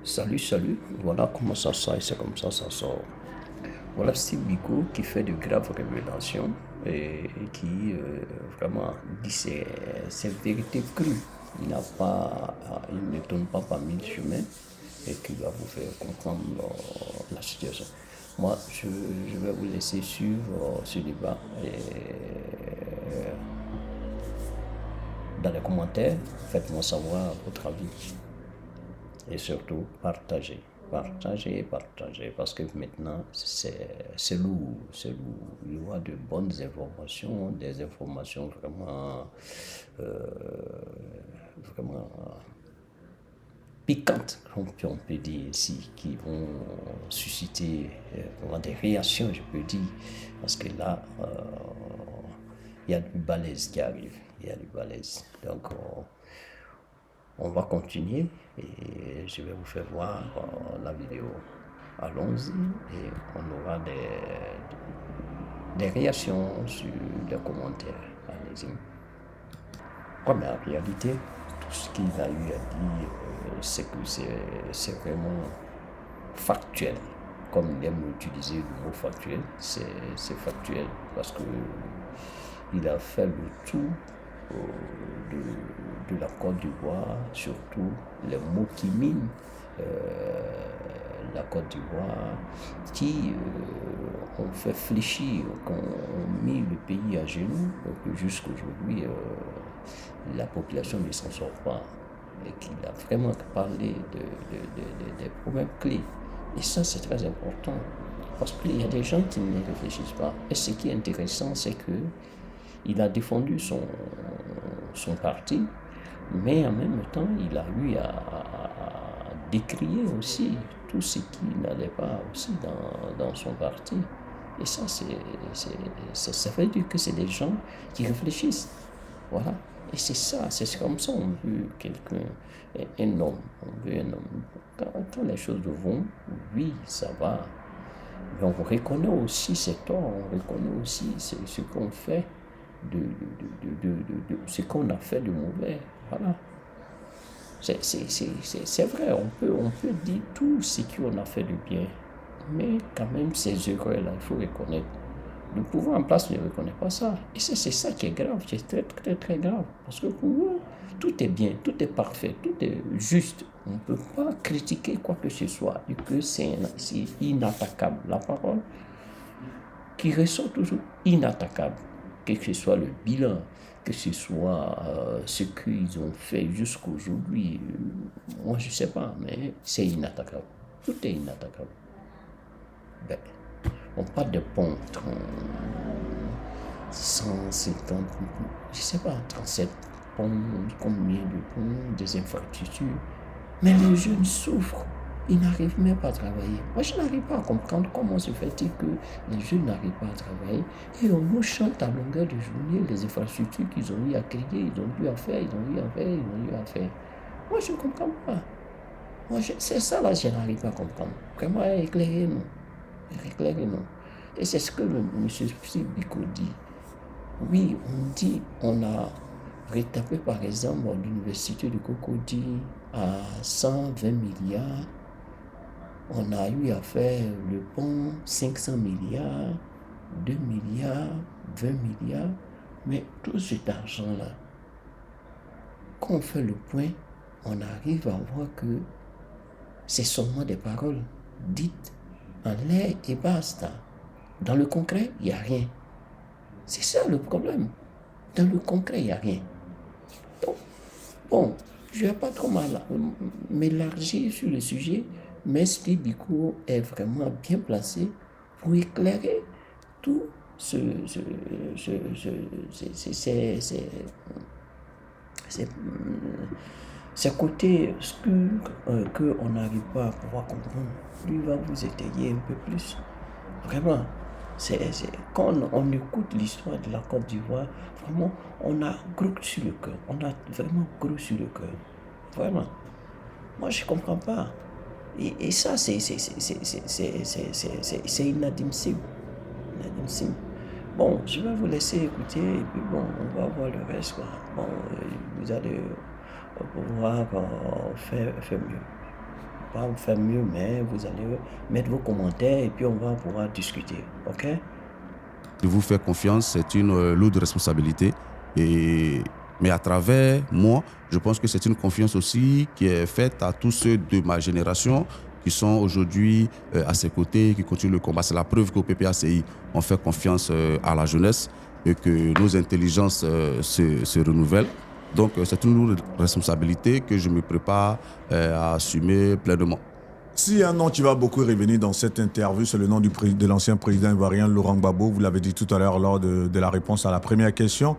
Salut, salut, voilà comment ça sort et c'est comme ça sort. Voilà Steve Biko qui fait de graves révélations et qui vraiment dit ses vérités crues. Il ne tourne pas par mille chemins et qui va vous faire comprendre la situation. Moi, je vais vous laisser suivre ce débat et dans les commentaires, faites-moi savoir votre avis. Et surtout, partagez. Partagez, partagez, parce que maintenant, c'est lourd, c'est lourd. Il y aura de bonnes informations, des informations euh, vraiment piquantes, on peut dire ici, qui vont susciter vraiment des réactions, je peux dire. Parce que là, il y a du balèze qui arrive, il y a du balèze. Donc, on va continuer et je vais vous faire voir la vidéo. Allons-y et on aura des réactions sur les commentaires. Allez-y. Comme en réalité, tout ce qu'il a eu à dire, c'est que c'est vraiment factuel. Comme il aime utiliser le mot factuel, c'est factuel parce que il a fait le tour de la Côte d'Ivoire, surtout les mots qui minent la Côte d'Ivoire, qui ont fait fléchir, qui ont mis le pays à genoux, que jusqu'aujourd'hui, la population ne s'en sort pas. Et qu'il a vraiment parlé des problèmes clés. Et ça, c'est très important. Parce qu'il y a des gens qui ne réfléchissent pas. Et ce qui est intéressant, c'est que il a défendu son parti, mais en même temps, il a eu à décrier aussi tout ce qui n'allait pas aussi dans son parti. Et ça, ça veut dire que c'est des gens qui réfléchissent. Voilà. Et c'est ça, c'est comme ça on veut quelqu'un, un homme, on veut un homme. Quand les choses vont, oui, ça va. Mais on reconnaît aussi ses torts, on reconnaît aussi ce qu'on fait, ce qu'on a fait de mauvais. Voilà. C'est vrai, on peut dire tout ce qu'on a fait de bien, mais quand même ces erreurs-là, il faut reconnaître. Le pouvoir en place ne reconnaît pas ça. Et c'est ça qui est grave, c'est très très très grave. Parce que pour eux, tout est bien, tout est parfait, tout est juste. On ne peut pas critiquer quoi que ce soit et que c'est inattaquable. La parole qui ressort toujours inattaquable, que ce soit le bilan, que ce soit ce qu'ils ont fait jusqu'aujourd'hui. Moi, je ne sais pas, mais c'est inattaquable. Tout est inattaquable. Ben, on parle de ponts, 150, je ne sais pas, 37 ponts, combien de ponts, des infrastructures. Mais les jeunes souffrent. Ils n'arrivent même pas à travailler. Moi, je n'arrive pas à comprendre comment se fait-il que les jeunes n'arrivent pas à travailler et on nous chante à longueur de journée les infrastructures qu'ils ont eu à créer, ils ont eu à faire, ils ont eu à faire, ils ont eu à faire. Moi, je ne comprends pas. C'est ça là, je n'arrive pas à comprendre. Vraiment, éclairez-nous. Éclairez-nous. Et c'est ce que le monsieur Biko dit. Oui, on dit, on a retapé par exemple l'université de Cocody à 120 milliards. On a eu à faire le pont 500 milliards, 2 milliards, 20 milliards. Mais tout cet argent-là, quand on fait le point, on arrive à voir que c'est seulement des paroles dites en l'air et basta. Dans le concret, il n'y a rien. C'est ça le problème. Dans le concret, il n'y a rien. Donc, bon, je ne vais pas trop m'élargir sur le sujet, mais Steve Biko est vraiment bien placé pour éclairer tout ces côtés obscurs qu'on n'arrive pas à pouvoir comprendre. Lui va vous étayer un peu plus. Vraiment, quand on écoute l'histoire de la Côte d'Ivoire, vraiment, on a gros sur le cœur. On a vraiment gros sur le cœur. Vraiment. Moi, je ne comprends pas. Et ça, c'est inadmissible. Inadmissible. Bon, je vais vous laisser écouter et puis bon, on va voir le reste. Quoi. Bon, vous allez pouvoir faire mieux. pas faire mieux, mais vous allez mettre vos commentaires et puis on va pouvoir discuter. OK? De vous faire confiance, c'est une lourde responsabilité. Mais à travers moi, je pense que c'est une confiance aussi qui est faite à tous ceux de ma génération qui sont aujourd'hui à ses côtés, qui continuent le combat. C'est la preuve qu'au PPACI, on fait confiance à la jeunesse et que nos intelligences se renouvellent. Donc, c'est une lourde responsabilité que je me prépare à assumer pleinement. Si un nom qui va beaucoup revenir dans cette interview, c'est le nom de l'ancien président ivoirien Laurent Gbagbo. Vous l'avez dit tout à l'heure lors de la réponse à la première question.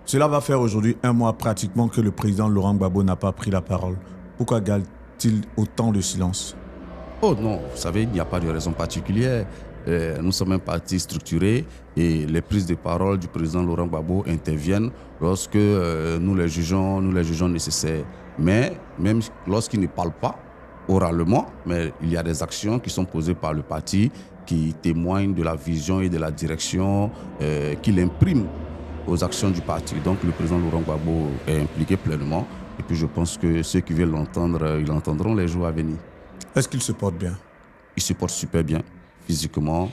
Cela va faire aujourd'hui 1 mois pratiquement que le président Laurent Gbagbo n'a pas pris la parole. Pourquoi garde-t-il autant de silence? Oh non, vous savez, il n'y a pas de raison particulière. Nous sommes un parti structuré et les prises de parole du président Laurent Gbagbo interviennent lorsque nous les jugeons nécessaires. Mais même lorsqu'il ne parle pas oralement, mais il y a des actions qui sont posées par le parti qui témoignent de la vision et de la direction qu'il imprime aux actions du parti. Donc le président Laurent Gbagbo est impliqué pleinement et puis je pense que ceux qui veulent l'entendre, ils l'entendront les jours à venir. Est-ce qu'il se porte bien? Il se porte super bien, physiquement,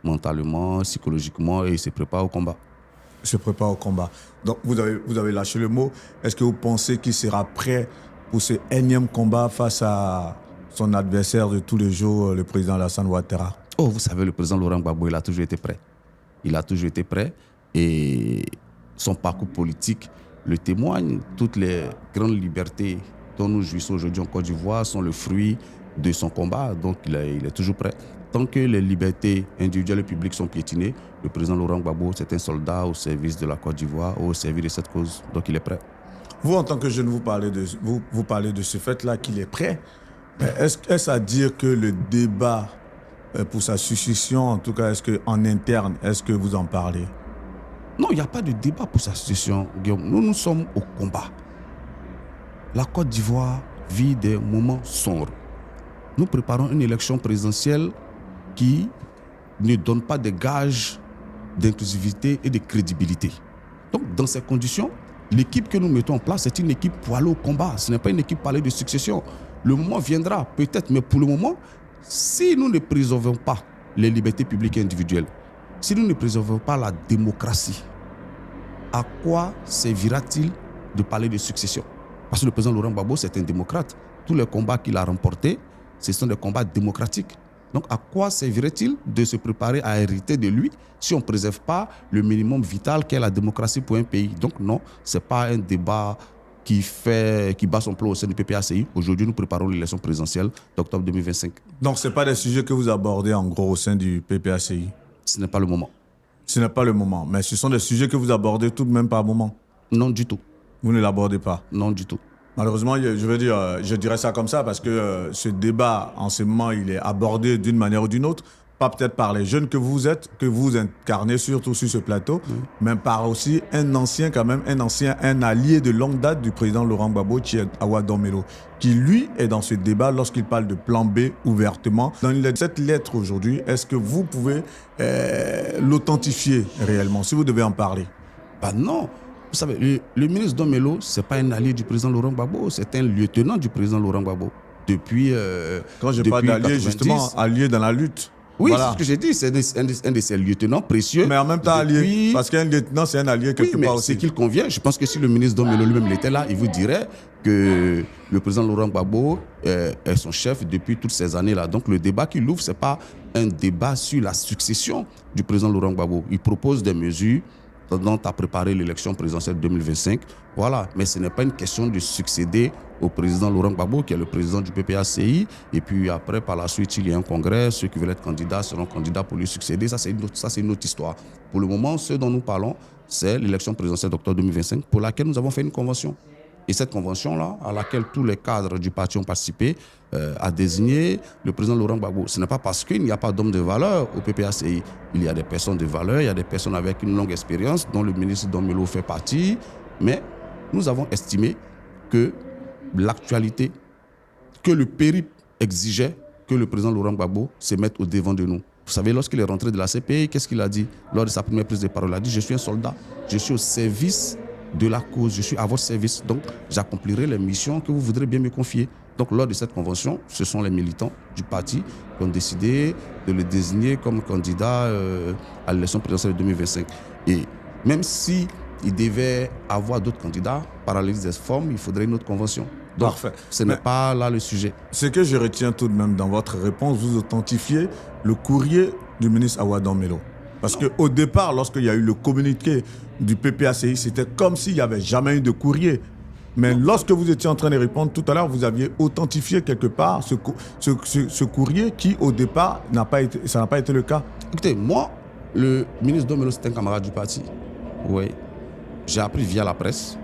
mentalement, psychologiquement, et il se prépare au combat. Il se prépare au combat. Donc vous avez lâché le mot. Est-ce que vous pensez qu'il sera prêt pour ce énième combat face à son adversaire de tous les jours, le président Alassane Ouattara? Oh, vous savez, le président Laurent Gbagbo, il a toujours été prêt. Il a toujours été prêt et son parcours politique le témoigne. Toutes les grandes libertés dont nous jouissons aujourd'hui en Côte d'Ivoire sont le fruit de son combat, donc il est toujours prêt. Tant que les libertés individuelles et publiques sont piétinées, le président Laurent Gbagbo, c'est un soldat au service de la Côte d'Ivoire, au service de cette cause, donc il est prêt. Vous, en tant que jeune, vous parlez de ce fait-là qu'il est prêt. Mais est-ce à dire que le débat pour sa succession, en tout cas, est-ce qu'en interne, est-ce que vous en parlez? Non, il n'y a pas de débat pour sa succession, Guillaume. Nous sommes au combat. La Côte d'Ivoire vit des moments sombres. Nous préparons une élection présidentielle qui ne donne pas de gages d'inclusivité et de crédibilité. Donc, dans ces conditions, l'équipe que nous mettons en place, c'est une équipe pour aller au combat. Ce n'est pas une équipe pour aller de succession. Le moment viendra, peut-être, mais pour le moment, si nous ne préservons pas les libertés publiques et individuelles, si nous ne préservons pas la démocratie, à quoi servira-t-il de parler de succession? Parce que le président Laurent Gbagbo, c'est un démocrate. Tous les combats qu'il a remportés, ce sont des combats démocratiques. Donc, à quoi servirait-il de se préparer à hériter de lui si on ne préserve pas le minimum vital qu'est la démocratie pour un pays? Donc, non, ce n'est pas un débat qui bat son plomb au sein du PPACI. Aujourd'hui, nous préparons l'élection présidentielle d'octobre 2025. Donc, ce n'est pas des sujets que vous abordez en gros au sein du PPACI? Ce n'est pas le moment. Ce n'est pas le moment, mais ce sont des sujets que vous abordez tout de même par moment? Non, du tout. Vous ne l'abordez pas? Non, du tout. Malheureusement, je dirais ça comme ça parce que ce débat, en ce moment, il est abordé d'une manière ou d'une autre, pas peut-être par les jeunes que vous êtes, que vous incarnez surtout sur ce plateau, mais par aussi un allié de longue date du président Laurent Gbagbo, qui est Awa Domelo, qui lui est dans ce débat lorsqu'il parle de plan B ouvertement. Dans cette lettre aujourd'hui, est-ce que vous pouvez l'authentifier réellement, si vous devez en parler? Non. Vous savez, le ministre Domelo, ce n'est pas un allié du président Laurent Gbagbo, c'est un lieutenant du président Laurent Gbagbo. Depuis. Quand je parle d'allié, justement, allié dans la lutte. Oui, voilà. C'est ce que j'ai dit, c'est un de ses lieutenants précieux. Mais en même temps, allié, parce qu'un lieutenant, c'est un allié quelque part aussi. C'est qu'il convient. Je pense que si le ministre Domelo lui-même était là, il vous dirait que le président Laurent Gbagbo est son chef depuis toutes ces années-là. Donc le débat qu'il ouvre, ce n'est pas un débat sur la succession du président Laurent Gbagbo. Il propose des mesures dont à préparer l'élection présidentielle 2025. Voilà, mais ce n'est pas une question de succéder au président Laurent Gbagbo, qui est le président du PPACI. Et puis après, par la suite, il y a un congrès. Ceux qui veulent être candidats seront candidats pour lui succéder. Ça, c'est une autre histoire. Pour le moment, ce dont nous parlons, c'est l'élection présidentielle d'octobre 2025, pour laquelle nous avons fait une convention. Et cette convention-là, à laquelle tous les cadres du parti ont participé, a désigné le président Laurent Gbagbo. Ce n'est pas parce qu'il n'y a pas d'homme de valeur au PPACI. Il y a des personnes de valeur, il y a des personnes avec une longue expérience, dont le ministre Domelo fait partie. Mais nous avons estimé que l'actualité, que le périple exigeait que le président Laurent Gbagbo se mette au devant de nous. Vous savez, lorsqu'il est rentré de la CPI, qu'est-ce qu'il a dit? Lors de sa première prise de parole, il a dit « Je suis un soldat, je suis au service de la cause, je suis à votre service, donc j'accomplirai les missions que vous voudrez bien me confier. » Donc, lors de cette convention, ce sont les militants du parti qui ont décidé de le désigner comme candidat à l'élection présidentielle de 2025. Et même si il devait avoir d'autres candidats, par la liste des formes, il faudrait une autre convention. Donc, Parfait. ce n'est pas là le sujet. Ce que je retiens tout de même dans votre réponse, vous authentifiez le courrier du ministre Awa Danmelo. Parce qu'au départ, lorsqu'il y a eu le communiqué du PPACI, c'était comme s'il n'y avait jamais eu de courrier. Mais lorsque vous étiez en train de répondre tout à l'heure, vous aviez authentifié quelque part ce courrier qui, au départ, ça n'a pas été le cas. Écoutez, moi, le ministre Danmelo, c'est un camarade du parti. Oui. J'ai appris via la presse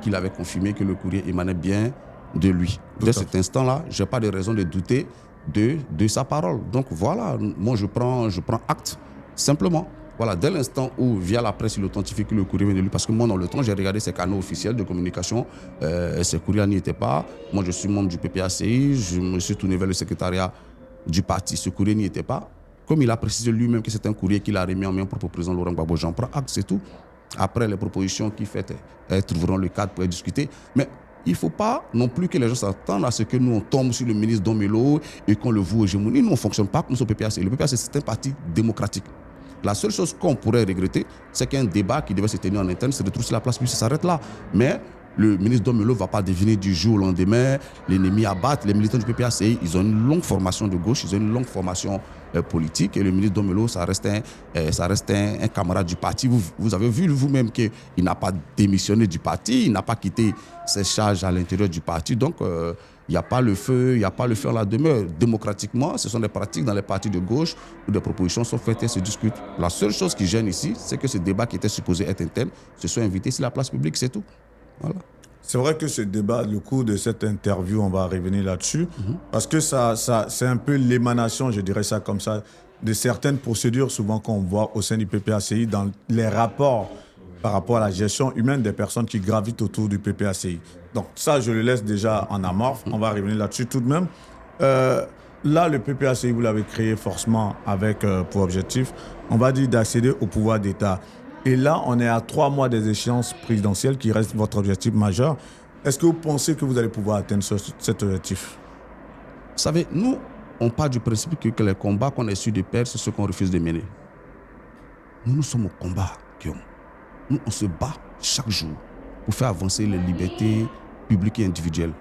qu'il avait confirmé que le courrier émanait bien de lui. Dès cet instant-là, je n'ai pas de raison de douter de sa parole. Donc voilà, moi je prends acte, simplement. Voilà, dès l'instant où, via la presse, il authentifie que le courrier vient de lui, parce que moi, dans le temps, j'ai regardé ses canaux officiels de communication, ces courriers n'y étaient pas. Moi, je suis membre du PPACI, je me suis tourné vers le secrétariat du parti, ce courrier n'y était pas. Comme il a précisé lui-même que c'est un courrier qu'il a remis en main pour le président Laurent Gbagbo, j'en prends acte, c'est tout. Après, les propositions qu'il fait, trouveront le cadre pour discuter. Mais il ne faut pas non plus que les gens s'attendent à ce que nous, on tombe sur le ministre Danmelo et qu'on le voue hégémonie. Nous, on ne fonctionne pas comme ce PPAC. Le PPAC, c'est un parti démocratique. La seule chose qu'on pourrait regretter, c'est qu'un débat qui devait se tenir en interne se retrouve sur la place publique, ça s'arrête là. Mais le ministre Danmelo ne va pas deviner du jour au lendemain l'ennemi à battre. Les militants du PPACI, ils ont une longue formation de gauche, ils ont une longue formation politique. Et le ministre Danmelo, ça reste un camarade du parti. Vous avez vu vous-même qu'il n'a pas démissionné du parti, il n'a pas quitté ses charges à l'intérieur du parti. Donc, il n'y a pas le feu en la demeure. Démocratiquement, ce sont des pratiques dans les partis de gauche où des propositions sont faites et se discutent. La seule chose qui gêne ici, c'est que ce débat qui était supposé être interne se soit invité sur la place publique, c'est tout. Voilà. C'est vrai que ce débat, le cours de cette interview, on va revenir là-dessus, parce que ça, c'est un peu l'émanation, je dirais ça comme ça, de certaines procédures souvent qu'on voit au sein du PPACI dans les rapports par rapport à la gestion humaine des personnes qui gravitent autour du PPACI. Donc ça, je le laisse déjà en amorphe, on va revenir là-dessus tout de même. Là, le PPACI, vous l'avez créé forcément avec pour objectif, on va dire, d'accéder au pouvoir d'État. Et là, on est à 3 mois des échéances présidentielles qui restent votre objectif majeur. Est-ce que vous pensez que vous allez pouvoir atteindre cet objectif? Vous savez, nous, on part du principe que les combats qu'on est sûr de perdre, c'est ceux qu'on refuse de mener. Nous sommes au combat, Guillaume. Nous, on se bat chaque jour pour faire avancer les libertés publiques et individuelles.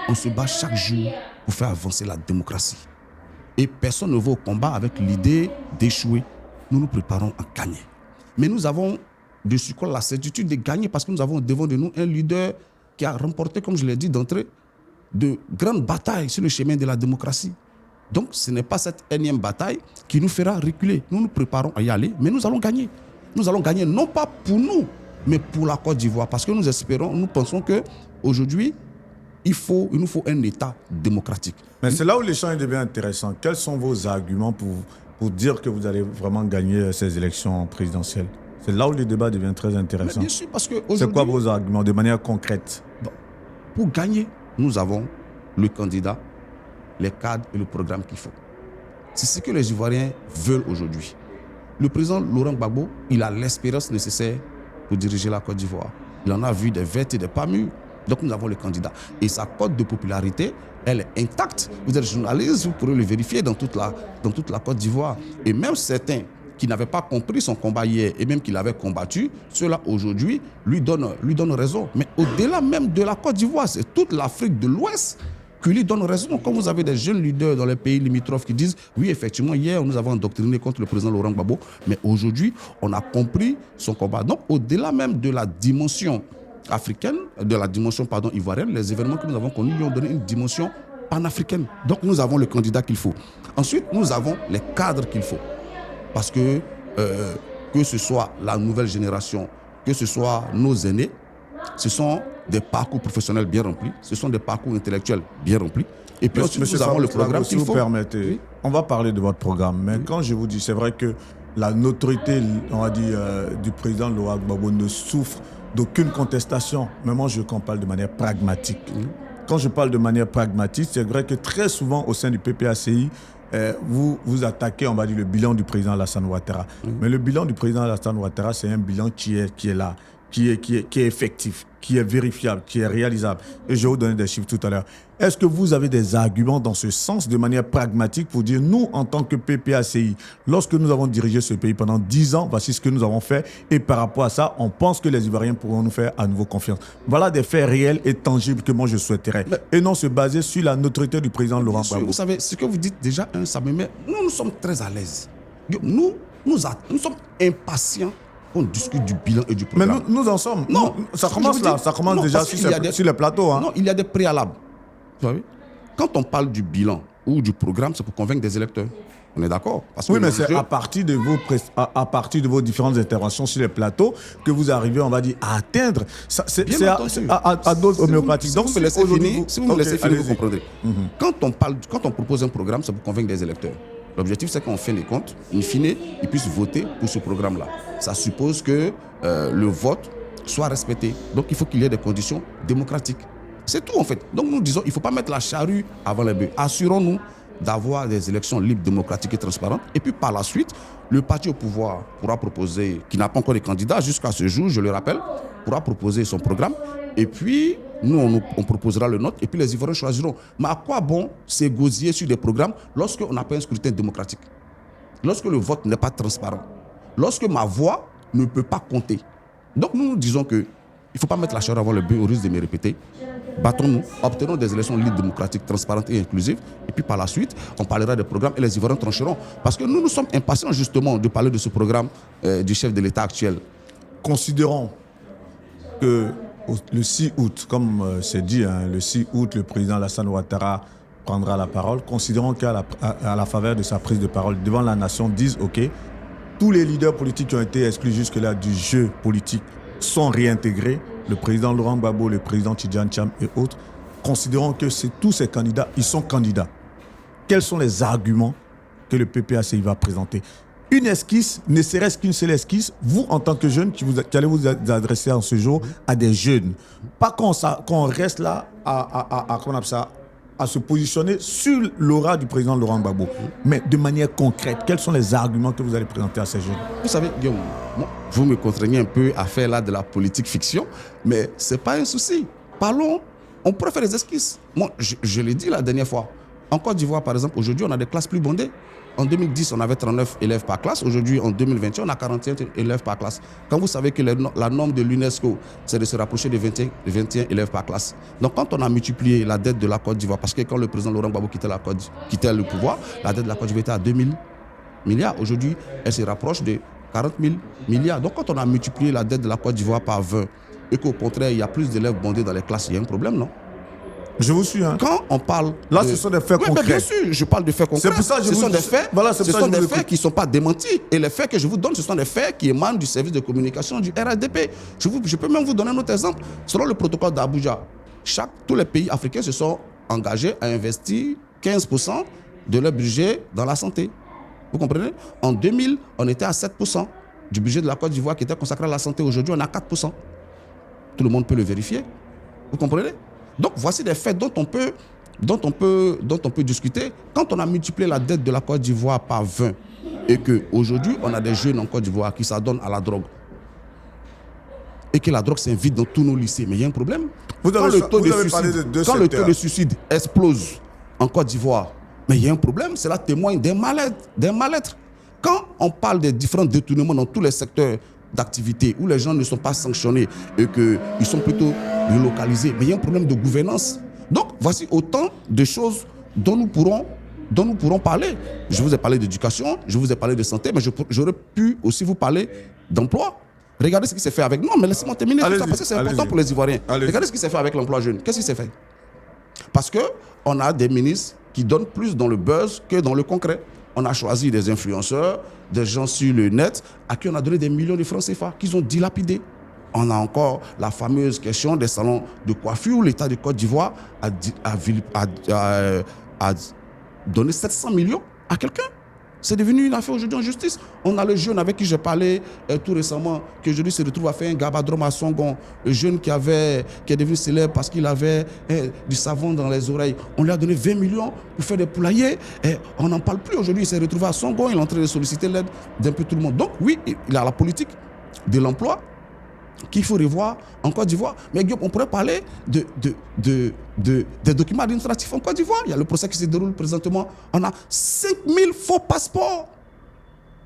On se bat chaque jour pour faire avancer la démocratie. Et personne ne va au combat avec l'idée d'échouer. Nous nous préparons à gagner. Mais nous avons de surcroît la certitude de gagner parce que nous avons devant de nous un leader qui a remporté, comme je l'ai dit d'entrée, de grandes batailles sur le chemin de la démocratie. Donc ce n'est pas cette énième bataille qui nous fera reculer. Nous nous préparons à y aller, mais nous allons gagner. Nous allons gagner non pas pour nous, mais pour la Côte d'Ivoire. Parce que nous pensons qu'aujourd'hui, il nous faut un État démocratique. Mais c'est là où l'échange devient intéressant. Quels sont vos arguments pour dire que vous allez vraiment gagner ces élections présidentielles? C'est là où le débat devient très intéressant. Mais bien sûr, parce que c'est quoi vos arguments de manière concrète? Pour gagner, nous avons le candidat, les cadres et le programme qu'il faut. C'est ce que les Ivoiriens veulent aujourd'hui. Le président Laurent Gbagbo, il a l'expérience nécessaire pour diriger la Côte d'Ivoire. Il en a vu des vertes et des pas mûres. Donc nous avons le candidat. Et sa cote de popularité, elle est intacte. Vous êtes journaliste, vous pourrez le vérifier dans toute la Côte d'Ivoire. Et même certains qui n'avaient pas compris son combat hier et même qui l'avaient combattu, ceux-là aujourd'hui lui donnent raison. Mais au-delà même de la Côte d'Ivoire, c'est toute l'Afrique de l'Ouest qui lui donne raison. Comme vous avez des jeunes leaders dans les pays limitrophes qui disent oui, effectivement, hier, nous avons endoctriné contre le président Laurent Gbagbo, mais aujourd'hui, on a compris son combat. Donc, au-delà même de la dimension africaine, ivoirienne, les événements que nous avons connus lui ont donné une dimension panafricaine. Donc, nous avons le candidat qu'il faut. Ensuite, nous avons les cadres qu'il faut. Parce que ce soit la nouvelle génération, que ce soit nos aînés, ce sont des parcours professionnels bien remplis, ce sont des parcours intellectuels bien remplis. Et puis ensuite, nous avons le programme qu'il faut. Si vous permettez, oui. On va parler de votre programme. Mais quand je vous dis, c'est vrai que la notoriété, on va dire, du président Laurent Gbagbo ne souffre d'aucune contestation. Mais moi, je veux qu'on parle de manière pragmatique. Quand je parle de manière pragmatique, c'est vrai que très souvent, au sein du PPACI, vous attaquez, on va dire, le bilan du président Alassane Ouattara. Mais le bilan du président Alassane Ouattara, c'est un bilan qui est là, qui est effectif, qui est vérifiable, qui est réalisable. Et je vais vous donner des chiffres tout à l'heure. Est-ce que vous avez des arguments dans ce sens, de manière pragmatique, pour dire, nous, en tant que PPACI, lorsque nous avons dirigé ce pays pendant 10 ans, voici ce que nous avons fait, et par rapport à ça, on pense que les Ivoiriens pourront nous faire à nouveau confiance. Voilà des faits réels et tangibles que moi je souhaiterais. Et non se baser sur la neutralité du président Laurent Gbagbo. Vous savez, ce que vous dites déjà, ça me met... Nous sommes très à l'aise. Nous sommes impatients qu'on discute du bilan et du programme. Mais nous en sommes. Non, ça commence là. Ça commence déjà sur les plateaux. Hein. Non, il y a des préalables. Vous savez, quand on parle du bilan ou du programme, c'est pour convaincre des électeurs. On est d'accord? Oui, mais c'est à partir de vos différentes interventions sur les plateaux que vous arrivez, on va dire, à atteindre. C'est à dose homéopathique. Donc, si vous me laissez finir, vous comprendrez. Quand on propose un programme, c'est pour convaincre des électeurs. L'objectif, c'est qu'en fin de compte, in fine, ils puissent voter pour ce programme-là. Ça suppose que le vote soit respecté. Donc, il faut qu'il y ait des conditions démocratiques. C'est tout, en fait. Donc, nous disons, il ne faut pas mettre la charrue avant les bœufs. Assurons-nous d'avoir des élections libres, démocratiques et transparentes. Et puis, par la suite, le parti au pouvoir pourra proposer, qui n'a pas encore de candidat jusqu'à ce jour, je le rappelle, pourra proposer son programme. Et puis, nous, on proposera le nôtre. Et puis, les Ivoiriens choisiront. Mais à quoi bon s'égosiller sur des programmes lorsqu'on n'a pas un scrutin démocratique? Lorsque le vote n'est pas transparent? Lorsque ma voix ne peut pas compter? Donc, nous disons qu'il ne faut pas mettre la charrue avant le bœuf, au risque de me répéter. Battons-nous, obtenons des élections libres, démocratiques, transparentes et inclusives. Et puis par la suite, on parlera des programmes et les Ivoiriens trancheront. Parce que nous sommes impatients justement de parler de ce programme du chef de l'État actuel. Considérons que le 6 août, comme c'est dit, le 6 août, le président Alassane Ouattara prendra la parole. Considérons qu'à la faveur de sa prise de parole devant la nation, disent OK, tous les leaders politiques qui ont été exclus jusque-là du jeu politique sont réintégrés. Le président Laurent Gbagbo, le président Tidjane Thiam et autres, considérons que tous ces candidats, ils sont candidats. Quels sont les arguments que le PPACI va présenter? Une esquisse, ne serait-ce qu'une seule esquisse, vous, en tant que jeune, qui allez vous adresser en ce jour à des jeunes. Pas qu'on reste là à se positionner sur l'aura du président Laurent Gbagbo, mais de manière concrète, quels sont les arguments que vous allez présenter à ces jeunes? Vous savez, Guillaume, vous me contraignez un peu à faire là de la politique fiction, mais ce n'est pas un souci. Parlons, on pourrait faire des esquisses. Moi, je l'ai dit la dernière fois. En Côte d'Ivoire, par exemple, aujourd'hui, on a des classes plus bondées. En 2010, on avait 39 élèves par classe. Aujourd'hui, en 2021, on a 41 élèves par classe. Quand vous savez que la norme de l'UNESCO, c'est de se rapprocher de 21 élèves par classe. Donc, quand on a multiplié la dette de la Côte d'Ivoire, parce que quand le président Laurent Gbagbo quittait le pouvoir, la dette de la Côte d'Ivoire était à 2 000 milliards. Aujourd'hui, elle se rapproche de 40 000 milliards. Donc, quand on a multiplié la dette de la Côte d'Ivoire par 20 et qu'au contraire, il y a plus d'élèves bondés dans les classes, il y a un problème, non? Je vous suis. Hein. Quand on parle... Là, ce sont des faits concrets. Bien sûr, je parle de faits concrets. C'est pour ça que ce sont des faits, qui ne sont pas démentis. Et les faits que je vous donne, ce sont des faits qui émanent du service de communication du RADP. Je peux même vous donner un autre exemple. Selon le protocole d'Abuja, tous les pays africains se sont engagés à investir 15% de leur budget dans la santé. Vous comprenez? En 2000, on était à 7% du budget de la Côte d'Ivoire qui était consacré à la santé. Aujourd'hui, on a 4%. Tout le monde peut le vérifier. Vous comprenez? Donc, voici des faits dont on peut discuter. Quand on a multiplié la dette de la Côte d'Ivoire par 20 et qu'aujourd'hui, on a des jeunes en Côte d'Ivoire qui s'adonnent à la drogue et que la drogue s'invite dans tous nos lycées, mais il y a un problème. Quand le taux de suicide explose en Côte d'Ivoire, mais il y a un problème. Cela témoigne d'un mal-être. Quand on parle des différents détournements dans tous les secteurs d'activité où les gens ne sont pas sanctionnés et qu'ils sont plutôt relocalisés, mais il y a un problème de gouvernance. Donc, voici autant de choses dont nous pourrons parler. Je vous ai parlé d'éducation, je vous ai parlé de santé, mais j'aurais pu aussi vous parler d'emploi. Regardez ce qui s'est fait avec... Non, mais laissez-moi terminer tout ça, parce que c'est important pour les Ivoiriens. Regardez ce qui s'est fait avec l'emploi jeune. Qu'est-ce qui s'est fait? Parce qu'on a des ministres qui donnent plus dans le buzz que dans le concret. On a choisi des influenceurs, des gens sur le net, à qui on a donné des millions de francs CFA, qu'ils ont dilapidés. On a encore la fameuse question des salons de coiffure où l'État de Côte d'Ivoire a donné 700 millions à quelqu'un. C'est devenu une affaire aujourd'hui en justice. On a le jeune avec qui j'ai parlé tout récemment, qui aujourd'hui se retrouve à faire un gabadrome à Songon. Le jeune qui est devenu célèbre parce qu'il avait du savon dans les oreilles. On lui a donné 20 millions pour faire des poulaillers. Et on n'en parle plus aujourd'hui. Il s'est retrouvé à Songon. Il est en train de solliciter l'aide d'un peu tout le monde. Donc oui, il y a la politique de l'emploi. qu'il faut revoir en Côte d'Ivoire. Mais Guillaume, on pourrait parler des documents administratifs en Côte d'Ivoire. Il y a le procès qui se déroule présentement. On a 5000 faux passeports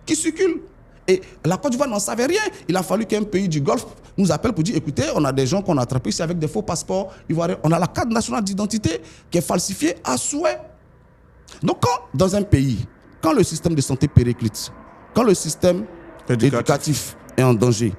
qui circulent. Et la Côte d'Ivoire n'en savait rien. Il a fallu qu'un pays du Golfe nous appelle pour dire, écoutez, on a des gens qu'on a attrapés ici avec des faux passeports ivoiriens. On a la carte nationale d'identité qui est falsifiée à souhait. Donc quand, dans un pays, quand le système de santé périclite, quand le système éducatif est en danger,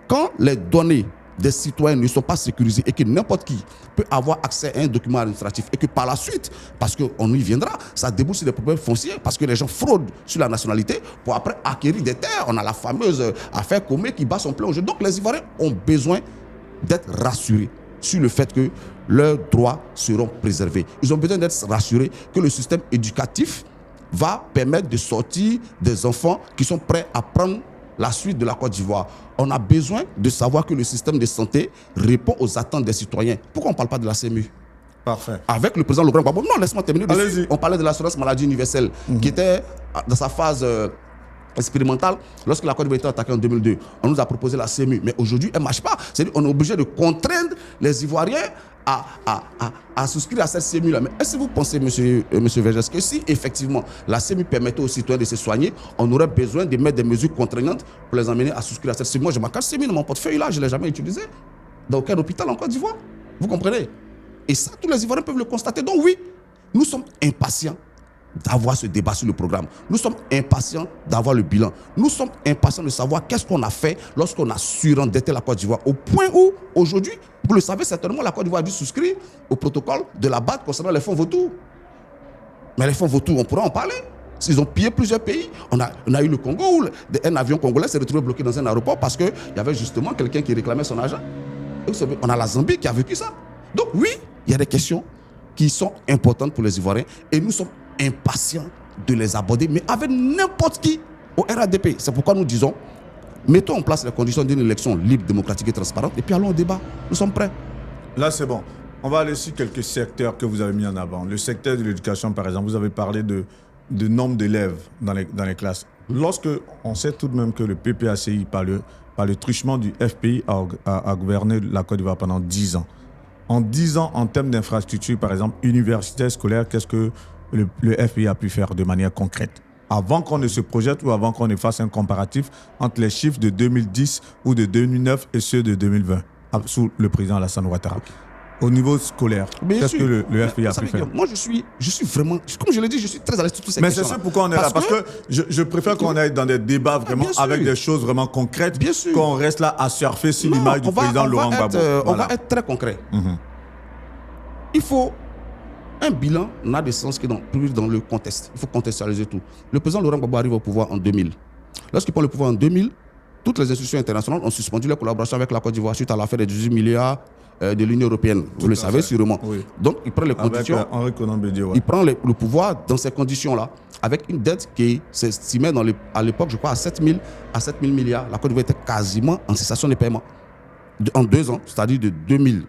quand les données des citoyens ne sont pas sécurisées et que n'importe qui peut avoir accès à un document administratif et que par la suite, parce qu'on y viendra, ça débouche sur des problèmes fonciers parce que les gens fraudent sur la nationalité pour après acquérir des terres. On a la fameuse affaire Comé qui bat son plein au jeu. Donc les Ivoiriens ont besoin d'être rassurés sur le fait que leurs droits seront préservés. Ils ont besoin d'être rassurés que le système éducatif va permettre de sortir des enfants qui sont prêts à prendre la suite de la Côte d'Ivoire. On a besoin de savoir que le système de santé répond aux attentes des citoyens. Pourquoi on ne parle pas de la CMU? Parfait. Avec le président Laurent Gbagbo. Non, laisse-moi terminer dessus. Allez-y. On parlait de l'assurance maladie universelle qui était dans sa phase expérimentale lorsque la Côte d'Ivoire était attaquée en 2002. On nous a proposé la CMU. Mais aujourd'hui, elle ne marche pas. C'est-à-dire qu'on est obligé de contraindre les Ivoiriens à souscrire à cette CMU-là. Mais est-ce que vous pensez, monsieur Vergès, que si effectivement la CMU permettait aux citoyens de se soigner, on aurait besoin de mettre des mesures contraignantes pour les emmener à souscrire à cette CMU? Moi, j'ai ma carte CMU dans mon portefeuille là, je ne l'ai jamais utilisée. Dans aucun hôpital en Côte d'Ivoire. Vous comprenez? Et ça, tous les Ivoiriens peuvent le constater. Donc oui, nous sommes impatients d'avoir ce débat sur le programme. Nous sommes impatients d'avoir le bilan. Nous sommes impatients de savoir qu'est-ce qu'on a fait lorsqu'on a surendetté la Côte d'Ivoire. Au point où, aujourd'hui, vous le savez certainement, la Côte d'Ivoire a dû souscrire au protocole de la BAD concernant les fonds vautours. Mais les fonds vautours, on pourra en parler. Ils ont pillé plusieurs pays. On a eu le Congo où un avion congolais s'est retrouvé bloqué dans un aéroport parce qu'il y avait justement quelqu'un qui réclamait son argent. On a la Zambie qui a vécu ça. Donc oui, il y a des questions qui sont importantes pour les Ivoiriens et nous sommes impatients de les aborder, mais avec n'importe qui au RADP. C'est pourquoi nous disons, mettons en place les conditions d'une élection libre, démocratique et transparente et puis allons au débat. Nous sommes prêts. Là, c'est bon. On va aller sur quelques secteurs que vous avez mis en avant. Le secteur de l'éducation, par exemple, vous avez parlé de nombre d'élèves dans les classes. Lorsque on sait tout de même que le PPACI, par le truchement du FPI, a gouverné la Côte d'Ivoire pendant 10 ans. En 10 ans, en termes d'infrastructures, par exemple, universitaires, scolaires, qu'est-ce que le FPI a pu faire de manière concrète avant qu'on ne se projette ou avant qu'on ne fasse un comparatif entre les chiffres de 2010 ou de 2009 et ceux de 2020 sous le président Alassane Ouattara? Au niveau scolaire, qu'est-ce que le FPI a pu faire? Moi, je suis vraiment, comme je l'ai dit, je suis très à l'aise sur toutes ces questions. Mais c'est ça pourquoi on est là. Parce que je préfère qu'on aille dans des débats vraiment avec des choses vraiment concrètes, qu'on reste là à surfer sur l'image du président Laurent Gbagbo. On va être très concret. Il faut un bilan n'a de sens que dans le contexte. Il faut contextualiser tout. Le président Laurent Gbagbo arrive au pouvoir en 2000. Lorsqu'il prend le pouvoir en 2000, toutes les institutions internationales ont suspendu leur collaboration avec la Côte d'Ivoire suite à l'affaire des 18 milliards de l'Union européenne. Vous le savez sûrement. Oui. Donc, il prend les conditions. Avec Henri Konan Bédié, il prend le pouvoir dans ces conditions-là, avec une dette qui s'estimait à l'époque, je crois, à 7 000 milliards. La Côte d'Ivoire était quasiment en cessation de paiement. En 2 ans, c'est-à-dire de 2000.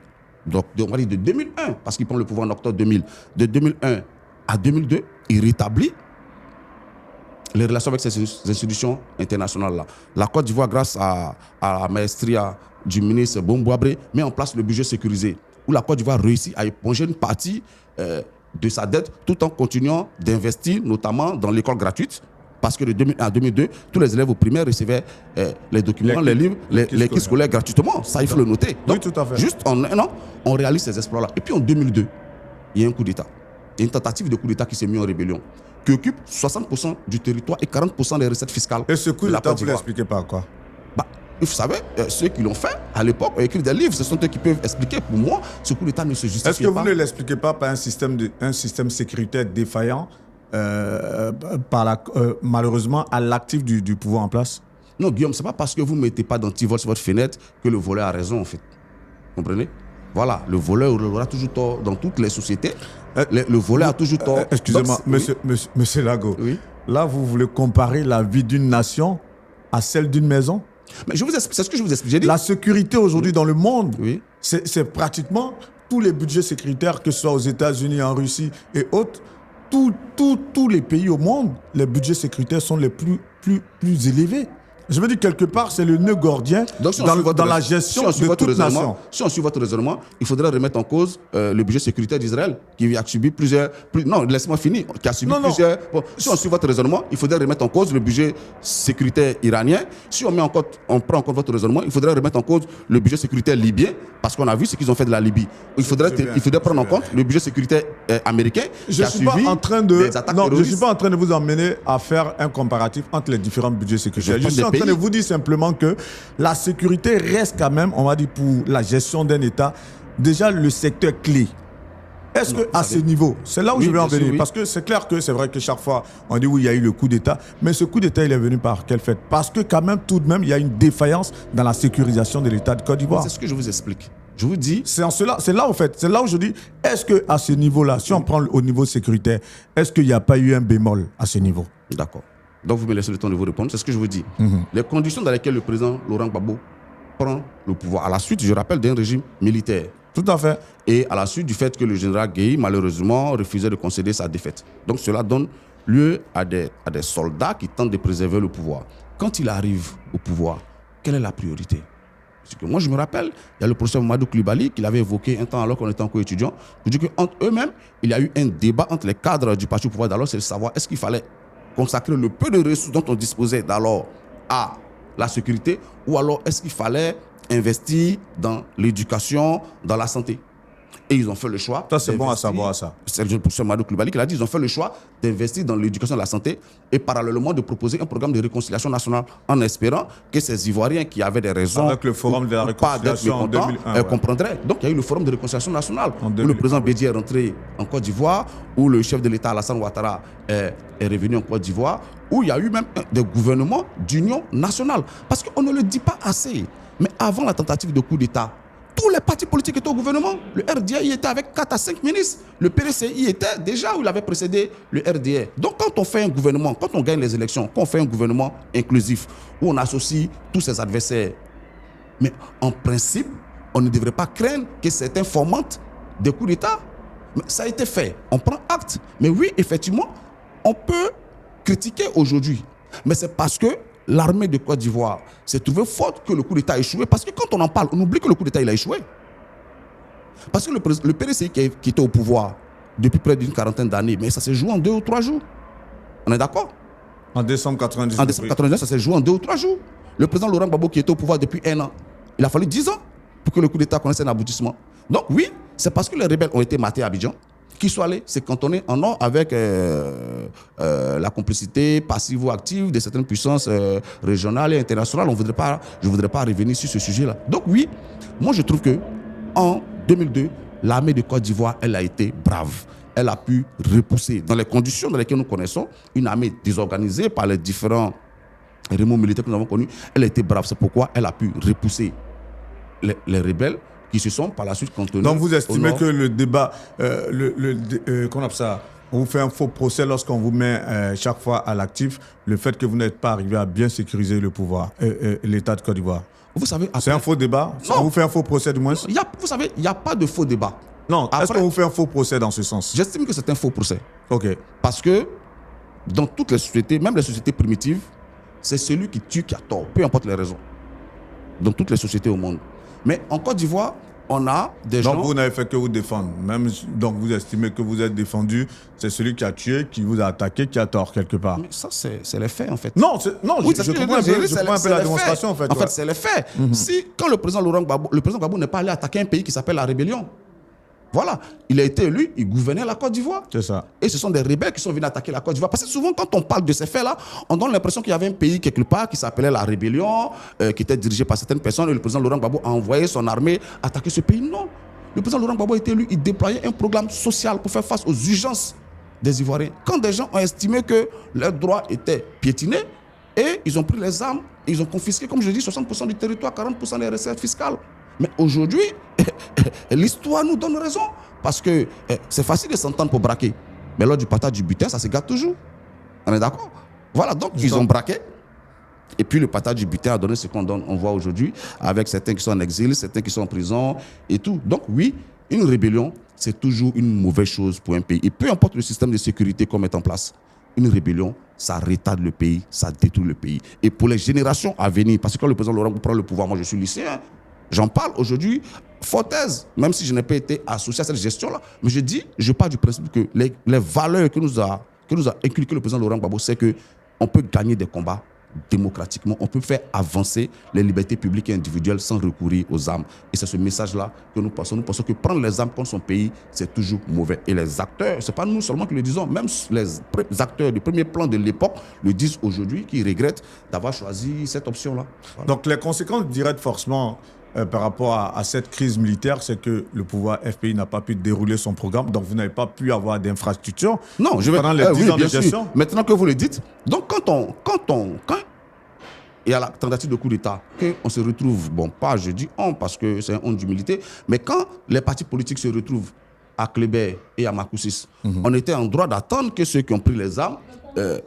Donc, on va dire de 2001, parce qu'il prend le pouvoir en octobre 2000. De 2001 à 2002, il rétablit les relations avec ces institutions internationales-là. La Côte d'Ivoire, grâce à la maestria du ministre Bombouabré, met en place le budget sécurisé, où la Côte d'Ivoire réussit à éponger une partie de sa dette, tout en continuant d'investir, notamment dans l'école gratuite, parce que de 2001 à 2002, tous les élèves au primaire recevaient les documents, les livres, les kits scolaires gratuitement. Ça, il faut le noter. Donc, oui, tout à fait. Juste en un an, on réalise ces exploits-là. Et puis en 2002, il y a un coup d'État. Il y a une tentative de coup d'État qui s'est mise en rébellion, qui occupe 60% du territoire et 40% des recettes fiscales. Et ce coup d'État, vous l'expliquez par quoi? Vous savez, ceux qui l'ont fait à l'époque ont écrit des livres. Ce sont eux qui peuvent expliquer. Pour moi, ce coup d'État ne se justifie pas. Est-ce que vous ne l'expliquez pas par un système sécuritaire défaillant malheureusement à l'actif du pouvoir en place? Non, Guillaume, ce n'est pas parce que vous ne mettez pas d'antivol sur votre fenêtre que le voleur a raison, en fait. Vous comprenez? Voilà, le voleur aura toujours tort dans toutes les sociétés. Le voleur a toujours tort. Excusez-moi, monsieur Lago. Oui? Là, vous voulez comparer la vie d'une nation à celle d'une maison? Mais c'est ce que je vous explique. La sécurité aujourd'hui dans le monde, oui, c'est pratiquement tous les budgets sécuritaires, que ce soit aux États-Unis, en Russie et autres, tous les pays au monde, les budgets sécuritaires sont les plus élevés. Je veux dire, quelque part, c'est le nœud gordien Donc, si on dans, suit votre dans la rais- gestion si on suit de votre toute raisonnement, nation. si on suit votre raisonnement, il faudrait remettre en cause le budget sécuritaire d'Israël, qui a subi plusieurs... non, laisse-moi finir. Qui a subi Non, non. plusieurs... Bon, si on suit votre raisonnement, il faudrait remettre en cause le budget sécuritaire iranien. Si on prend en compte votre raisonnement, il faudrait remettre en cause le budget sécuritaire libyen, parce qu'on a vu ce qu'ils ont fait de la Libye. Il faudrait prendre en compte le budget sécuritaire américain, Je qui a suis pas subi en train de des attaques non, je terroristes. suis pas en train de vous emmener à faire un comparatif entre les différents budgets sécuritaires. Je suis en train de vous dire simplement que la sécurité reste quand même, on va dire, pour la gestion d'un État, déjà le secteur clé. Est-ce que à ce niveau, c'est là où je vais en venir, parce que c'est clair que c'est vrai que chaque fois on dit oui, il y a eu le coup d'État, mais ce coup d'État il est venu par quel fait? Parce que quand même tout de même il y a une défaillance dans la sécurisation de l'État de Côte d'Ivoire. C'est ce que je vous explique. Je vous dis, c'est là en fait, c'est là où je dis, est-ce que à ce niveau-là, si on prend au niveau sécuritaire, est-ce qu'il n'y a pas eu un bémol à ce niveau? D'accord. Donc vous me laissez le temps de vous répondre, c'est ce que je vous dis. Les conditions dans lesquelles le président Laurent Gbagbo prend le pouvoir, à la suite, je rappelle, d'un régime militaire. Tout à fait. Et à la suite du fait que le général Gueye, malheureusement, refusait de concéder sa défaite. Donc cela donne lieu à des soldats qui tentent de préserver le pouvoir. Quand il arrive au pouvoir, quelle est la priorité? Parce que moi, je me rappelle, il y a le professeur Mamadou Koulibaly qui l'avait évoqué un temps alors qu'on était encore étudiant. Je dis qu'entre eux-mêmes, il y a eu un débat entre les cadres du parti au pouvoir d'alors, c'est de savoir est-ce qu'il fallait consacrer le peu de ressources dont on disposait d'alors à la sécurité, ou alors est-ce qu'il fallait investir dans l'éducation, dans la santé. Et ils ont fait le choix. Ça, c'est bon à savoir, ça. C'est le professeur Mamadou Koulibaly qui l'a dit. Ils ont fait le choix d'investir dans l'éducation et la santé et parallèlement de proposer un programme de réconciliation nationale en espérant que ces Ivoiriens qui avaient des raisons avec le forum de la réconciliation en 2001, comprendraient. Donc, il y a eu le forum de réconciliation nationale où le président Bédié est rentré en Côte d'Ivoire, où le chef de l'État Alassane Ouattara est revenu en Côte d'Ivoire, où il y a eu même des gouvernements d'union nationale. Parce qu'on ne le dit pas assez. Mais avant la tentative de coup d'État, tous les partis politiques étaient au gouvernement. Le RDA y était avec 4 à 5 ministres. Le PDCI y était déjà où il avait précédé le RDA. Donc quand on fait un gouvernement, quand on gagne les élections, quand on fait un gouvernement inclusif, où on associe tous ses adversaires, mais en principe, on ne devrait pas craindre que certains fomentent des coups d'État. Mais ça a été fait. On prend acte. Mais oui, effectivement, on peut critiquer aujourd'hui. Mais c'est parce que l'armée de Côte d'Ivoire s'est trouvée forte que le coup d'État a échoué. Parce que quand on en parle, on oublie que le coup d'État il a échoué. Parce que le PDCI qui était au pouvoir depuis près d'une quarantaine d'années, mais ça s'est joué en 2 ou 3 jours. On est d'accord? En décembre 1999. En décembre 1999, ça s'est joué en 2 ou 3 jours. Le président Laurent Gbagbo qui était au pouvoir depuis 1 an, il a fallu 10 ans pour que le coup d'État connaisse un aboutissement. Donc oui, c'est parce que les rebelles ont été matés à Abidjan qu'ils sont allés se cantonner en or avec la complicité passive ou active de certaines puissances régionales et internationales. Je ne voudrais pas revenir sur ce sujet-là. Donc oui, moi je trouve que en 2002, l'armée de Côte d'Ivoire, elle a été brave. Elle a pu repousser, dans les conditions dans lesquelles nous connaissons, une armée désorganisée par les différents remous militaires que nous avons connus. Elle a été brave. C'est pourquoi elle a pu repousser les rebelles qui se sont par la suite contenus. Donc vous estimez que le débat, qu'on appelle ça, on vous fait un faux procès lorsqu'on vous met chaque fois à l'actif, le fait que vous n'êtes pas arrivé à bien sécuriser le pouvoir, l'État de Côte d'Ivoire. Vous savez, c'est un faux débat? Non. On vous fait un faux procès du moins? Vous savez, il n'y a pas de faux débat. Non, est-ce qu'on vous fait un faux procès dans ce sens? J'estime que c'est un faux procès. Ok. Parce que dans toutes les sociétés, même les sociétés primitives, c'est celui qui tue qui a tort, peu importe les raisons. Dans toutes les sociétés au monde. Mais en Côte d'Ivoire, on a des gens... Donc vous n'avez fait que vous défendre. Même, donc vous estimez que vous êtes défendu, c'est celui qui a tué, qui vous a attaqué, qui a tort quelque part. Mais ça, c'est les faits en fait. Non, oui, je comprends un peu la démonstration en fait. En fait, c'est les faits. Si, quand le président Gbagbo n'est pas allé attaquer un pays qui s'appelle la rébellion, voilà, il a été élu, il gouvernait la Côte d'Ivoire. C'est ça. Et ce sont des rebelles qui sont venus attaquer la Côte d'Ivoire. Parce que souvent, quand on parle de ces faits-là, on donne l'impression qu'il y avait un pays quelque part qui s'appelait la rébellion, qui était dirigé par certaines personnes, et le président Laurent Gbagbo a envoyé son armée attaquer ce pays. Non. Le président Laurent Gbagbo a été élu, il déployait un programme social pour faire face aux urgences des Ivoiriens. Quand des gens ont estimé que leurs droits étaient piétinés, et ils ont pris les armes, ils ont confisqué, comme je dis, 60% du territoire, 40% des recettes fiscales. Mais aujourd'hui, l'histoire nous donne raison. Parce que c'est facile de s'entendre pour braquer. Mais lors du partage du butin, ça se gâte toujours. On est d'accord? Voilà, donc ils ont braqué. Et puis le partage du butin a donné ce qu'on voit aujourd'hui, avec certains qui sont en exil, certains qui sont en prison et tout. Donc oui, une rébellion, c'est toujours une mauvaise chose pour un pays. Et peu importe le système de sécurité qu'on met en place. une rébellion, ça retarde le pays, ça détruit le pays. Et pour les générations à venir, parce que quand le président Laurent prend le pouvoir, moi je suis lycéen, j'en parle aujourd'hui, Fortez, même si je n'ai pas été associé à cette gestion-là, mais je pars du principe que les valeurs que nous a inculquées le président Laurent Gbagbo, c'est qu'on peut gagner des combats démocratiquement, on peut faire avancer les libertés publiques et individuelles sans recourir aux armes. Et c'est ce message-là que nous pensons. Nous pensons que prendre les armes contre son pays, c'est toujours mauvais. Et les acteurs, ce n'est pas nous seulement qui le disons, même les acteurs du premier plan de l'époque le disent aujourd'hui, qui regrettent d'avoir choisi cette option-là. Voilà. Donc les conséquences directes forcément par rapport à cette crise militaire, c'est que le pouvoir FPI n'a pas pu dérouler son programme, donc vous n'avez pas pu avoir d'infrastructures. Non, je vais pendant les 10 ans de gestion. Sûr. Maintenant que vous le dites, donc quand il y a la tentative de coup d'État, qu'on se retrouve, bon, pas je dis on parce que c'est un on d'humilité, mais quand les partis politiques se retrouvent à Kléber et à Makoussis, on était en droit d'attendre que ceux qui ont pris les armes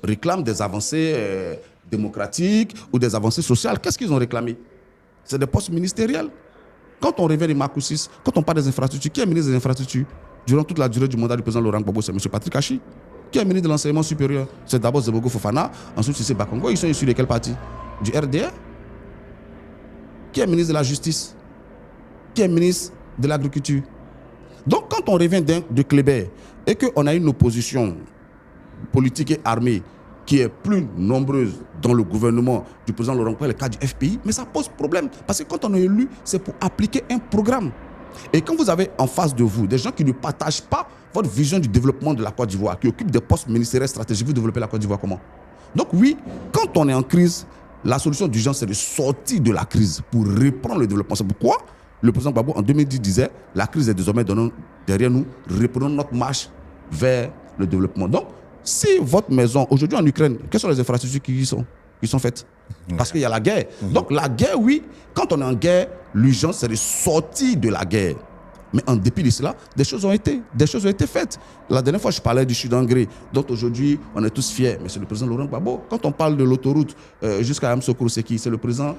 réclament des avancées démocratiques ou des avancées sociales. Qu'est-ce qu'ils ont réclamé? C'est des postes ministériels. Quand on revient de Makoussis, quand on parle des infrastructures, qui est ministre des infrastructures? Durant toute la durée du mandat du président Laurent Gbagbo, c'est M. Patrick Achi. Qui est ministre de l'enseignement supérieur? C'est d'abord Zebogo Fofana, ensuite c'est Bakongo. Ils sont issus de quel parti? Du RDR. Qui est ministre de la Justice? Qui est ministre de l'Agriculture? Donc quand on revient de Kléber et qu'on a une opposition politique et armée qui est plus nombreuse dans le gouvernement du président Laurent Gbagbo, le cas du FPI, mais ça pose problème. Parce que quand on est élu, c'est pour appliquer un programme. Et quand vous avez en face de vous des gens qui ne partagent pas votre vision du développement de la Côte d'Ivoire, qui occupent des postes ministériels stratégiques, vous développez la Côte d'Ivoire comment? Donc oui, quand on est en crise, la solution d'urgence, c'est de sortir de la crise pour reprendre le développement. C'est pourquoi le président Gbagbo, en 2010, disait « La crise est désormais derrière nous, reprenons notre marche vers le développement. » Donc, si votre maison, aujourd'hui en Ukraine, quelles sont les infrastructures qui sont faites? Parce qu'il y a la guerre. Donc la guerre, oui, quand on est en guerre, l'urgence, c'est de sortir de la guerre. Mais en dépit de cela, des choses ont été faites. La dernière fois, je parlais du Sud-Angré, dont aujourd'hui, on est tous fiers. Mais c'est le président Laurent Gbagbo. Quand on parle de l'autoroute jusqu'à Amsokoro, c'est qui? C'est le président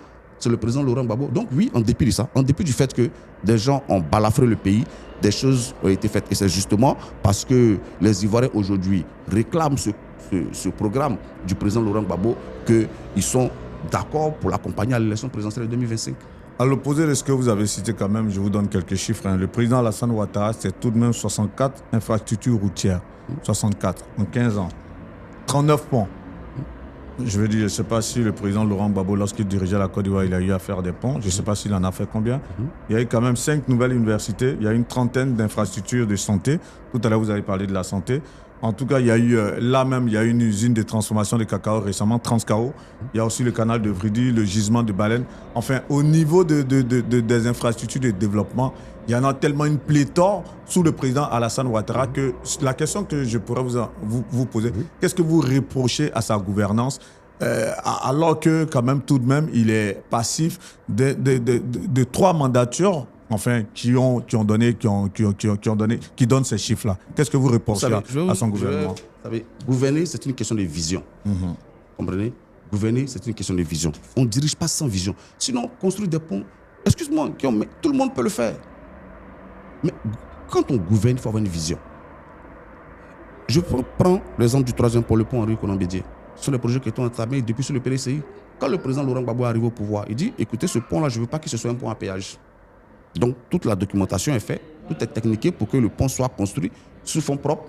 Laurent Gbagbo. Donc oui, en dépit de ça, en dépit du fait que des gens ont balafré le pays, des choses ont été faites. Et c'est justement parce que les Ivoiriens aujourd'hui réclament ce programme du président Laurent Gbagbo qu'ils sont d'accord pour l'accompagner à l'élection présidentielle de 2025. À l'opposé de ce que vous avez cité quand même, je vous donne quelques chiffres. Le président Alassane Ouattara, c'est tout de même 64 infrastructures routières. 64 en 15 ans. 39 ponts. Je veux dire, je ne sais pas si le président Laurent Gbagbo, lorsqu'il dirigeait la Côte d'Ivoire, il a eu à faire des ponts. Je ne sais pas s'il en a fait combien. Il y a eu quand même 5 nouvelles universités. Il y a une trentaine d'infrastructures de santé. Tout à l'heure, vous avez parlé de la santé. En tout cas, il y a eu, là même, il y a une usine de transformation de cacao récemment, Transcao. Il y a aussi le canal de Vridi, le gisement de baleines. Enfin, au niveau des infrastructures de développement, il y en a tellement une pléthore sous le président Alassane Ouattara que la question que je pourrais vous poser, qu'est-ce que vous reprochez à sa gouvernance alors que, quand même, tout de même, il est passif de 3 mandatures, enfin, qui donnent ces chiffres-là. Qu'est-ce que vous reprochez à son gouvernement? Vous savez, gouverner, c'est une question de vision. Comprenez? Gouverner, c'est une question de vision. On ne dirige pas sans vision. Sinon, construire des ponts, excuse-moi, tout le monde peut le faire. Mais quand on gouverne, il faut avoir une vision. Je prends l'exemple du 3e pont, le pont Henri Konan Bédié. Ce sont les projets qui sont entamés depuis sur le PDCI. Quand le président Laurent Gbagbo arrive au pouvoir, il dit, écoutez, ce pont-là, je ne veux pas que ce soit un pont à péage. Donc, toute la documentation est faite, tout est techniqué pour que le pont soit construit sous fonds propres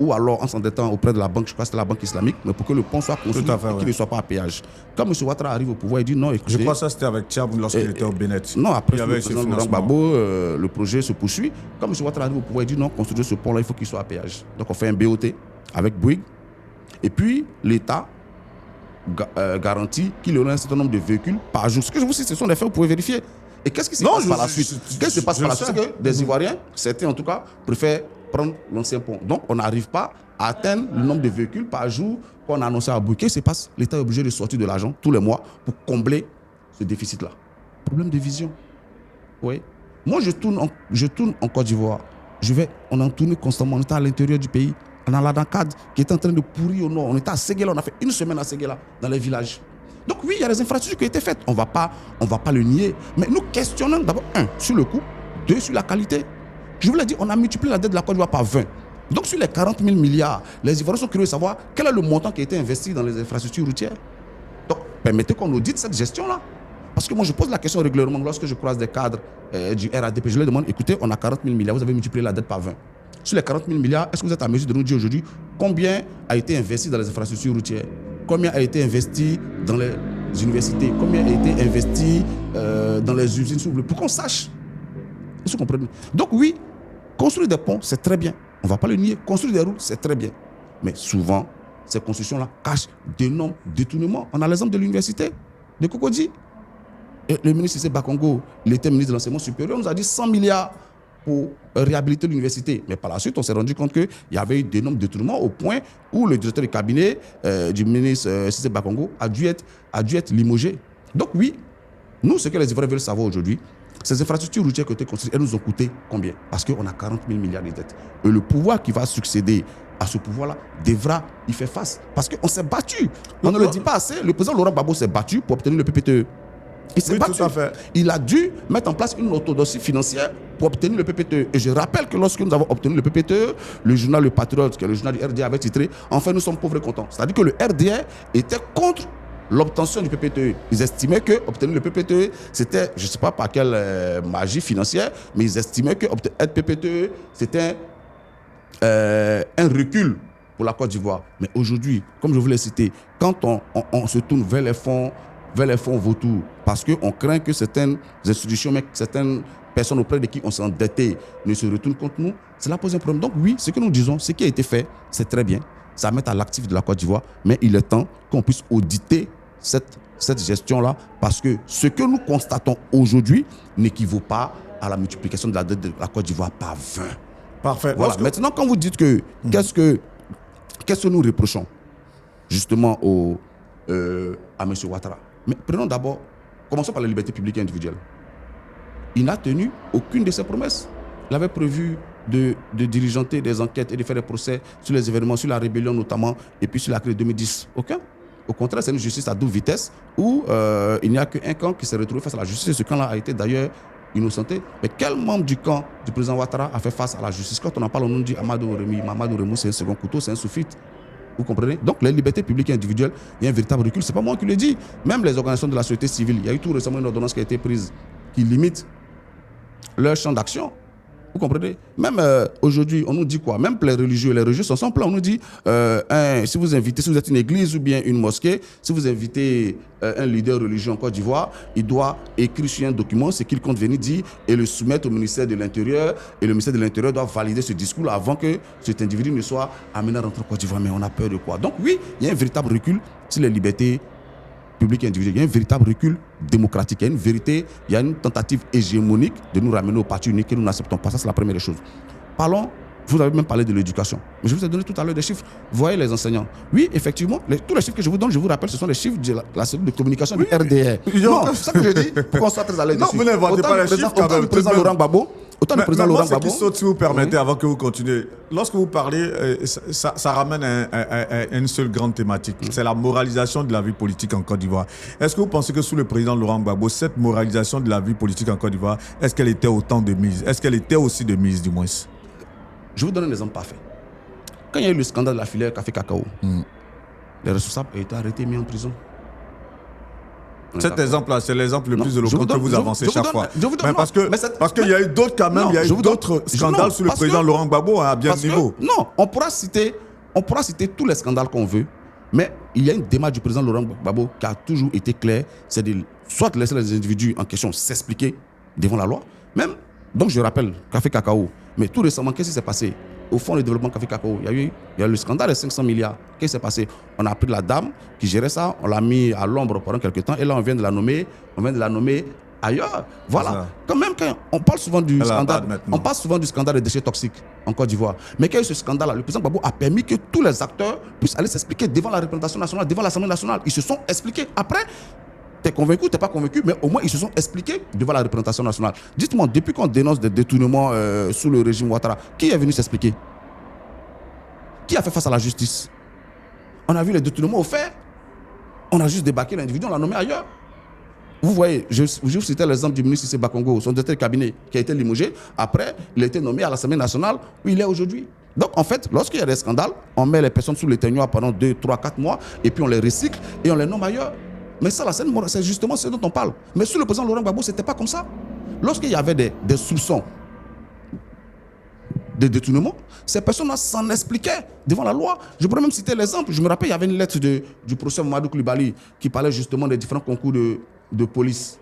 ou alors en s'endettant auprès de la banque, je crois que c'était la banque islamique, mais pour que le pont soit construit et qu'il ne soit pas à péage. Quand M. Ouattara arrive au pouvoir, il dit non, écoutez... Je crois que ça c'était avec Tchab lorsqu'il était au Bénet. Non, après le président Laurent Gbagbo, le projet se poursuit. Quand M. Ouattara arrive au pouvoir, il dit non, construire ce pont-là, il faut qu'il soit à péage. Donc on fait un BOT avec Bouygues. Et puis l'État garantit qu'il y aura un certain nombre de véhicules par jour. Ce que je vous cite, ce sont des faits, vous pouvez vérifier. Et qu'est-ce qui se passe par la suite? Qu'est-ce qui se passe par la suite? C'est que des Ivoiriens, certains en tout cas, préfèrent prendre l'ancien pont. Donc, on n'arrive pas à atteindre le nombre de véhicules par jour qu'on a annoncé à Bouygues. Qu'est-ce qui se passe? L'État est obligé de sortir de l'argent tous les mois pour combler ce déficit-là. Problème de vision. Oui. Moi, je tourne en Côte d'Ivoire. On en tourne constamment. On était à l'intérieur du pays. On a la Dankad qui est en train de pourrir au nord. On était à Séguéla. On a fait une semaine à Séguéla, dans les villages. Donc oui, il y a des infrastructures qui ont été faites. On ne va pas le nier. Mais nous questionnons d'abord, 1, sur le coût, 2, sur la qualité. Je vous l'ai dit, on a multiplié la dette de la Côte d'Ivoire par 20. Donc sur les 40 000 milliards, les Ivoiriens sont curieux de savoir quel est le montant qui a été investi dans les infrastructures routières. Donc permettez qu'on audite cette gestion-là. Parce que moi je pose la question régulièrement lorsque je croise des cadres du RADP, je leur demande, écoutez, on a 40 000 milliards, vous avez multiplié la dette par 20. Sur les 40 000 milliards, est-ce que vous êtes en mesure de nous dire aujourd'hui combien a été investi dans les infrastructures routières? Combien a été investi dans les universités? Combien a été investi dans les usines, s'il vous plaît, pour qu'on sache? Vous comprenez? Donc oui, construire des ponts, c'est très bien. On ne va pas le nier. Construire des routes, c'est très bien. Mais souvent, ces constructions-là cachent d'énormes détournements. On a l'exemple de l'université de Cocody. Et le ministre Cissé Bakongo, il était ministre de l'enseignement supérieur, nous a dit 100 milliards pour réhabiliter l'université. Mais par la suite, on s'est rendu compte qu'il y avait eu d'énormes détournements au point où le directeur du cabinet du ministre Cissé Bakongo a dû être limogé. Donc oui, nous, ce que les Ivoiriens veulent savoir aujourd'hui, ces infrastructures routières qui ont été construites, elles nous ont coûté combien? Parce qu'on a 40 000 milliards de dettes. Et le pouvoir qui va succéder à ce pouvoir-là devra y faire face. Parce qu'on s'est battu. On ne le dit pas assez. Le président Laurent Gbagbo s'est battu pour obtenir le PPTE. Il s'est battu. Tout à fait. Il a dû mettre en place une orthodoxie financière pour obtenir le PPTE. Et je rappelle que lorsque nous avons obtenu le PPTE, le journal Le Patriote, qui est le journal du RDA, avait titré « Enfin, nous sommes pauvres et contents ». C'est-à-dire que le RDA était contre l'obtention du PPTE. Ils estimaient que obtenir le PPTE, c'était, je ne sais pas par quelle magie financière, mais ils estimaient que être PPTE, c'était un recul pour la Côte d'Ivoire. Mais aujourd'hui, comme je vous l'ai cité, quand on se tourne vers les fonds vautours, parce qu'on craint que certaines institutions, mais certaines personnes auprès de qui on s'est endetté ne se retournent contre nous, cela pose un problème. Donc oui, ce que nous disons, ce qui a été fait, c'est très bien. Ça met à l'actif de la Côte d'Ivoire, mais il est temps qu'on puisse auditer cette gestion-là, parce que ce que nous constatons aujourd'hui n'équivaut pas à la multiplication de la dette de la Côte d'Ivoire par 20. Parfait. Voilà. Maintenant, quand vous dites que qu'est-ce que nous reprochons justement à M. Ouattara? Mais prenons d'abord, commençons par la liberté publique et individuelle. Il n'a tenu aucune de ses promesses. Il avait prévu de diligenter des enquêtes et de faire des procès sur les événements, sur la rébellion notamment, et puis sur la crise de 2010. Aucun. Au contraire, c'est une justice à double vitesse où il n'y a qu'un camp qui s'est retrouvé face à la justice. Et ce camp-là a été d'ailleurs innocenté. Mais quel membre du camp du président Ouattara a fait face à la justice? Quand on en parle, on nous dit Amadou Rémy. Amadou Rémy, c'est un second couteau, c'est un sous-fifre. Vous comprenez? Donc, les libertés publiques et individuelles, il y a un véritable recul. Ce n'est pas moi qui le dis. Même les organisations de la société civile, il y a eu tout récemment une ordonnance qui a été prise qui limite leur champ d'action. Vous comprenez? Même aujourd'hui, on nous dit quoi? Même les religieux sont pleins. On nous dit, si vous êtes une église ou bien une mosquée, si vous invitez un leader religieux en Côte d'Ivoire, il doit écrire sur un document ce qu'il compte venir dire et le soumettre au ministère de l'Intérieur. Et le ministère de l'Intérieur doit valider ce discours avant que cet individu ne soit amené à rentrer en Côte d'Ivoire. Mais on a peur de quoi? Donc oui, il y a un véritable recul sur les libertés public et individuel. Il y a un véritable recul démocratique. Il y a une tentative hégémonique de nous ramener au parti unique que nous n'acceptons pas. Ça, c'est la première des choses. Parlons, vous avez même parlé de l'éducation. Mais je vous ai donné tout à l'heure des chiffres. Vous voyez les enseignants. Oui, effectivement, tous les chiffres que je vous donne, je vous rappelle, ce sont les chiffres de la cellule de communication du RDR. Non, c'est ça que je dis, pour qu'on soit très à l'aise dessus. Non, vous n'inventez pas les chiffres. Autant le président Laurent Gbagbo, ce qui saute, si vous permettez, avant que vous continuez. Lorsque vous parlez, ça ramène à une seule grande thématique. C'est la moralisation de la vie politique en Côte d'Ivoire. Est-ce que vous pensez que sous le président Laurent Gbagbo, cette moralisation de la vie politique en Côte d'Ivoire, est-ce qu'elle était autant de mise? Est-ce qu'elle était aussi de mise, du moins? Je vous donne un exemple parfait. Quand il y a eu le scandale de la filière café cacao, les responsables ont été arrêtés et mis en prison. Cet exemple-là, c'est l'exemple le plus éloquent que vous avancez chaque fois. Parce qu'il y a eu d'autres quand même, il y a eu d'autres scandales sous le président Laurent Gbagbo à bien niveau. Non, on pourra citer tous les scandales qu'on veut, mais il y a une démarche du président Laurent Gbagbo qui a toujours été claire, c'est de soit laisser les individus en question s'expliquer devant la loi, même, donc je rappelle, café cacao, mais tout récemment, qu'est-ce qui s'est passé? Au fonds de développement café cacao, il y a eu le scandale des 500 milliards. Qu'est-ce qui s'est passé? On a pris la dame qui gérait ça, on l'a mis à l'ombre pendant quelques temps, et là on vient de la nommer ailleurs. Voilà. Quand on parle souvent du scandale des déchets toxiques en Côte d'Ivoire. Mais quand il y a eu ce scandale-là, le président Gbagbo a permis que tous les acteurs puissent aller s'expliquer devant la représentation nationale, devant l'Assemblée nationale. Ils se sont expliqués. Après, t'es convaincu, t'es pas convaincu, mais au moins ils se sont expliqués devant la représentation nationale. Dites-moi, depuis qu'on dénonce des détournements sous le régime Ouattara, qui est venu s'expliquer? Qui a fait face à la justice? On a vu les détournements au fait. On a juste débarqué l'individu, on l'a nommé ailleurs. Vous voyez, je vous citais l'exemple du ministre Cissé Bakongo, son directeur de cabinet qui a été limogé. Après, il a été nommé à l'Assemblée nationale où il est aujourd'hui. Donc, en fait, lorsqu'il y a des scandales, on met les personnes sous l'éteignoir pendant 2, 3, 4 mois, et puis on les recycle et on les nomme ailleurs. Mais ça, c'est justement ce dont on parle. Mais sur le président Laurent Gbagbo, ce n'était pas comme ça. Lorsqu'il y avait des soupçons de détournement, ces personnes-là s'en expliquaient devant la loi. Je pourrais même citer l'exemple. Je me rappelle, il y avait une lettre du professeur Mamadou Koulibaly qui parlait justement des différents concours de police.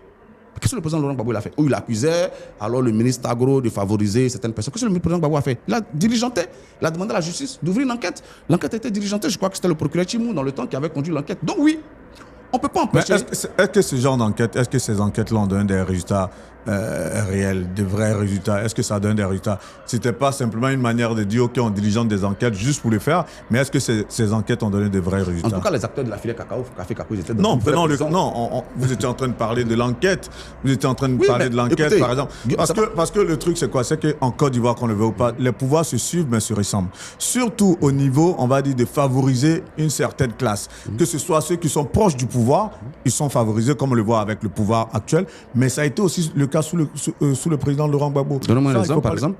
Qu'est-ce que le président Laurent Gbagbo a fait? Où il accusait alors le ministre Agro de favoriser certaines personnes. Qu'est-ce que le président Gbagbo a fait? Il a diligenté. Il a demandé à la justice d'ouvrir une enquête. L'enquête a été diligentée. Je crois que c'était le procureur Chimou dans le temps qui avait conduit l'enquête. Donc oui, on ne peut pas empêcher. Est-ce que ce genre d'enquête, est-ce que ces enquêtes-là ont donné des résultats réels, de vrais résultats? Est-ce que ça donne des résultats? C'était pas simplement une manière de dire, OK, on diligente des enquêtes juste pour les faire, mais est-ce que ces enquêtes ont donné de vrais résultats? En tout cas, les acteurs de la filière cacao, café, ils étaient non, vous étiez en train de parler de l'enquête. Vous étiez en train de parler de l'enquête, écoutez, par exemple. Parce que le truc, c'est quoi? C'est qu'en Côte d'Ivoire, qu'on le veut ou pas, les pouvoirs se suivent, mais se ressemblent. Surtout au niveau, on va dire, de favoriser une certaine classe. Que ce soit ceux qui sont proches du pouvoir, ils sont favorisés, comme on le voit avec le pouvoir actuel, mais ça a été aussi le cas sous le président Laurent Gbagbo. Donnez-moi un exemple, par exemple.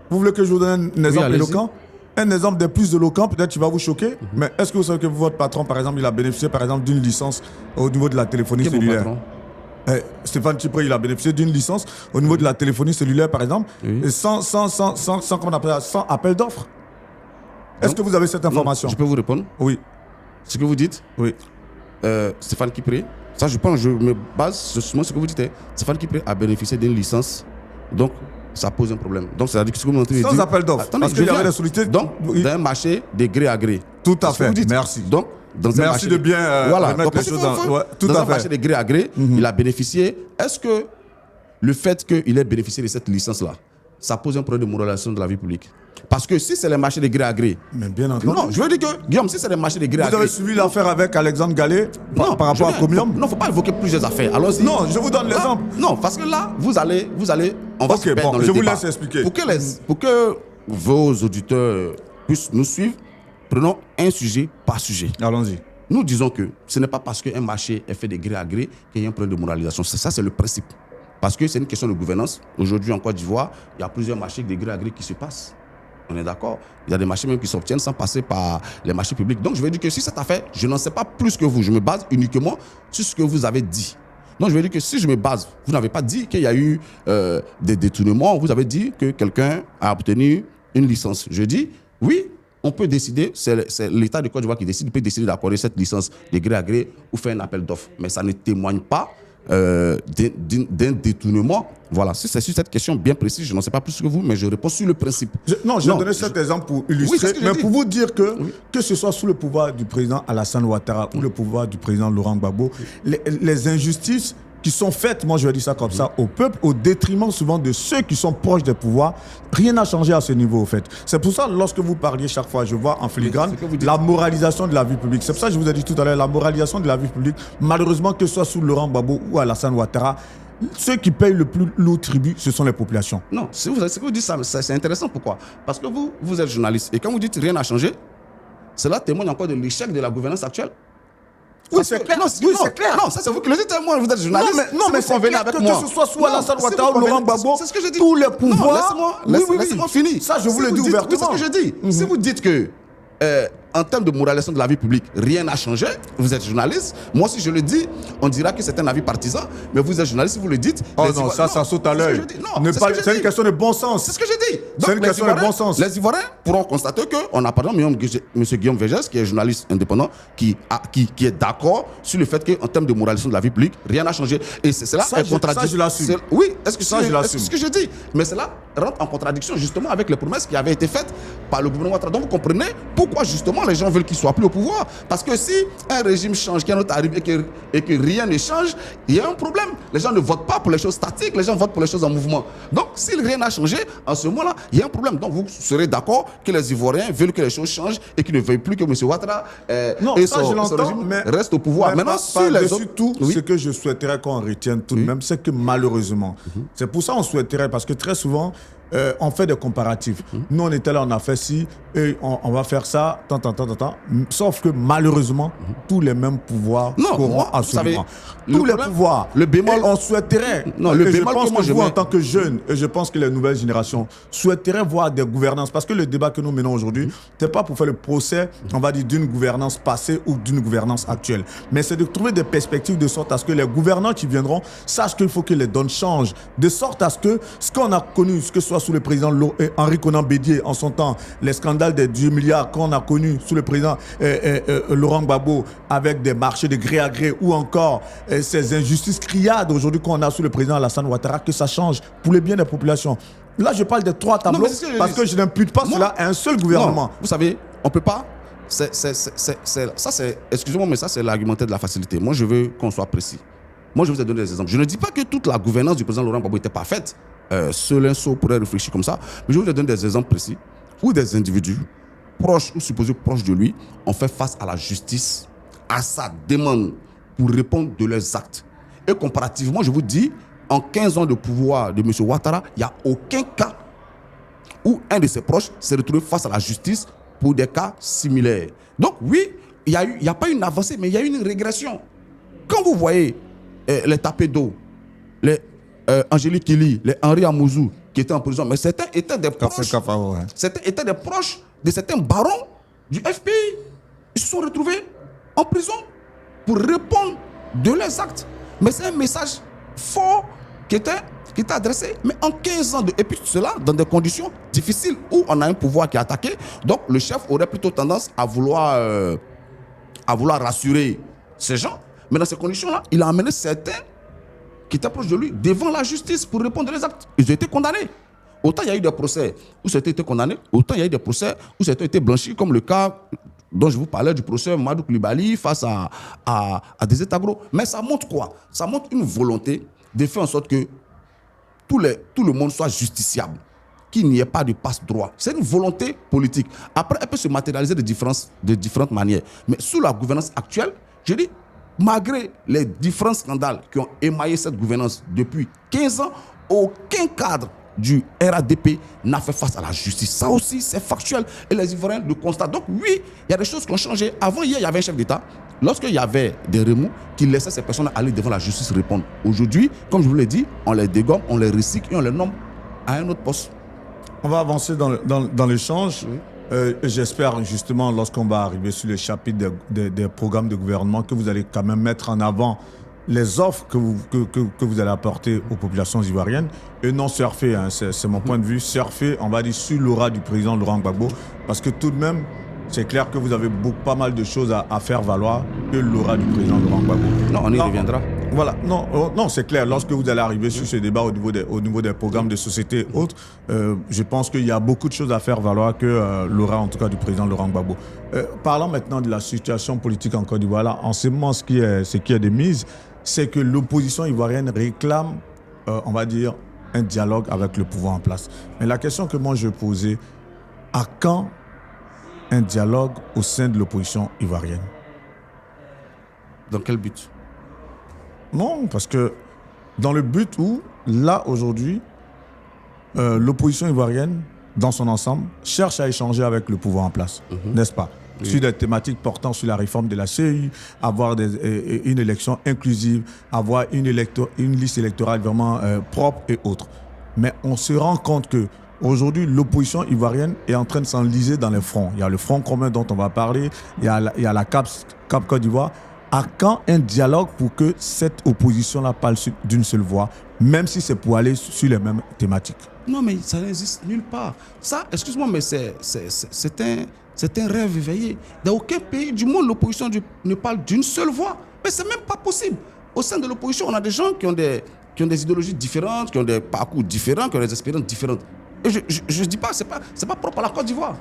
Vous voulez que je vous donne un exemple éloquent? Un exemple des plus éloquents, peut-être qui va vous choquer, mais est-ce que vous savez que votre patron, par exemple, il a bénéficié, par exemple, d'une licence au niveau de la téléphonie cellulaire? Stéphane Chipré, il a bénéficié d'une licence au niveau de la téléphonie cellulaire, par exemple, sans comment on appelle ça, sans appel d'offres. Est-ce que vous avez cette information? Je peux vous répondre? Oui. Ce que vous dites? Oui. Stéphane Chipré, ça je pense, je me base sur ce que vous dites. Stéphane Chipré a bénéficié d'une licence, donc ça pose un problème. Donc c'est-à-dire que ce que vous m'entendez dire... Sans appel d'offres, parce qu'il y avait des sollicités... Donc, d'un marché de gré à gré. Tout à fait, merci. Donc, merci de bien remettre les choses dans un marché de gré à gré, il a bénéficié. Est-ce que le fait qu'il ait bénéficié de cette licence-là, ça pose un problème de moralisation de la vie publique? Parce que si c'est les marchés de gré à gré... Mais bien entendu. Non, je veux dire que, Guillaume, si c'est les marchés de gré à gré... Vous avez suivi l'affaire avec Alexandre Gallet par rapport à Comium? Non, il ne faut pas évoquer plusieurs affaires. Allons-y. Non, je vous donne l'exemple. Non, parce que là, vous allez on va se perdre dans le débat. Je vous laisse expliquer. Pour que vos auditeurs puissent nous suivre, prenons un sujet par sujet. Allons-y. Nous disons que ce n'est pas parce qu'un marché est fait de gré à gré qu'il y a un problème de moralisation. Ça, c'est le principe. Parce que c'est une question de gouvernance. Aujourd'hui, en Côte d'Ivoire, il y a plusieurs marchés de gré à gré qui se passent. On est d'accord? Il y a des marchés même qui s'obtiennent sans passer par les marchés publics. Donc, je veux dire que si cette affaire, je n'en sais pas plus que vous. Je me base uniquement sur ce que vous avez dit. Donc, je veux dire que si je me base, vous n'avez pas dit qu'il y a eu des détournements. Vous avez dit que quelqu'un a obtenu une licence. Je dis, oui, on peut décider, c'est l'État de Côte d'Ivoire qui décide, il peut décider d'accorder cette licence de gré à gré ou faire un appel d'offres. Mais ça ne témoigne pas d'un détournement. Voilà, si c'est sur cette question bien précise, je n'en sais pas plus que vous, mais je réponds sur le principe. J'ai donné cet exemple pour illustrer, mais pour vous dire que ce soit sous le pouvoir du président Alassane Ouattara ou le pouvoir du président Laurent Gbagbo, les injustices qui sont faites, moi je vais dire ça comme ça, au peuple, au détriment souvent de ceux qui sont proches des pouvoirs, rien n'a changé à ce niveau, au fait. C'est pour ça, lorsque vous parliez chaque fois, je vois en filigrane la moralisation de la vie publique. C'est pour ça que je vous ai dit tout à l'heure, la moralisation de la vie publique, malheureusement, que ce soit sous Laurent Gbagbo ou Alassane Ouattara, ceux qui payent le plus lourd tribut, ce sont les populations. Non, ce que vous dites, c'est intéressant. Pourquoi? Parce que vous êtes journaliste. Et quand vous dites rien n'a changé, cela témoigne encore de l'échec de la gouvernance actuelle. Oui, c'est clair. C'est clair. Non, ça c'est vous qui le dites. Moi, vous êtes journaliste. Non, mais c'est clair que ce soit sous Alassane Ouattara ou Laurent Gbagbo, c'est ce que je dis. Tous les pouvoirs... Laissez-moi finir. Ça, je vous le dis ouvertement. C'est ce que je dis. Si vous dites que en termes de moralisation de la vie publique, rien n'a changé. Vous êtes journaliste. Moi, si je le dis, on dira que c'est un avis partisan. Mais vous êtes journaliste, si vous le dites... Oh non, ça saute à l'œil. C'est une question de bon sens. C'est ce que j'ai dit. C'est une question de bon sens. Les Ivoiriens pourront constater qu'on a, par exemple, M. Guillaume Vergès, qui est journaliste indépendant, qui est d'accord sur le fait qu'en termes de moralisation de la vie publique, rien n'a changé. Et cela est contradictoire. Ça, je l'assume. Oui, est-ce que je l'assume? C'est ce que je dis. Mais cela rentre en contradiction justement avec les promesses qui avaient été faites par le gouvernement Ouattara. Donc vous comprenez pourquoi justement les gens veulent qu'il soit plus au pouvoir. Parce que si un régime change, qu'un autre arrive et que rien ne change, il y a un problème. Les gens ne votent pas pour les choses statiques, les gens votent pour les choses en mouvement. Donc si rien n'a changé, en ce moment-là, il y a un problème. Donc vous serez d'accord que les Ivoiriens veulent que les choses changent et qu'ils ne veuillent plus que M. Ouattara et son régime restent au pouvoir. Maintenant, ce que je souhaiterais qu'on retienne tout de même, c'est que malheureusement, c'est pour ça qu'on souhaiterait, parce que très souvent, on fait des comparatifs. Nous, on était là, on a fait ci, et on va faire ça, tant. Sauf que malheureusement, tous les mêmes pouvoirs corrompent absolument. Tous les pouvoirs. Le bémol. Et on souhaiterait. Non, le bémol je pense que moi que vous, en tant que jeunes, et je pense que les nouvelles générations souhaiteraient voir des gouvernances. Parce que le débat que nous menons aujourd'hui, c'est pas pour faire le procès, on va dire, d'une gouvernance passée ou d'une gouvernance actuelle. Mais c'est de trouver des perspectives de sorte à ce que les gouvernants qui viendront sachent qu'il faut que les donnes changent. De sorte à ce que ce qu'on a connu, ce que ce soit sous le président Henri Konan Bédié en son temps, les scandales des 10 milliards qu'on a connus sous le président Laurent Gbagbo avec des marchés de gré à gré ou encore ces injustices criardes aujourd'hui qu'on a sous le président Alassane Ouattara, que ça change pour le bien des populations. Là, je parle des trois tableaux parce que je n'impute pas cela à un seul gouvernement. Non, vous savez, on ne peut pas... excusez-moi, mais ça, c'est l'argumentaire de la facilité. Moi, je veux qu'on soit précis. Moi, je vous ai donné des exemples. Je ne dis pas que toute la gouvernance du président Laurent Gbagbo était parfaite. Seul un sot pourrait réfléchir comme ça. Mais je vous ai donné des exemples précis où des individus proches ou supposés proches de lui ont fait face à la justice, à sa demande pour répondre de leurs actes. Et comparativement, je vous dis, en 15 ans de pouvoir de M. Ouattara, il n'y a aucun cas où un de ses proches s'est retrouvé face à la justice pour des cas similaires. Donc oui, il n'y a pas une avancée, mais il y a une régression. Quand vous voyez les tapés d'eau, les Angélique Kili, les Henri Amouzou qui étaient en prison, mais certains étaient des proches, certains étaient des proches de certains barons du FPI. Ils se sont retrouvés en prison pour répondre de leurs actes. Mais c'est un message fort qui était adressé, mais en 15 ans et puis cela dans des conditions difficiles où on a un pouvoir qui est attaqué. Donc le chef aurait plutôt tendance à vouloir rassurer ces gens. Mais dans ces conditions-là, il a amené certains qui étaient proches de lui devant la justice pour répondre aux actes. Ils ont été condamnés. Autant il y a eu des procès où certains étaient condamnés, autant il y a eu des procès où certains étaient blanchis, comme le cas dont je vous parlais du procès Mamadou Koulibaly face à des États gros. Mais ça montre quoi? Ça montre une volonté de faire en sorte que tout le monde soit justiciable, qu'il n'y ait pas de passe-droit. C'est une volonté politique. Après, elle peut se matérialiser de différentes manières. Mais sous la gouvernance actuelle, je dis, malgré les différents scandales qui ont émaillé cette gouvernance depuis 15 ans, aucun cadre du RADP n'a fait face à la justice. Ça aussi, c'est factuel. Et les Ivoiriens le constatent. Donc oui, il y a des choses qui ont changé. Avant, hier, il y avait un chef d'État. Lorsqu'il y avait des remous qui laissaient ces personnes aller devant la justice répondre. Aujourd'hui, comme je vous l'ai dit, on les dégomme, on les recycle et on les nomme à un autre poste. On va avancer dans l'échange. Oui. J'espère justement, lorsqu'on va arriver sur le chapitre des programmes de gouvernement, que vous allez quand même mettre en avant les offres que vous allez apporter aux populations ivoiriennes et non surfer, hein, c'est mon point de vue, surfer, on va dire, sur l'aura du président Laurent Gbagbo, parce que tout de même, c'est clair que vous avez pas mal de choses à faire valoir que l'aura du président Laurent Gbagbo. Non, on y reviendra. Voilà, non, c'est clair. Lorsque vous allez arriver sur ce débat au niveau des programmes de société et autres, je pense qu'il y a beaucoup de choses à faire valoir que l'aura, en tout cas, du président Laurent Gbagbo. Parlons maintenant de la situation politique en Côte d'Ivoire. Là, en ce moment, ce qui est de mise, c'est que l'opposition ivoirienne réclame, on va dire, un dialogue avec le pouvoir en place. Mais la question que moi je posais, à quand un dialogue au sein de l'opposition ivoirienne? Dans quel but? Non, parce que dans le but où, là, aujourd'hui, l'opposition ivoirienne, dans son ensemble, cherche à échanger avec le pouvoir en place, n'est-ce pas? Oui. Sur des thématiques portant sur la réforme de la CEI, avoir une élection inclusive, avoir une liste électorale vraiment propre et autres. Mais on se rend compte que aujourd'hui, l'opposition ivoirienne est en train de s'enliser dans les fronts. Il y a le Front commun dont on va parler, il y a la CAP Côte d'Ivoire. À quand un dialogue pour que cette opposition-là parle d'une seule voix, même si c'est pour aller sur les mêmes thématiques? Non, mais ça n'existe nulle part. Ça, excuse-moi, mais c'est un rêve éveillé. Dans aucun pays du monde, l'opposition ne parle d'une seule voix. Mais c'est même pas possible. Au sein de l'opposition, on a des gens qui ont des idéologies différentes, qui ont des parcours différents, qui ont des expériences différentes. Et je ne dis pas, c'est pas propre à la Côte d'Ivoire.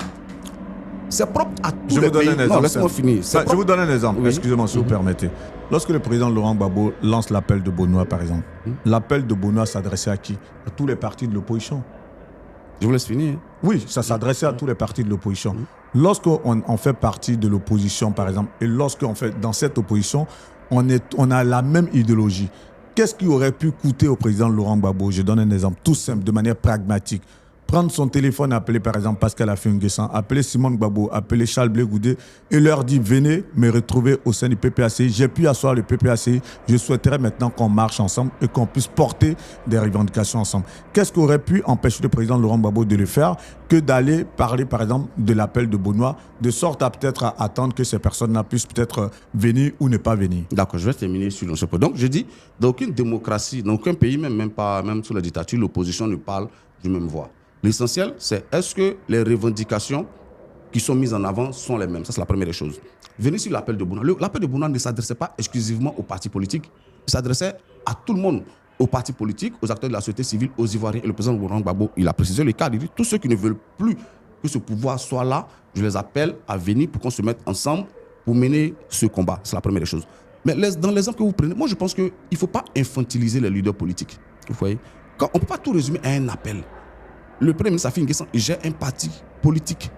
C'est propre à tous les pays. Non, laisse-moi finir. Je vous donne un exemple, oui. Excusez-moi si vous permettez. Lorsque le président Laurent Gbagbo lance l'appel de Benoît, par exemple, l'appel de Benoît s'adressait à qui? À tous les partis de l'opposition. Je vous laisse finir. Oui, ça s'adressait à tous les partis de l'opposition. Lorsqu'on fait partie de l'opposition, par exemple, et lorsqu'on fait dans cette opposition, on a la même idéologie. Qu'est-ce qui aurait pu coûter au président Laurent Gbagbo? Je donne un exemple tout simple, de manière pragmatique. prendre son téléphone, appeler par exemple Pascal Affi-N'Guessan, appeler Simone Gbagbo, appeler Charles Blé Goudé et leur dire venez me retrouver au sein du PPACI. J'ai pu asseoir le PPACI. Je souhaiterais maintenant qu'on marche ensemble et qu'on puisse porter des revendications ensemble. Qu'est-ce qui aurait pu empêcher le président Laurent Gbagbo de le faire que d'aller parler par exemple de l'appel de Benoît, de sorte à peut-être attendre que ces personnes-là puissent peut-être venir ou ne pas venir. D'accord, je vais terminer sur ce point. Donc, je dis, dans aucune démocratie, dans aucun pays, même sous la dictature, l'opposition ne parle d'une même voix. L'essentiel, c'est est-ce que les revendications qui sont mises en avant sont les mêmes? Ça, c'est la première des choses. Venez sur l'appel de Benoît. L'appel de Benoît ne s'adressait pas exclusivement aux partis politiques. Il s'adressait à tout le monde, aux partis politiques, aux acteurs de la société civile, aux Ivoiriens. Et le président Laurent Gbagbo, il a précisé le cas. Il dit tous ceux qui ne veulent plus que ce pouvoir soit là, je les appelle à venir pour qu'on se mette ensemble pour mener ce combat. C'est la première des choses. Mais dans l'exemple que vous prenez, moi je pense qu'il ne faut pas infantiliser les leaders politiques. Vous voyez, on ne peut pas tout résumer à un appel. Le Premier ministre Affi-N'Guessan gère un parti politique.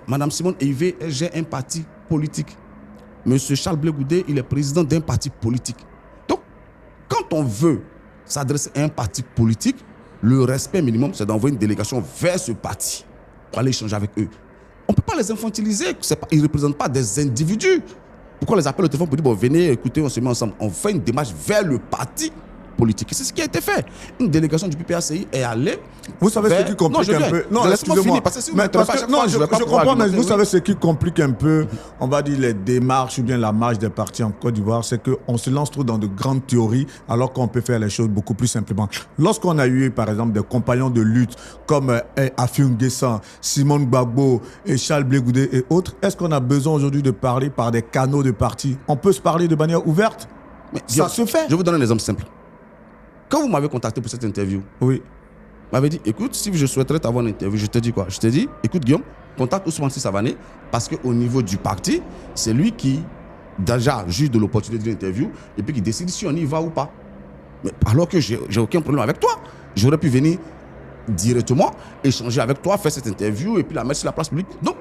Madame Simone Evé gère un parti politique. Monsieur Charles Blé Goudé, il est président d'un parti politique. Donc, quand on veut s'adresser à un parti politique, le respect minimum, c'est d'envoyer une délégation vers ce parti pour aller échanger avec eux. On ne peut pas les infantiliser. Ils ne représentent pas des individus. Pourquoi on les appelle au téléphone pour dire, bon, venez, écoutez, on se met ensemble. On fait une démarche vers le parti politique. C'est ce qui a été fait. Une délégation du PPACI est allée. Vous savez ce qui complique un peu. Non, excusez-moi. Je comprends, mais vous savez ce qui complique un peu, on va dire, les démarches ou bien la marche des partis en Côte d'Ivoire, c'est qu'on se lance trop dans de grandes théories alors qu'on peut faire les choses beaucoup plus simplement. Lorsqu'on a eu, par exemple, des compagnons de lutte comme Affi-N'Guessan, Simone Gbagbo et Charles Blé Goudé et autres, est-ce qu'on a besoin aujourd'hui de parler par des canaux de partis? On peut se parler de manière ouverte? Mais ça se fait. Je vous donne un exemple simple. Quand vous m'avez contacté pour cette interview, oui, vous m'avez dit, écoute, si je souhaiterais t'avoir une interview, je te dis quoi? Je te dis, écoute Guillaume, contacte Ousmane Savané parce qu'au niveau du parti, c'est lui qui déjà juge de l'opportunité de l'interview et puis qui décide si on y va ou pas. Mais alors que j'ai aucun problème avec toi, j'aurais pu venir directement, échanger avec toi, faire cette interview et puis la mettre sur la place publique. Donc,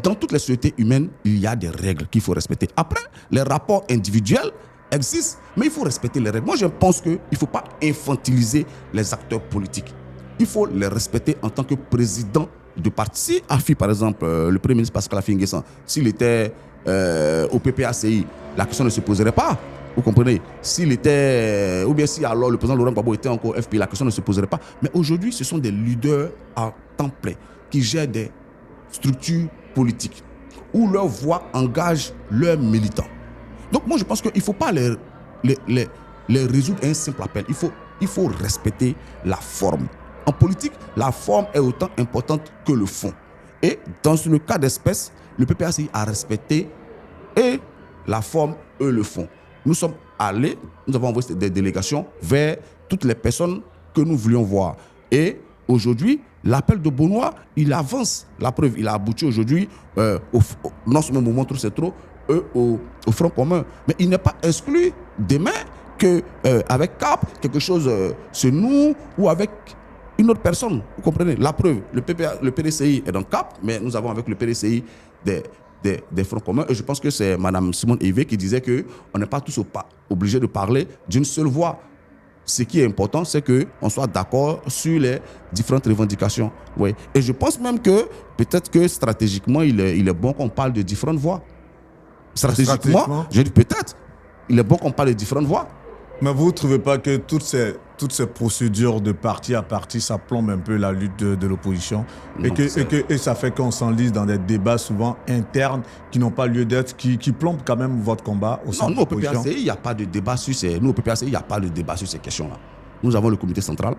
dans toutes les sociétés humaines, il y a des règles qu'il faut respecter. Après, les rapports individuels existent, mais il faut respecter les règles. Moi, je pense qu'il ne faut pas infantiliser les acteurs politiques. Il faut les respecter en tant que président de parti. Si Affi, par exemple, le Premier ministre Pascal Affi-N'Guessan, s'il était au PPACI, la question ne se poserait pas. Vous comprenez? S'il était, ou bien si alors le président Laurent Gbagbo était encore FPI, la question ne se poserait pas. Mais aujourd'hui, ce sont des leaders à temps plein qui gèrent des structures politiques où leur voix engage leurs militants. Donc moi je pense qu'il ne faut pas les résoudre à un simple appel. Il faut respecter la forme. En politique, la forme est autant importante que le fond. Et dans le cas d'espèce, le PPACI a respecté et la forme et le fond. Nous sommes allés, nous avons envoyé des délégations vers toutes les personnes que nous voulions voir. Et aujourd'hui, l'appel de Benoît, il avance. La preuve, il a abouti aujourd'hui non seulement au mouvement Trop c'est trop, au Front commun. Mais il n'est pas exclu demain qu'avec CAP, quelque chose se noue ou avec une autre personne. Vous comprenez? La preuve, le PDCI est dans CAP, mais nous avons avec le PDCI des Fronts communs. Et je pense que c'est Mme Simone Evé qui disait qu'on n'est pas tous obligés de parler d'une seule voix. Ce qui est important, c'est qu'on soit d'accord sur les différentes revendications. Oui. Et je pense même que peut-être que stratégiquement, il est bon qu'on parle de différentes voix. Stratégiquement, je dis peut-être, il est bon qu'on parle de différentes voix. Mais vous ne trouvez pas que toutes ces procédures de parti à parti, ça plombe un peu la lutte de l'opposition et ça fait qu'on s'enlise dans des débats souvent internes qui n'ont pas lieu d'être, qui plombent quand même votre combat au sein de l'opposition? Nous, au PPACI, il n'y a pas de débat sur ces questions-là. Nous avons le comité central,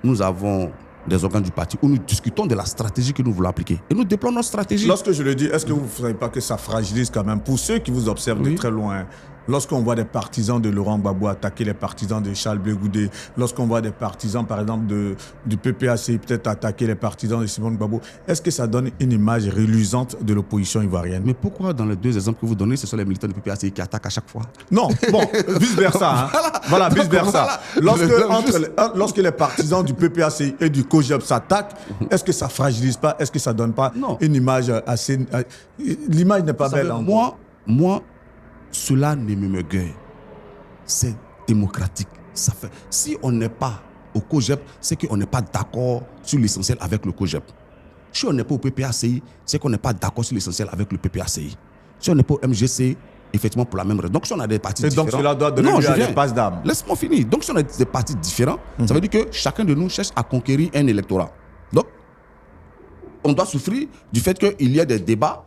nous avons des organes du parti où nous discutons de la stratégie que nous voulons appliquer. Et nous déployons notre stratégie. Lorsque je le dis, est-ce que vous ne savez pas que ça fragilise quand même, pour ceux qui vous observent de très loin, lorsqu'on voit des partisans de Laurent Gbagbo attaquer les partisans de Charles Blé Goudé, lorsqu'on voit des partisans, par exemple, du PPACI peut-être attaquer les partisans de Simone Gbagbo, est-ce que ça donne une image reluisante de l'opposition ivoirienne? Mais pourquoi dans les deux exemples que vous donnez, ce sont les militants du PPACI qui attaquent à chaque fois? Non, bon, vice-versa. Voilà, vice-versa. Lorsque les partisans du PPACI et du COJEP s'attaquent, est-ce que ça fragilise pas? Est-ce que ça donne pas une image assez... L'image n'est pas belle. Moi, cela ne me gueule. C'est démocratique. Ça fait. Si on n'est pas au COGEP, c'est qu'on n'est pas d'accord sur l'essentiel avec le COGEP. Si on n'est pas au PPACI, c'est qu'on n'est pas d'accord sur l'essentiel avec le PPACI. Si on n'est pas au MGC, effectivement, pour la même raison. Donc, si on a des partis différents... Et donc, cela doit donner lieu à des passes d'âme. Laisse-moi finir. Donc, si on a des partis différents, ça veut dire que chacun de nous cherche à conquérir un électorat. Donc, on doit souffrir du fait qu'il y ait des débats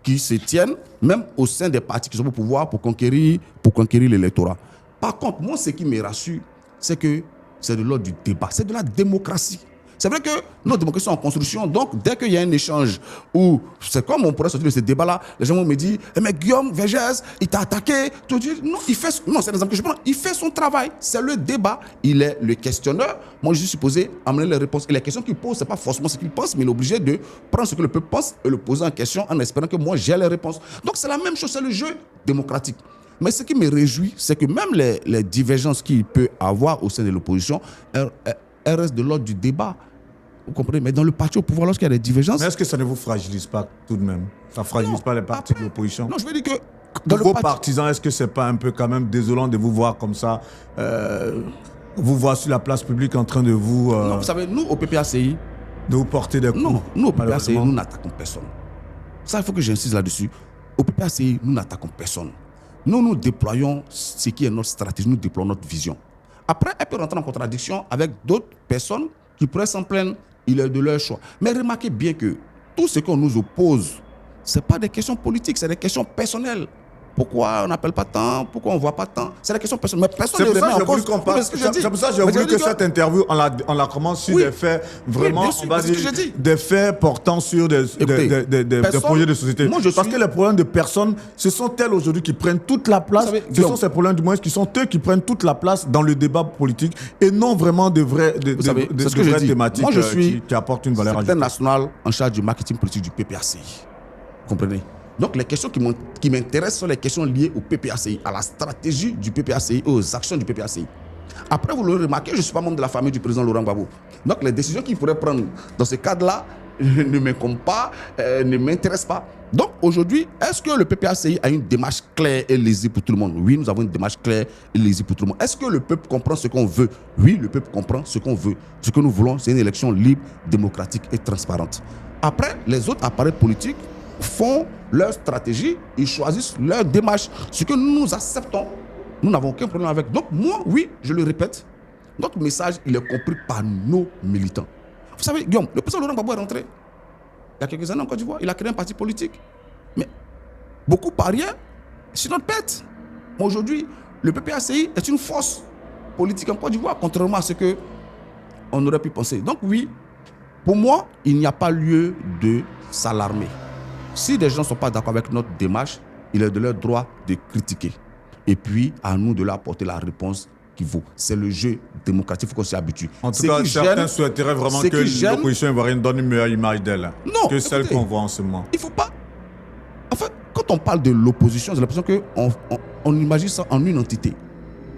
qui se tiennent, même au sein des partis qui sont au pouvoir pour conquérir l'électorat. Par contre, moi, ce qui me rassure, c'est que c'est de l'ordre du débat, c'est de la démocratie. C'est vrai que nos démocraties sont en construction, donc dès qu'il y a un échange où c'est comme on pourrait sortir de ce débat-là, les gens vont me dire mais Guillaume Vergès, il t'a attaqué. Non, c'est l'exemple que je prends. Il fait son travail. C'est le débat. Il est le questionneur. Moi, je suis supposé amener les réponses. Et les questions qu'il pose, ce n'est pas forcément ce qu'il pense, mais il est obligé de prendre ce que le peuple pense et le poser en question en espérant que moi, j'ai les réponses. Donc, c'est la même chose, c'est le jeu démocratique. Mais ce qui me réjouit, c'est que même les divergences qu'il peut avoir au sein de l'opposition, elles restent de l'ordre du débat. Vous comprenez? Mais dans le parti au pouvoir, lorsqu'il y a des divergences... Mais est-ce que ça ne vous fragilise pas tout de même? Ça ne fragilise pas les partis de l'opposition? Non, je veux dire que... Pour vos partisans, est-ce que ce n'est pas un peu quand même désolant de vous voir comme ça, vous voir sur la place publique en train de vous... Non, vous savez, nous, au PPACI... De vous porter des coups? Non, nous, au PPACI, nous n'attaquons personne. Ça, il faut que j'insiste là-dessus. Au PPACI, nous n'attaquons personne. Nous déployons ce qui est notre stratégie, nous déployons notre vision. Après, elle peut rentrer en contradiction avec d'autres personnes qui pourraient s'en plaindre. Il est de leur choix. Mais remarquez bien que tout ce qu'on nous oppose, ce n'est pas des questions politiques, c'est des questions personnelles. Pourquoi on n'appelle pas tant? Pourquoi on ne voit pas tant? C'est des questions personnelles. Mais personne ne remet en cause. C'est pour ça que j'ai voulu que cette interview, on la commence sur des faits, vraiment, oui, sûr, on va dire, des faits portant sur des projets de société. Parce que les problèmes de personnes, ce sont elles aujourd'hui qui prennent toute la place. Ce sont ces problèmes du moins qui sont eux qui prennent toute la place dans le débat politique et non vraiment de vraies thématiques qui apportent une valeur ajoutée. Secrétaire national en charge du marketing politique du PPACI. Vous comprenez? Donc les questions qui m'intéressent sont les questions liées au PPACI, à la stratégie du PPACI et aux actions du PPACI. Après, vous l'aurez remarqué, je ne suis pas membre de la famille du président Laurent Gbagbo. Donc les décisions qu'il pourrait prendre dans ce cadre-là ne m'incombent pas, ne m'intéressent pas. Donc aujourd'hui, est-ce que le PPACI a une démarche claire et lisible pour tout le monde? Oui, nous avons une démarche claire et lisible pour tout le monde. Est-ce que le peuple comprend ce qu'on veut? Oui, le peuple comprend ce qu'on veut. Ce que nous voulons, c'est une élection libre, démocratique et transparente. Après, les autres appareils politiques font leur stratégie, ils choisissent leur démarche. Ce que nous acceptons, nous n'avons aucun problème avec. Donc moi, oui, je le répète, notre message, il est compris par nos militants. Vous savez, Guillaume, le président Laurent Gbagbo est rentré il y a quelques années en Côte d'Ivoire, il a créé un parti politique. Mais beaucoup pariaient sur notre pète. Aujourd'hui, le PPACI est une force politique en Côte d'Ivoire, contrairement à ce qu'on aurait pu penser. Donc oui, pour moi, il n'y a pas lieu de s'alarmer. Si des gens ne sont pas d'accord avec notre démarche, il est de leur droit de critiquer. Et puis, à nous de leur apporter la réponse qui vaut. C'est le jeu démocratique, il faut qu'on s'y habitue. En tout cas, certains souhaiteraient vraiment que l'opposition ivoirienne donne une meilleure image d'elle que celle qu'on voit en ce moment. Il ne faut pas... En fait, quand on parle de l'opposition, j'ai l'impression qu'on imagine ça en une entité.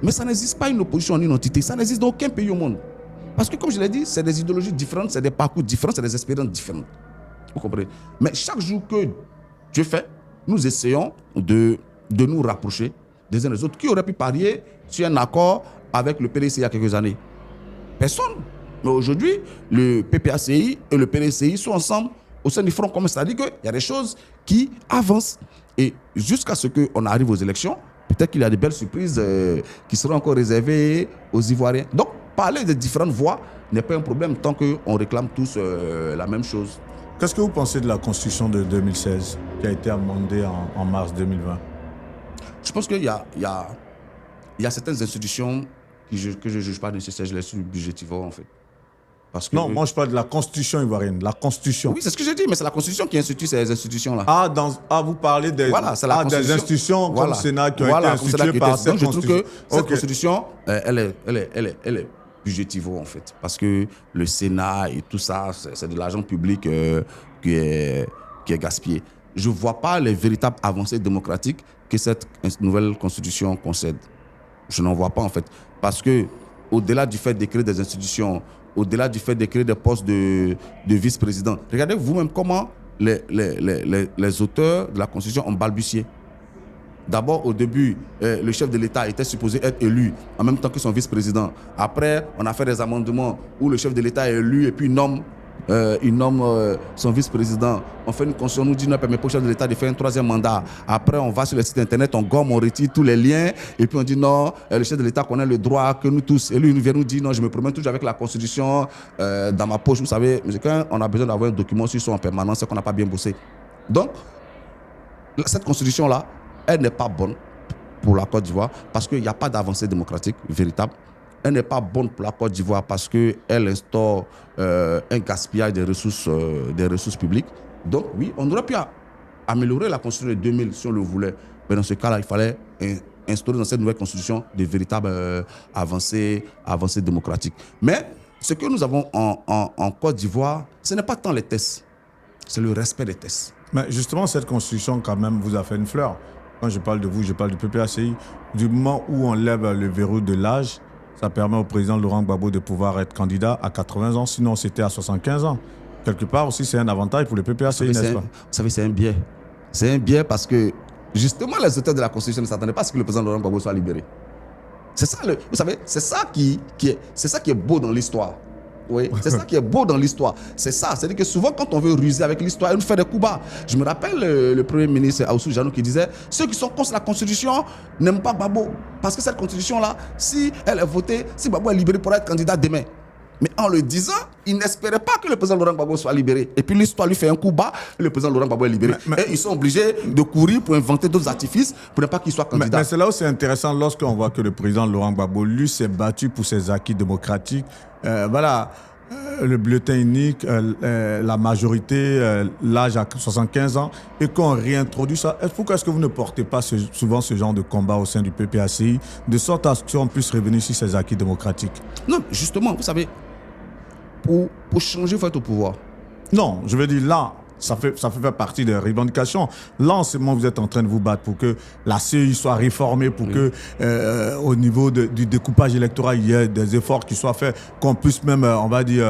Mais ça n'existe pas une opposition en une entité. Ça n'existe dans aucun pays au monde. Parce que, comme je l'ai dit, c'est des idéologies différentes, c'est des parcours différents, c'est des expériences différentes. Vous comprenez? Mais chaque jour que Dieu fait, nous essayons de nous rapprocher des uns des autres. Qui aurait pu parier sur un accord avec le PDCI il y a quelques années? Personne. Mais aujourd'hui, le PPACI et le PDCI sont ensemble au sein du Front commun. C'est-à-dire qu'il y a des choses qui avancent. Et jusqu'à ce qu'on arrive aux élections, peut-être qu'il y a de belles surprises qui seront encore réservées aux Ivoiriens. Donc, parler de différentes voix n'est pas un problème tant qu'on réclame tous la même chose. Qu'est-ce que vous pensez de la Constitution de 2016 qui a été amendée en mars 2020? Je pense qu'il y a certaines institutions que je ne juge pas nécessaires, je les suis budgétivores en fait. Parce que, non, moi je parle de la Constitution ivoirienne, la Constitution. Oui, c'est ce que j'ai dit, mais c'est la Constitution qui institue ces institutions-là. Vous parlez des, des institutions comme le Sénat qui ont été instituées par cette Constitution. Je trouve que cette Constitution, elle est budgétivore en fait. Parce que le Sénat et tout ça, c'est de l'argent public qui est gaspillé. Je ne vois pas les véritables avancées démocratiques que cette nouvelle Constitution concède. Je n'en vois pas en fait. Parce que au-delà du fait de créer des institutions, au-delà du fait de créer des postes de vice-président, regardez vous-même comment les auteurs de la Constitution ont balbutié. D'abord, au début, le chef de l'État était supposé être élu en même temps que son vice-président. Après, on a fait des amendements où le chef de l'État est élu et puis il nomme son vice-président. On fait une constitution, on nous dit ne permet pas au chef de l'État de faire un troisième mandat. Après, on va sur le site internet, on gomme, on retire tous les liens et puis on dit non, le chef de l'État connaît le droit que nous tous. Et lui, il vient nous dire non, je me promène toujours avec la constitution dans ma poche. Vous savez, quand on a besoin d'avoir un document sur soi en permanence, c'est qu'on n'a pas bien bossé. Donc, cette constitution-là, elle n'est pas bonne pour la Côte d'Ivoire parce qu'il n'y a pas d'avancée démocratique véritable. Elle n'est pas bonne pour la Côte d'Ivoire parce qu'elle instaure un gaspillage des ressources publiques. Donc oui, on aurait pu améliorer la constitution de 2000 si on le voulait. Mais dans ce cas-là, il fallait instaurer dans cette nouvelle constitution de véritables avancées démocratiques. Mais ce que nous avons en Côte d'Ivoire, ce n'est pas tant les tests, c'est le respect des tests. Mais justement, cette constitution, quand même, vous a fait une fleur. Quand je parle de vous, je parle du PPACI. Du moment où on lève le verrou de l'âge, ça permet au président Laurent Gbagbo de pouvoir être candidat à 80 ans. Sinon, c'était à 75 ans. Quelque part aussi, c'est un avantage pour le PPACI, n'est-ce pas? Vous savez, c'est un biais. C'est un biais parce que, justement, les auteurs de la Constitution ne s'attendaient pas à ce que le président Laurent Gbagbo soit libéré. C'est ça, vous savez, c'est ça qui est beau dans l'histoire. Oui, c'est ça qui est beau dans l'histoire. C'est ça. C'est-à-dire que souvent, quand on veut ruser avec l'histoire, on nous fait des coups bas. Je me rappelle le Premier ministre Aoussou Janou qui disait « Ceux qui sont contre la Constitution n'aiment pas Gbagbo. Parce que cette Constitution-là, si elle est votée, si Gbagbo est libéré, pour être candidat demain. » Mais en le disant, il n'espérait pas que le président Laurent Gbagbo soit libéré. Et puis l'histoire lui fait un coup bas, et le président Laurent Gbagbo est libéré. Et ils sont obligés de courir pour inventer d'autres artifices pour ne pas qu'il soit candidat. Mais c'est là où c'est intéressant lorsqu'on voit que le président Laurent Gbagbo, lui, s'est battu pour ses acquis démocratiques. Le bulletin unique, la majorité, l'âge à 75 ans, et qu'on réintroduit ça. Pourquoi est-ce que vous ne portez pas souvent ce genre de combat au sein du PPACI, de sorte à ce qu'on puisse revenir sur ces acquis démocratiques? Non, justement, vous savez, pour changer, il faut être au pouvoir. Non, je veux dire, là, ça fait partie des revendications. Là, en ce moment, vous êtes en train de vous battre pour que la CEI soit réformée, pour que, au niveau du découpage électoral, il y ait des efforts qui soient faits, qu'on puisse même, on va dire,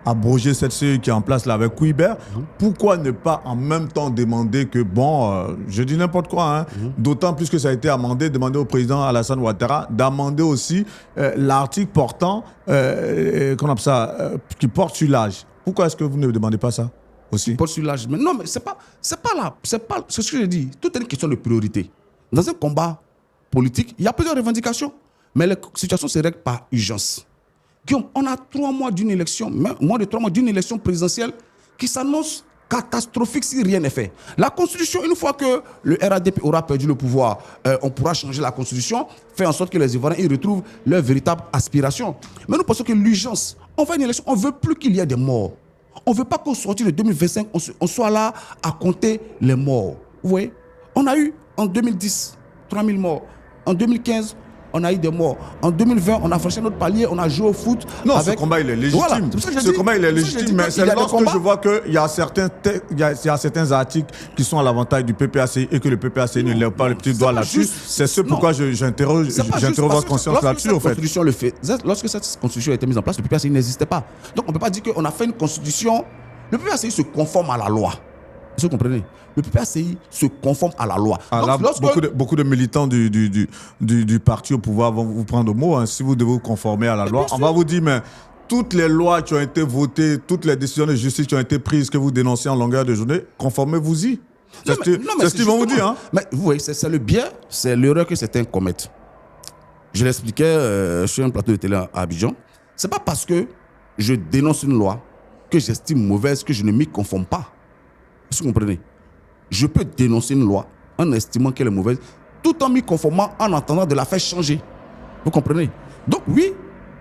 abroger cette CEI qui est en place là avec Couibert. Pourquoi ne pas en même temps demander que, je dis n'importe quoi, d'autant plus que ça a été amendé, demander au président Alassane Ouattara d'amender aussi l'article portant, qu'on appelle ça, qui porte sur l'âge. Pourquoi est-ce que vous ne demandez pas ça aussi? Porte sur l'âge. Mais non, mais c'est pas là. C'est ce que je dis. Tout est une question de priorité. Dans un combat politique, il y a plusieurs revendications. Mais la situation se règle par urgence. Guillaume, on a 3 mois d'une élection, moins de 3 mois d'une élection présidentielle qui s'annonce catastrophique si rien n'est fait. La Constitution, une fois que le RADP aura perdu le pouvoir, on pourra changer la Constitution, faire en sorte que les Ivoiriens y retrouvent leur véritable aspiration. Mais nous pensons que l'urgence, on fait une élection, on ne veut plus qu'il y ait des morts. On ne veut pas qu'au sortir de 2025, on soit là à compter les morts. Vous voyez? On a eu en 2010 3000 morts. En 2015, on a eu des morts. En 2020, on a franchi notre palier, on a joué au foot. Non, ce combat, il est légitime. Voilà, ce combat, il est légitime, mais c'est lorsque je vois qu'il y a certains articles qui sont à l'avantage du PPACI et que le PPACI ne lève pas le petit doigt là-dessus. C'est ce pourquoi j'interroge votre conscience là-dessus, en fait. Lorsque cette constitution a été mise en place, le PPACI n'existait pas. Donc, on ne peut pas dire qu'on a fait une constitution. Le PPACI se conforme à la loi. Vous comprenez? Le PPACI se conforme à la loi. Donc, beaucoup de militants du parti au pouvoir vont vous prendre au mot. Si vous devez vous conformer à la loi, on va vous dire, mais toutes les lois qui ont été votées, toutes les décisions de justice qui ont été prises, que vous dénoncez en longueur de journée, conformez-vous-y. C'est ce qu'ils vont vous dire. Mais vous voyez, c'est le bien, c'est l'erreur que certains commettent. Je l'expliquais sur un plateau de télé à Abidjan. Ce n'est pas parce que je dénonce une loi que j'estime mauvaise que je ne m'y conforme pas. Vous comprenez? Je peux dénoncer une loi en estimant qu'elle est mauvaise, tout en m'y conformant, en attendant de la faire changer. Vous comprenez? Donc oui,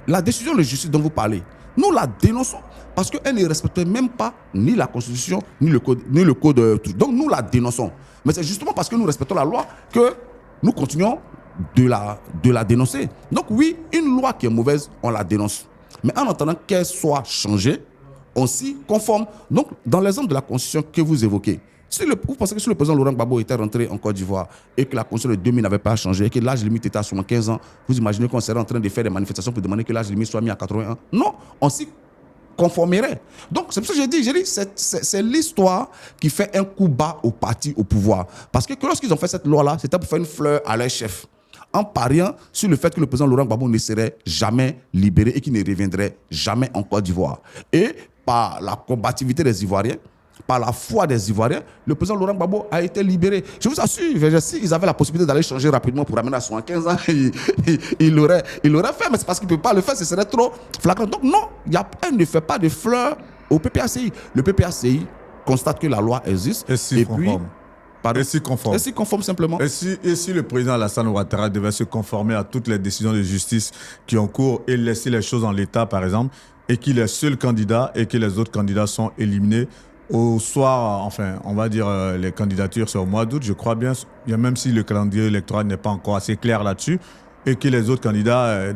la décision de justice dont vous parlez, nous la dénonçons parce qu'elle ne respecte même pas ni la Constitution, ni le code. Donc nous la dénonçons. Mais c'est justement parce que nous respectons la loi que nous continuons de la dénoncer. Donc oui, une loi qui est mauvaise, on la dénonce. Mais en attendant qu'elle soit changée, on s'y conforme. Donc, dans l'exemple de la Constitution que vous évoquez, vous pensez que si le président Laurent Gbagbo était rentré en Côte d'Ivoire et que la Constitution de 2000 n'avait pas changé et que l'âge limite était à 75 ans, vous imaginez qu'on serait en train de faire des manifestations pour demander que l'âge limite soit mis à 80 ans? Non, on s'y conformerait. Donc, c'est pour ça que j'ai dit, c'est l'histoire qui fait un coup bas au parti au pouvoir. Parce que lorsqu'ils ont fait cette loi-là, c'était pour faire une fleur à leur chef, en pariant sur le fait que le président Laurent Gbagbo ne serait jamais libéré et qu'il ne reviendrait jamais en Côte d'Ivoire. Et par la combativité des Ivoiriens, par la foi des Ivoiriens, le président Laurent Gbagbo a été libéré. Je vous assure, s'ils avaient la possibilité d'aller changer rapidement pour amener à 75 ans, il l'aurait fait, mais c'est parce qu'il ne peut pas le faire, ce serait trop flagrant. Donc non, elle ne fait pas de fleurs au PPACI. Le PPACI constate que la loi existe. Et si conforme. Pardon, et si conforme. Et si conforme simplement. Et si le président Alassane Ouattara devait se conformer à toutes les décisions de justice qui ont cours et laisser les choses en l'état, par exemple, et qu'il est seul candidat et que les autres candidats sont éliminés, au soir, enfin, on va dire les candidatures, c'est au mois d'août, je crois bien, même si le calendrier électoral n'est pas encore assez clair là-dessus, et que les autres candidats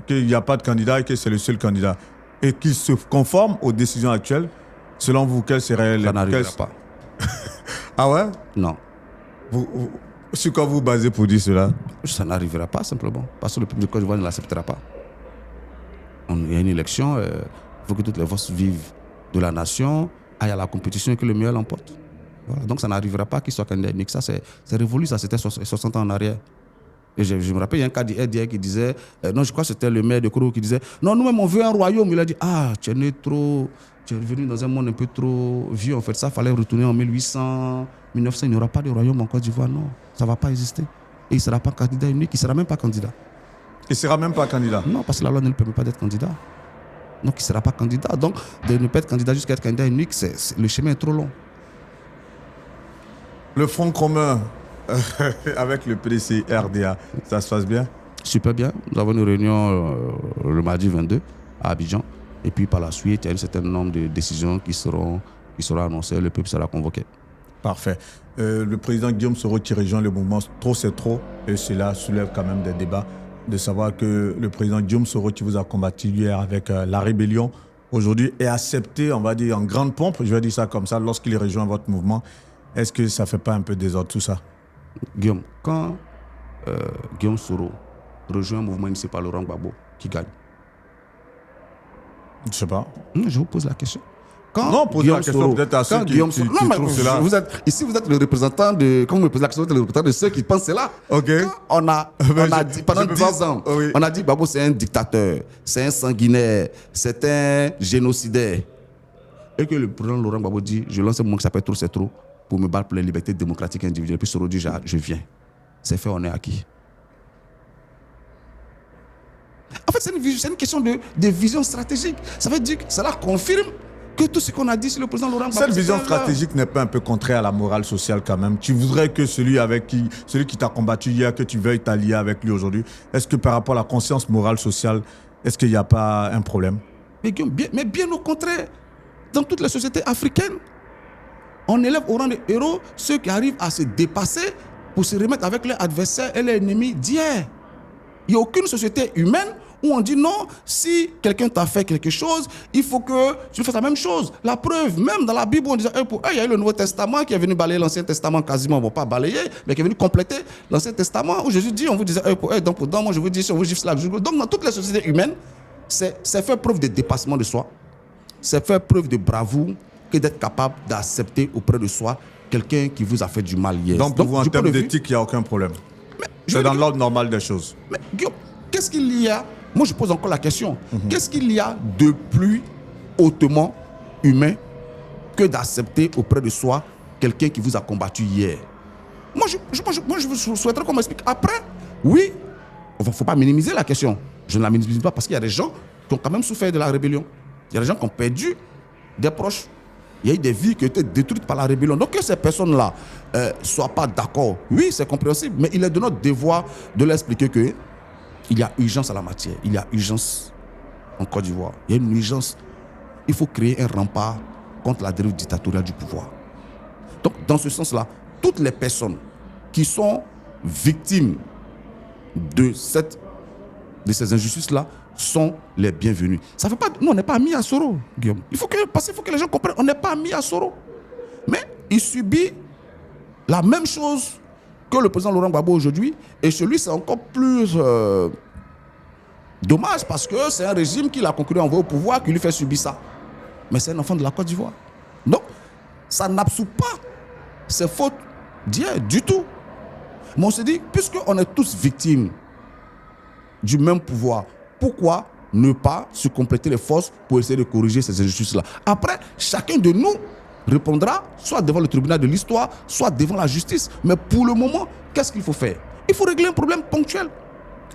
qu'il n'y a pas de candidat et que c'est le seul candidat, et qu'il se conforme aux décisions actuelles, selon vous, quelles seraient les... Ça n'arrivera pas. Ah ouais? Non. Sur quoi vous basez pour dire cela? Ça n'arrivera pas simplement, parce que le peuple de Côte d'Ivoire ne l'acceptera pas. Il y a une élection, il faut que toutes les forces vivent de la nation, aille à la compétition et que le meilleur l'emporte. Voilà. Donc ça n'arrivera pas qu'il soit candidat unique. Ça, c'est révolu, ça c'était 60 ans en arrière. Et je me rappelle, il y a un cas d'hier qui disait, non, je crois que c'était le maire de Koro qui disait, non, nous-mêmes on veut un royaume. Il a dit, tu es venu dans un monde un peu trop vieux. En fait, ça fallait retourner en 1800, 1900. Il n'y aura pas de royaume en Côte d'Ivoire. Non, ça ne va pas exister. Et il ne sera pas candidat unique, il ne sera même pas candidat. Il ne sera même pas candidat? Non, parce que la loi ne lui permet pas d'être candidat. Donc, il ne sera pas candidat. Donc, de ne pas être candidat jusqu'à être candidat unique, le chemin est trop long. Le Front commun avec le PDC RDA, ça se passe bien? Super bien. Nous avons une réunion le mardi 22 à Abidjan. Et puis, par la suite, il y a un certain nombre de décisions qui seront annoncées. Le peuple sera convoqué. Parfait. Le président Guillaume Soro qui rejoint le mouvement Trop c'est trop, et cela soulève quand même des débats, de savoir que le président Guillaume Soro qui vous a combattu hier avec la rébellion, aujourd'hui est accepté, on va dire, en grande pompe, je vais dire ça comme ça, lorsqu'il rejoint votre mouvement. Est-ce que ça ne fait pas un peu désordre tout ça? Guillaume, quand Guillaume Soro rejoint un mouvement initié par Laurent Gbagbo, qui gagne? Je ne sais pas. Non, je vous pose la question. Non, posez la question peut-être à ceux qui trouvent cela. Ici, vous êtes le représentant de... Quand vous me posez la question, vous êtes le représentant de ceux qui pensent cela. OK. On a dit, pendant 10 ans, oui. On a dit Gbagbo c'est un dictateur, c'est un sanguinaire, c'est un génocidaire. Et que le président Laurent Gbagbo dit, je lance un mouvement qui s'appelle Trop c'est trop pour me battre pour les libertés démocratiques individuelles. Puis Soro dit, je viens. C'est fait, on est acquis. En fait, c'est une question de vision stratégique. Ça veut dire que cela confirme que tout ce qu'on a dit sur le président Laurent Gbagbo. Cette vision stratégique n'est pas un peu contraire à la morale sociale quand même? Tu voudrais que celui qui t'a combattu hier, que tu veuilles t'allier avec lui aujourd'hui, est-ce que par rapport à la conscience morale sociale, est-ce qu'il n'y a pas un problème? Mais bien au contraire, dans toutes les sociétés africaines, on élève au rang de héros ceux qui arrivent à se dépasser pour se remettre avec leurs adversaires et leurs ennemis d'hier. Il n'y a aucune société humaine où on dit non, si quelqu'un t'a fait quelque chose, il faut que tu fasses la même chose. La preuve, même dans la Bible, on disait il y a eu le Nouveau Testament qui est venu balayer l'Ancien Testament quasiment, bon pas balayer, mais qui est venu compléter l'Ancien Testament où Jésus dit, on vous disait donc moi je vous dis, si on vous gifle là, donc dans toutes les sociétés humaines, c'est faire preuve de dépassement de soi, c'est faire preuve de bravoure que d'être capable d'accepter auprès de soi quelqu'un qui vous a fait du mal hier. Donc pour vous, en termes d'éthique, il n'y a aucun problème. C'est dans l'ordre normal des choses. Mais Guillaume, qu'est-ce qu'il y a? Moi, je pose encore la question. Qu'est-ce qu'il y a de plus hautement humain que d'accepter auprès de soi quelqu'un qui vous a combattu hier? Moi, je souhaiterais qu'on m'explique. Après, oui, il ne faut pas minimiser la question. Je ne la minimise pas parce qu'il y a des gens qui ont quand même souffert de la rébellion. Il y a des gens qui ont perdu des proches. Il y a eu des vies qui ont été détruites par la rébellion. Donc que ces personnes-là ne soient pas d'accord, oui, c'est compréhensible, mais il est de notre devoir de leur expliquer qu'il y a urgence à la matière. Il y a urgence en Côte d'Ivoire. Il y a une urgence. Il faut créer un rempart contre la dérive dictatoriale du pouvoir. Donc, dans ce sens-là, toutes les personnes qui sont victimes de ces injustices-là sont les bienvenus. Ça ne veut pas... Nous, on n'est pas amis à Soro, Guillaume. Parce qu'il faut que les gens comprennent, on n'est pas amis à Soro. Mais il subit la même chose que le président Laurent Gbagbo aujourd'hui. Et chez lui, c'est encore plus dommage parce que c'est un régime qu'il a conclu envoyer au pouvoir qui lui fait subir ça. mais c'est un enfant de la Côte d'Ivoire. Donc, ça n'absout pas ses fautes d'hier du tout. Mais on se dit, puisqu'on est tous victimes du même pouvoir, pourquoi ne pas se compléter les forces pour essayer de corriger ces injustices-là? Après, chacun de nous répondra soit devant le tribunal de l'histoire, soit devant la justice. Mais pour le moment, qu'est-ce qu'il faut faire? Il faut régler un problème ponctuel.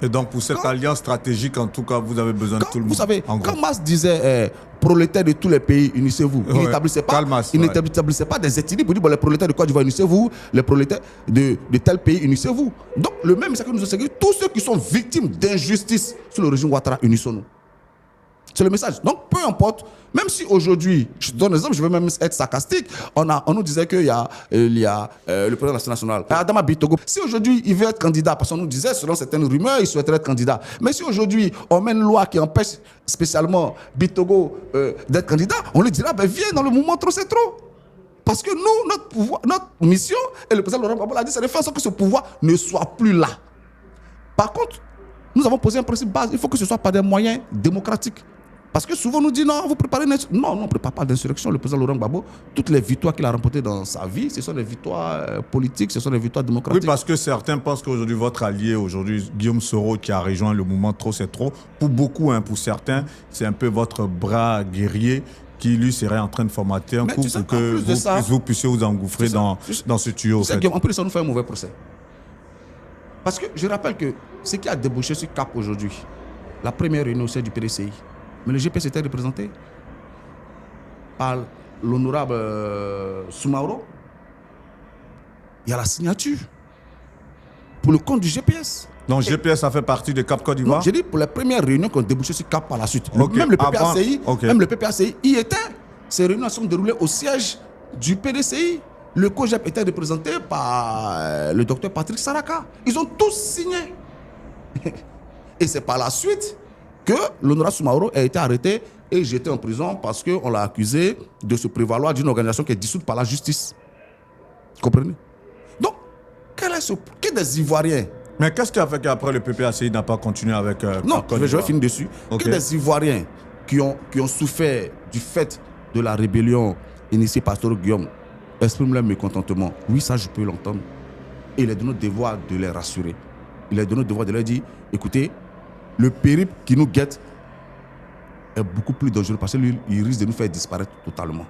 Et donc, pour cette alliance stratégique, en tout cas, vous avez besoin de tout le monde. Vous savez, quand Mas disait prolétaires de tous les pays, unissez-vous, il n'établissait pas des ethnies pour dire bon, les prolétaires de Côte d'Ivoire, unissez-vous, les prolétaires de tel pays, unissez-vous. Donc, le même message que nous enseignons, tous ceux qui sont victimes d'injustice sur le régime Ouattara, unissons-nous. C'est le message. Donc, peu importe, même si aujourd'hui, je donne un exemple, je vais même être sarcastique, on nous disait qu'il y a le président de l'Assemblée nationale, Adama Bitogo. Si aujourd'hui, il veut être candidat, parce qu'on nous disait, selon certaines rumeurs, il souhaiterait être candidat. Mais si aujourd'hui, on met une loi qui empêche spécialement Bitogo d'être candidat, on lui dira, ben viens dans le mouvement trop c'est trop. Parce que nous, notre mission, et le président Laurent Gbagbo l'a dit, c'est de faire en sorte que ce pouvoir ne soit plus là. Par contre, nous avons posé un principe base, il faut que ce soit par des moyens démocratiques. Parce que souvent on nous dit non, vous préparez une insurrection. Non, on ne prépare pas d'insurrection. Le président Laurent Gbagbo, toutes les victoires qu'il a remportées dans sa vie, ce sont des victoires politiques, ce sont des victoires démocratiques. Oui, parce que certains pensent qu'aujourd'hui, votre allié, Guillaume Soro, qui a rejoint le mouvement Trop c'est trop, pour beaucoup, pour certains, c'est un peu votre bras guerrier qui, lui, serait en train de formater un coup pour que vous puissiez vous engouffrer dans ce tuyau. En plus, ça nous fait un mauvais procès. Parce que je rappelle que ce qui a débouché sur CAP aujourd'hui, la première réunion au sein du PDCI, mais le GPS était représenté par l'honorable Soumaoro. Il y a la signature pour le compte du GPS. Donc GPS a fait partie de CAP Côte d'Ivoire? J'ai dit pour les premières réunions qui ont débouché sur CAP par la suite. Okay. Même le PPACI y était. Ces réunions sont déroulées au siège du PDCI. Le COGEP était représenté par le docteur Patrick Saraka. Ils ont tous signé. Et c'est par la suite que l'honorable Soumaoro a été arrêté et jeté en prison parce qu'on l'a accusé de se prévaloir d'une organisation qui est dissoute par la justice. Vous comprenez? Donc, quel des Ivoiriens? Mais qu'est-ce qui a fait qu'après le PPACI n'a pas continué avec... non, je vais finir dessus. Okay. Quel des Ivoiriens qui ont souffert du fait de la rébellion initiée par Soro Guillaume expriment leur mécontentement? Oui, ça, je peux l'entendre. Et il est de notre devoir de les rassurer. Il est de notre devoir de leur dire, écoutez, le périple qui nous guette est beaucoup plus dangereux parce qu'il risque de nous faire disparaître totalement.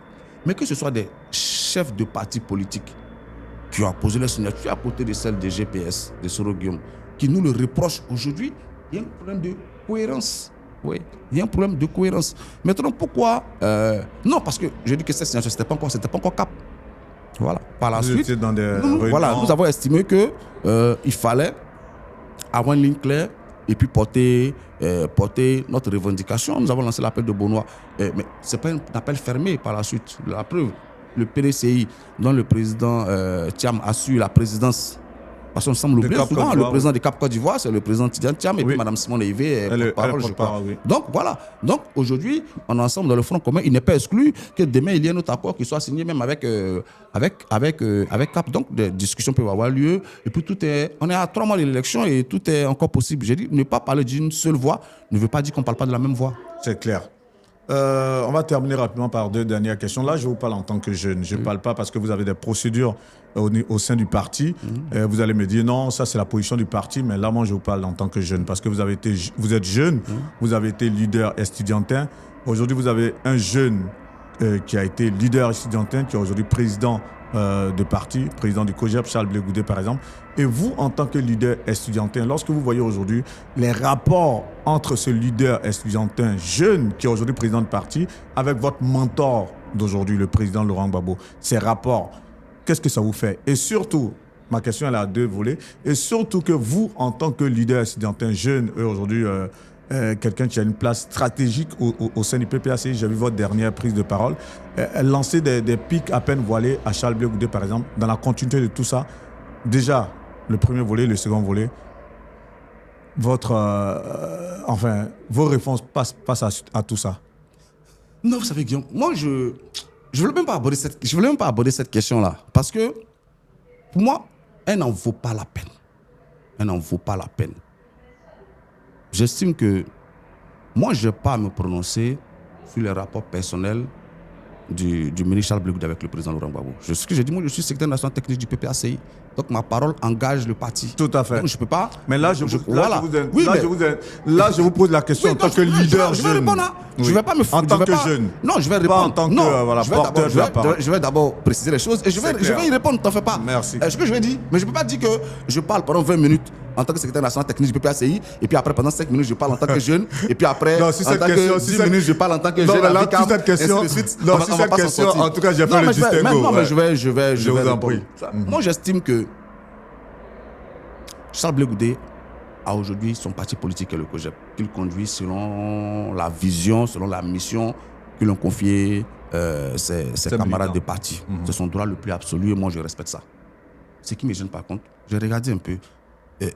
Mais que ce soit des chefs de partis politiques qui ont posé leur signature à côté de celle des GPS, de Soro Guillaume, qui nous le reprochent aujourd'hui, il y a un problème de cohérence. Oui, il y a un problème de cohérence. Maintenant, pourquoi non, parce que je dis que cette signature, c'était pas encore CAP. Voilà. Par la suite, nous avons estimé qu'il fallait avoir une ligne claire et puis porter notre revendication. Nous avons lancé l'appel de Benoît. Mais ce n'est pas un appel fermé par la suite. La preuve, le PDCI, dont le président Thiam assure la présidence, parce qu'on semble l'oublier souvent, le président de Cap Côte d'Ivoire, c'est le président Tidiane Thiam, et puis Mme Simone Eivé, porte-parole, je crois. Oui. Donc voilà. Donc aujourd'hui, on est ensemble dans le front commun. Il n'est pas exclu que demain, il y ait un autre accord qui soit signé même avec Cap. Donc des discussions peuvent avoir lieu. Et puis on est à 3 mois de l'élection et tout est encore possible. J'ai dit, ne pas parler d'une seule voix ne veut pas dire qu'on ne parle pas de la même voix. C'est clair. On va terminer rapidement par 2 dernières questions. Là, je vous parle en tant que jeune. Je ne parle pas parce que vous avez des procédures au sein du parti. Vous allez me dire, non, ça c'est la position du parti. Mais là, moi, je vous parle en tant que jeune parce que vous êtes jeune, vous avez été leader estudiantin. Aujourd'hui, vous avez un jeune qui a été leader estudiantin, qui est aujourd'hui président de parti, président du COGEP, Charles Blé Goudé, par exemple. Et vous, en tant que leader estudiantin, lorsque vous voyez aujourd'hui les rapports entre ce leader estudiantin jeune, qui est aujourd'hui président de parti, avec votre mentor d'aujourd'hui, le président Laurent Gbagbo, ces rapports, qu'est-ce que ça vous fait? Et surtout, ma question elle a 2 volets, et surtout que vous, en tant que leader estudiantin jeune, aujourd'hui, quelqu'un qui a une place stratégique au sein du PPACI, j'ai vu votre dernière prise de parole, lancer des pics à peine voilés à Charles Blé Goudé, par exemple, dans la continuité de tout ça. Déjà, le premier volet, le second volet, vos réponses passent à tout ça. Non, vous savez, Guillaume, moi, je ne voulais même pas aborder cette question-là. Parce que, pour moi, elle n'en vaut pas la peine. Elle n'en vaut pas la peine. J'estime que moi, je n'ai pas à me prononcer sur les rapports personnels du ministre Charles Blé Goudé avec le président Laurent Gbagbo. Ce que j'ai dit, moi, je suis secrétaire national technique du PPACI. Donc, ma parole engage le parti. Tout à fait. Donc, je ne peux pas. Mais là, je vous pose la question en tant que leader je vais jeune. répondre. Oui. Je ne vais pas me En tant que jeune. Non, je vais Pas répondre. en tant que porteur de la parole. Je vais d'abord préciser les choses et je vais y répondre, t'en fais pas. Merci. Ce que je vais dire, mais je ne peux pas dire que je parle pendant 20 minutes en tant que secrétaire national technique du PPACI et puis après pendant 5 minutes je parle en tant que jeune et puis après Non, en tant que 10 minutes je parle en tant que jeune. Là, si cette question, en tout cas, j'ai fait le distinguo. Non, mais je vais vous en prie. Moi, j'estime que Charles Blé Goudé a aujourd'hui son parti politique et le COJEP, qu'il conduit selon la vision, selon la mission que l'ont confié ses camarades de parti. C'est son droit le plus absolu et moi, je respecte ça. Ce qui me gêne par contre, j'ai regardé un peu.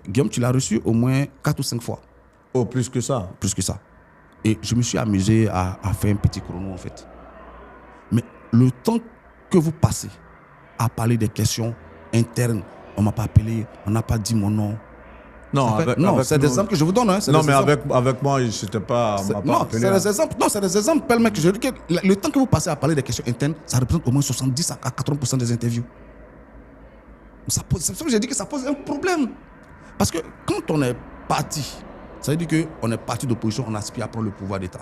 Guillaume, tu l'as reçu au moins 4 ou 5 fois. Oh, plus que ça. Plus que ça. Et je me suis amusé à faire un petit chrono en fait. Mais le temps que vous passez à parler des questions internes, on ne m'a pas appelé, on n'a pas dit mon nom. Non, c'est des exemples que je vous donne. Hein, non, mais avec moi, c'était pas. Non, c'est des exemples. Mec, je dis que le temps que vous passez à parler des questions internes, ça représente au moins 70 à 80% des interviews. C'est pour ça que j'ai dit que ça pose un problème. Parce que quand on est parti, ça veut dire qu'on est parti d'opposition, on aspire à prendre le pouvoir d'État.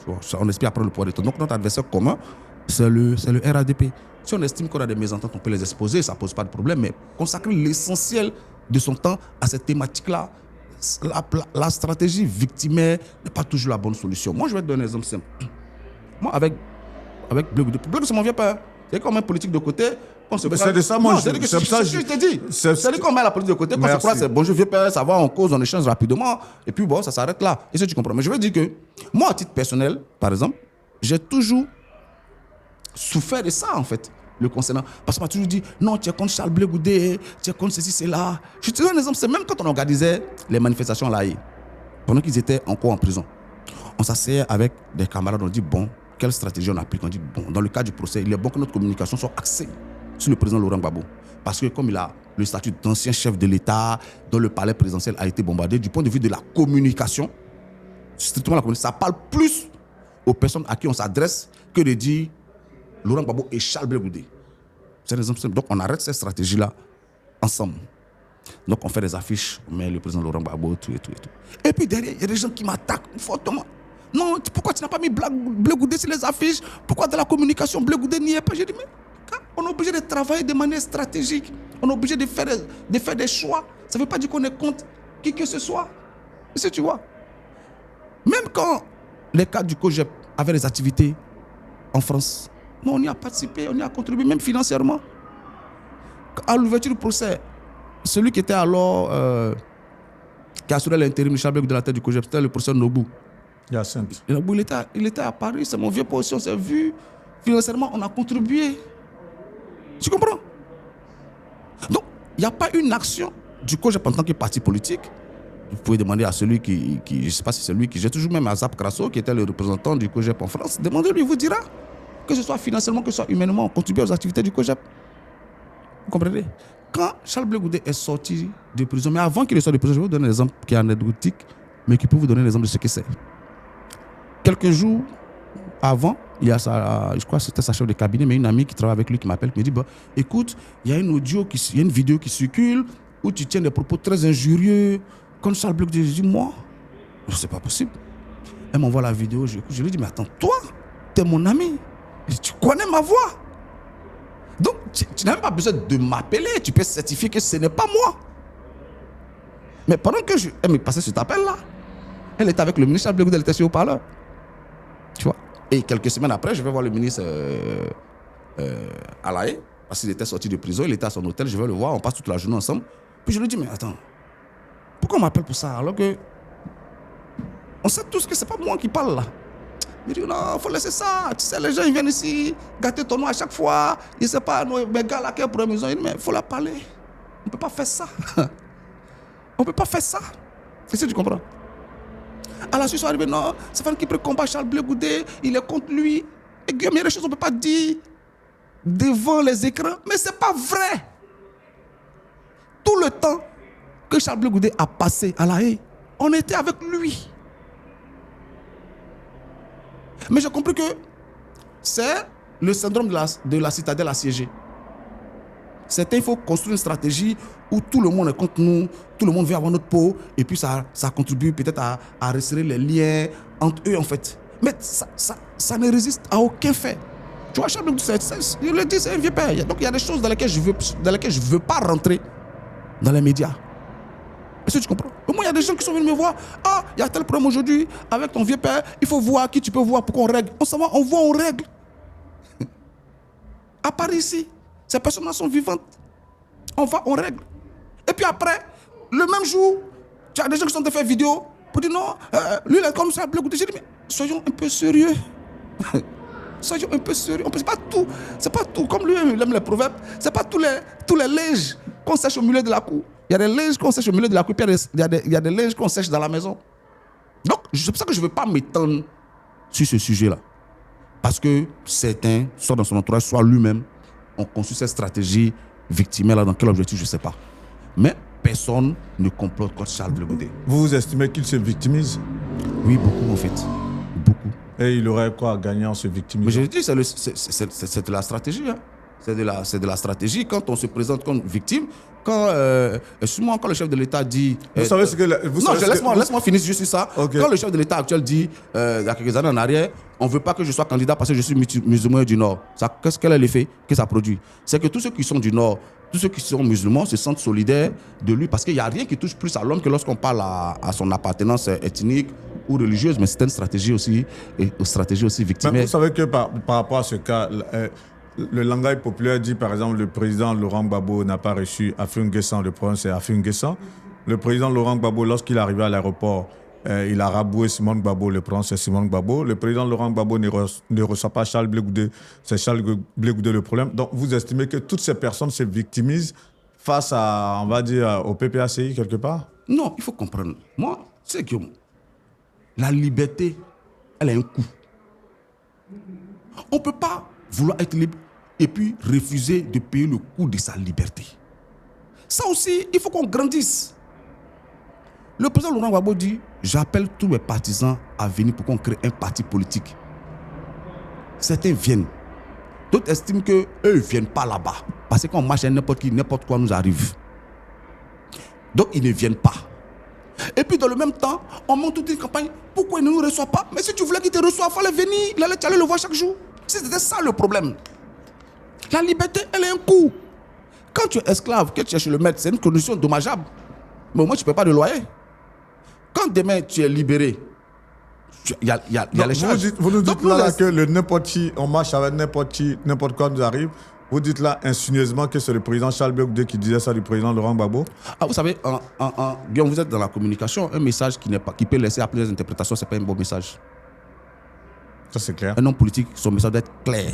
On aspire à prendre le pouvoir d'État. Donc notre adversaire commun, c'est le RADP. Si on estime qu'on a des mésententes, on peut les exposer, ça ne pose pas de problème. Mais consacrer l'essentiel de son temps à cette thématique-là, la stratégie victimaire n'est pas toujours la bonne solution. Moi, je vais te donner un exemple simple. Moi, avec Blé Goudé, c'est mon vieux père. C'est comme un politique de côté. C'est de ça, moi, c'est ça que je te dis. C'est-à-dire qu'on met la politique de côté, qu'on se croit, c'est bonjour vieux père, ça va, on cause, on échange rapidement, et puis bon, ça s'arrête là. Et ça, tu comprends. Mais je veux dire que, moi, à titre personnel, par exemple, j'ai toujours souffert de ça, en fait, le concernant. Parce qu'on m'a toujours dit, non, tu es contre Charles Blé Goudé, tu es contre ceci, c'est là. Je te donne un exemple, c'est même quand on organisait les manifestations à l'AI, pendant qu'ils étaient encore en prison, on s'asseyait avec des camarades, on dit, bon, quelle stratégie on applique? On dit, bon, dans le cas du procès, il est bon que notre communication soit axée sur le président Laurent Gbagbo. Parce que comme il a le statut d'ancien chef de l'État, dont le palais présidentiel a été bombardé, du point de vue de la communication, strictement la communication, ça parle plus aux personnes à qui on s'adresse que de dire Laurent Gbagbo et Charles Blé Goudé. C'est un exemple simple. Donc on arrête cette stratégie-là ensemble. Donc on fait des affiches, on met le président Laurent Gbagbo, tout. Et puis derrière, il y a des gens qui m'attaquent fortement. Non, pourquoi tu n'as pas mis Blé Goudé sur les affiches? Pourquoi dans la communication, Blé Goudé n'y est pas? J'ai dit, mais on est obligé de travailler de manière stratégique. On est obligé de faire des choix. Ça ne veut pas dire qu'on est contre qui que ce soit. Si tu vois. Même quand les cadres du COJEP avaient des activités en France, on y a participé, on y a contribué, même financièrement. À l'ouverture du procès, celui qui était alors, qui assurait l'intérim de Charles Blé Goudé de la tête du COJEP, c'était le professeur Nobou. Hyacinthe. Il était à Paris, c'est mon vieux poste, on s'est vu. Financièrement, on a contribué. Tu comprends? Donc, il n'y a pas une action du COJEP en tant que parti politique. Vous pouvez demander à celui qui je ne sais pas si c'est lui qui, j'ai toujours même à Zap Crasso, qui était le représentant du COJEP en France, demandez-lui, il vous dira, que ce soit financièrement, que ce soit humainement, on contribue aux activités du COJEP. Vous comprenez? Quand Charles Blé Goudé est sorti de prison, mais avant qu'il sorte de prison, je vais vous donner un exemple qui est anecdotique, mais qui peut vous donner l'exemple de ce que c'est. Quelques jours avant, il y a je crois que c'était sa chef de cabinet, mais une amie qui travaille avec lui qui m'appelle, qui me dit, bah, écoute, il y a une vidéo qui circule où tu tiens des propos très injurieux contre Charles Blé Goudé. Je dis, moi, c'est pas possible. Elle m'envoie la vidéo, je lui dis, mais attends, toi, t'es mon ami, tu connais ma voix. Donc, tu n'as même pas besoin de m'appeler, tu peux certifier que ce n'est pas moi. Mais pendant que elle me passait cet appel-là, elle était avec le ministre Charles Blé Goudé, elle était sur le haut-parleur. Tu vois? Et quelques semaines après, je vais voir le ministre à La Haye, parce qu'il était sorti de prison, il était à son hôtel, je vais le voir, on passe toute la journée ensemble. Puis je lui dis, mais attends, pourquoi on m'appelle pour ça alors que on sait tous que c'est pas moi qui parle là. Il dit, non, il faut laisser ça. Tu sais, les gens ils viennent ici, gâter ton nom à chaque fois. Ils ne savent pas, mes gars là qui sont pour la maison. Il dit, mais il faut la parler. On ne peut pas faire ça. On ne peut pas faire ça. C'est ce que tu comprends? À la suite, ils sont arrivés, non, c'est Fan qui peut combattre Charles Blé Goudé, il est contre lui. Et Guillaume, il y a des choses qu'on ne peut pas dire devant les écrans, mais ce n'est pas vrai. Tout le temps que Charles Blé Goudé a passé à La Haye, on était avec lui. Mais j'ai compris que c'est le syndrome de la citadelle assiégée. Il faut construire une stratégie où tout le monde est contre nous, tout le monde veut avoir notre peau, et puis ça contribue peut-être à resserrer les liens entre eux, en fait. Mais ça ne résiste à aucun fait. Tu vois, je le dis, c'est un vieux père. Donc il y a des choses dans lesquelles je ne veux pas rentrer dans les médias. Est-ce que tu comprends? Au moins, il y a des gens qui sont venus me voir. Ah, il y a tel problème aujourd'hui avec ton vieux père. Il faut voir qui tu peux voir pour qu'on règle. On s'en va, on voit, on règle. À part ici, ces personnes-là sont vivantes. On va, on règle. Et puis après, le même jour, tu as des gens qui sont de faire vidéo pour dire non, lui il est comme ça, Bleu Goudé. J'ai dit, mais soyons un peu sérieux. Soyons un peu sérieux. C'est pas tout. Comme lui, il aime les proverbes. C'est pas tous les linges qu'on sèche au milieu de la cour. Il y a des linges qu'on sèche au milieu de la cour, puis il y a des linges qu'on sèche dans la maison. Donc, c'est pour ça que je ne veux pas m'étendre sur ce sujet-là. Parce que certains, soit dans son entourage, soit lui-même, ont conçu cette stratégie victimaire dans quel objectif, je ne sais pas. Mais personne ne complote contre Charles Bleu Goudé. Vous estimez qu'il se victimise? Oui, beaucoup en fait. Beaucoup. Et il aurait quoi à gagner en se victimisant? Mais je dis, c'est de la stratégie. Hein. C'est de la stratégie quand on se présente comme victime. Souvent, quand le chef de l'État dit... Vous savez ce que... Laisse-moi finir juste sur ça. Okay. Quand le chef de l'État actuel dit, il y a quelques années en arrière, on ne veut pas que je sois candidat parce que je suis musulman du Nord. Quel est l'effet que ça produit? C'est que tous ceux qui sont du Nord, tous ceux qui sont musulmans se sentent solidaires de lui parce qu'il n'y a rien qui touche plus à l'homme que lorsqu'on parle à son appartenance ethnique ou religieuse, mais c'est une stratégie aussi victimaire. Mais vous savez que par rapport à ce cas, le langage populaire dit par exemple le président Laurent Gbagbo n'a pas reçu Afin N'Guessan, le problème c'est Afin N'Guessan. Le président Laurent Gbagbo, lorsqu'il est arrivé à l'aéroport, il a raboué Simone Gbagbo, le problème c'est Simone Gbagbo. Le président Laurent Gbagbo ne reçoit pas Charles Bleu Goudé, c'est Charles Bleu Goudé le problème. Donc vous estimez que toutes ces personnes se victimisent face à, on va dire, au PPACI quelque part? Non, il faut comprendre. Moi, c'est que la liberté, elle a un coût. On ne peut pas vouloir être libre et puis refuser de payer le coût de sa liberté. Ça aussi, il faut qu'on grandisse. Le président Laurent Gbagbo dit, j'appelle tous mes partisans à venir pour qu'on crée un parti politique. Certains viennent. D'autres estiment qu'eux ne viennent pas là-bas. Parce que quand on marche à n'importe qui, n'importe quoi nous arrive. Donc ils ne viennent pas. Et puis dans le même temps, on monte toute une campagne. Pourquoi il ne nous reçoit pas? Mais si tu voulais qu'il te reçoive, il fallait venir. Il allait aller le voir chaque jour. C'était ça le problème. La liberté, elle a un coût. Quand tu es esclave, que tu cherches le maître, c'est une condition dommageable. Mais au moins, tu ne paies pas de loyer. Quand demain, tu es libéré, il y a les charges. Vous nous dites là que le n'importe qui, on marche avec n'importe qui, n'importe quoi nous arrive. Vous dites là insinueusement que c'est le président Charles Bleu Goudé qui disait ça du président Laurent Gbagbo. Ah, vous savez, Guillaume, vous êtes dans la communication. Un message qui peut laisser à plusieurs interprétations, ce n'est pas un bon message. Ça, c'est clair. Un homme politique, son message doit être clair.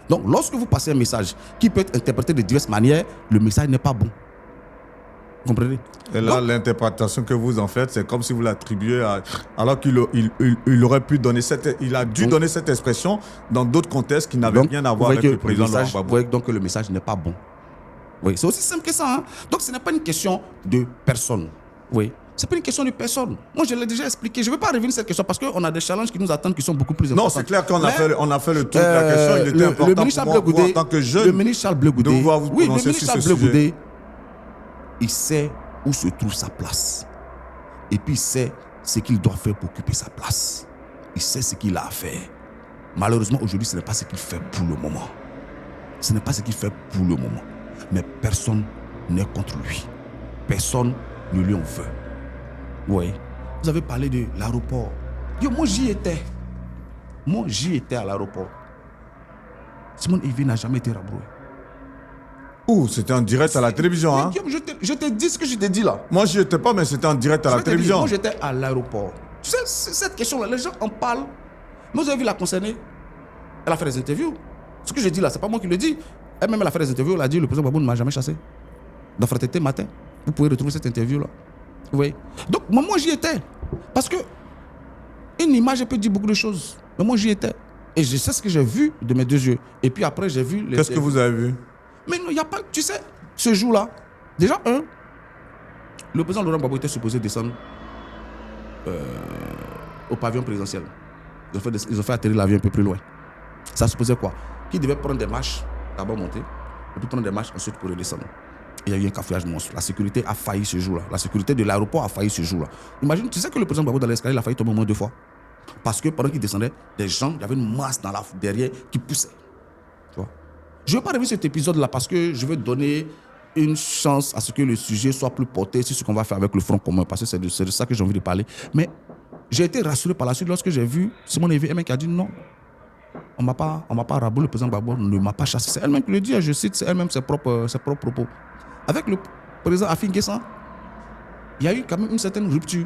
Donc, lorsque vous passez un message qui peut être interprété de diverses manières, le message n'est pas bon. Vous comprenez? Et là, l'interprétation que vous en faites, c'est comme si vous l'attribuez à... Alors qu'il aurait pu donner il a dû donner cette expression dans d'autres contextes qui n'avaient rien à voir avec le président Laurent Gbagbo. Vous voyez donc que le message n'est pas bon. Oui, c'est aussi simple que ça. Hein? Donc, ce n'est pas une question de personne. Oui. Ce n'est pas une question de personne. Moi, je l'ai déjà expliqué. Je ne veux pas revenir sur cette question parce qu'on a des challenges qui nous attendent qui sont beaucoup plus importants. Non, c'est clair qu'on a fait le tour de la question. Il était important pour moi, en tant que jeune, le ministre Charles Bleu Goudé, de pouvoir vous prononcer sur ce sujet. Il sait où se trouve sa place. Et puis, il sait ce qu'il doit faire pour occuper sa place. Il sait ce qu'il a à faire. Malheureusement, aujourd'hui, ce n'est pas ce qu'il fait pour le moment. Ce n'est pas ce qu'il fait pour le moment. Mais personne n'est contre lui. Personne ne lui en veut. Oui. Vous avez parlé de l'aéroport. Moi, j'y étais. Moi, j'y étais à l'aéroport. Simone Veil n'a jamais été rabroué. Oh, c'était en direct à la télévision, hein? Je te dis ce que je t'ai dit là. Moi, j'y étais pas, mais c'était en direct à la télévision. Moi, j'étais à l'aéroport. Tu sais, cette question-là, les gens en parlent. Moi, vous avez vu la concernée. Elle a fait des interviews. Ce que je dis là, c'est pas moi qui le dis. Elle-même, elle a fait des interviews. Elle a dit, le président Gbagbo ne m'a jamais chassé. Dans Fraternité Matin. Vous pouvez retrouver cette interview-là. Oui. Donc, moi, j'y étais. Parce que une image peut dire beaucoup de choses. Mais moi, j'y étais. Et je sais ce que j'ai vu de mes deux yeux. Et puis après, j'ai vu... Qu'est-ce que vous avez vu? Mais non, il n'y a pas... Tu sais, ce jour-là, déjà, le président Laurent Gbagbo était supposé descendre au pavillon présidentiel. Ils ont fait atterrir l'avion un peu plus loin. Ça supposait quoi? qui devait prendre des marches, d'abord monter, et puis prendre des marches, ensuite pour redescendre. Il y a eu un cafouillage monstre. La sécurité a failli ce jour-là. La sécurité de l'aéroport a failli ce jour-là. Imagine, tu sais que le président Gbagbo dans l'escalier, il a failli tomber au moins 2 fois. Parce que pendant qu'il descendait, des gens, il y avait une masse derrière qui poussait. Tu vois? Je ne veux pas revenir cet épisode-là parce que je veux donner une chance à ce que le sujet soit plus porté sur ce qu'on va faire avec le Front commun. Parce que c'est de ça que j'ai envie de parler. Mais j'ai été rassuré par la suite lorsque j'ai vu Simone Veil, un mec qui a dit non. On ne m'a pas raboté, le président Gbagbo ne m'a pas chassé. C'est elle-même qui le dit, je cite, c'est elle-même ses propres propos. Avec le président Afin Guessan, il y a eu quand même une certaine rupture.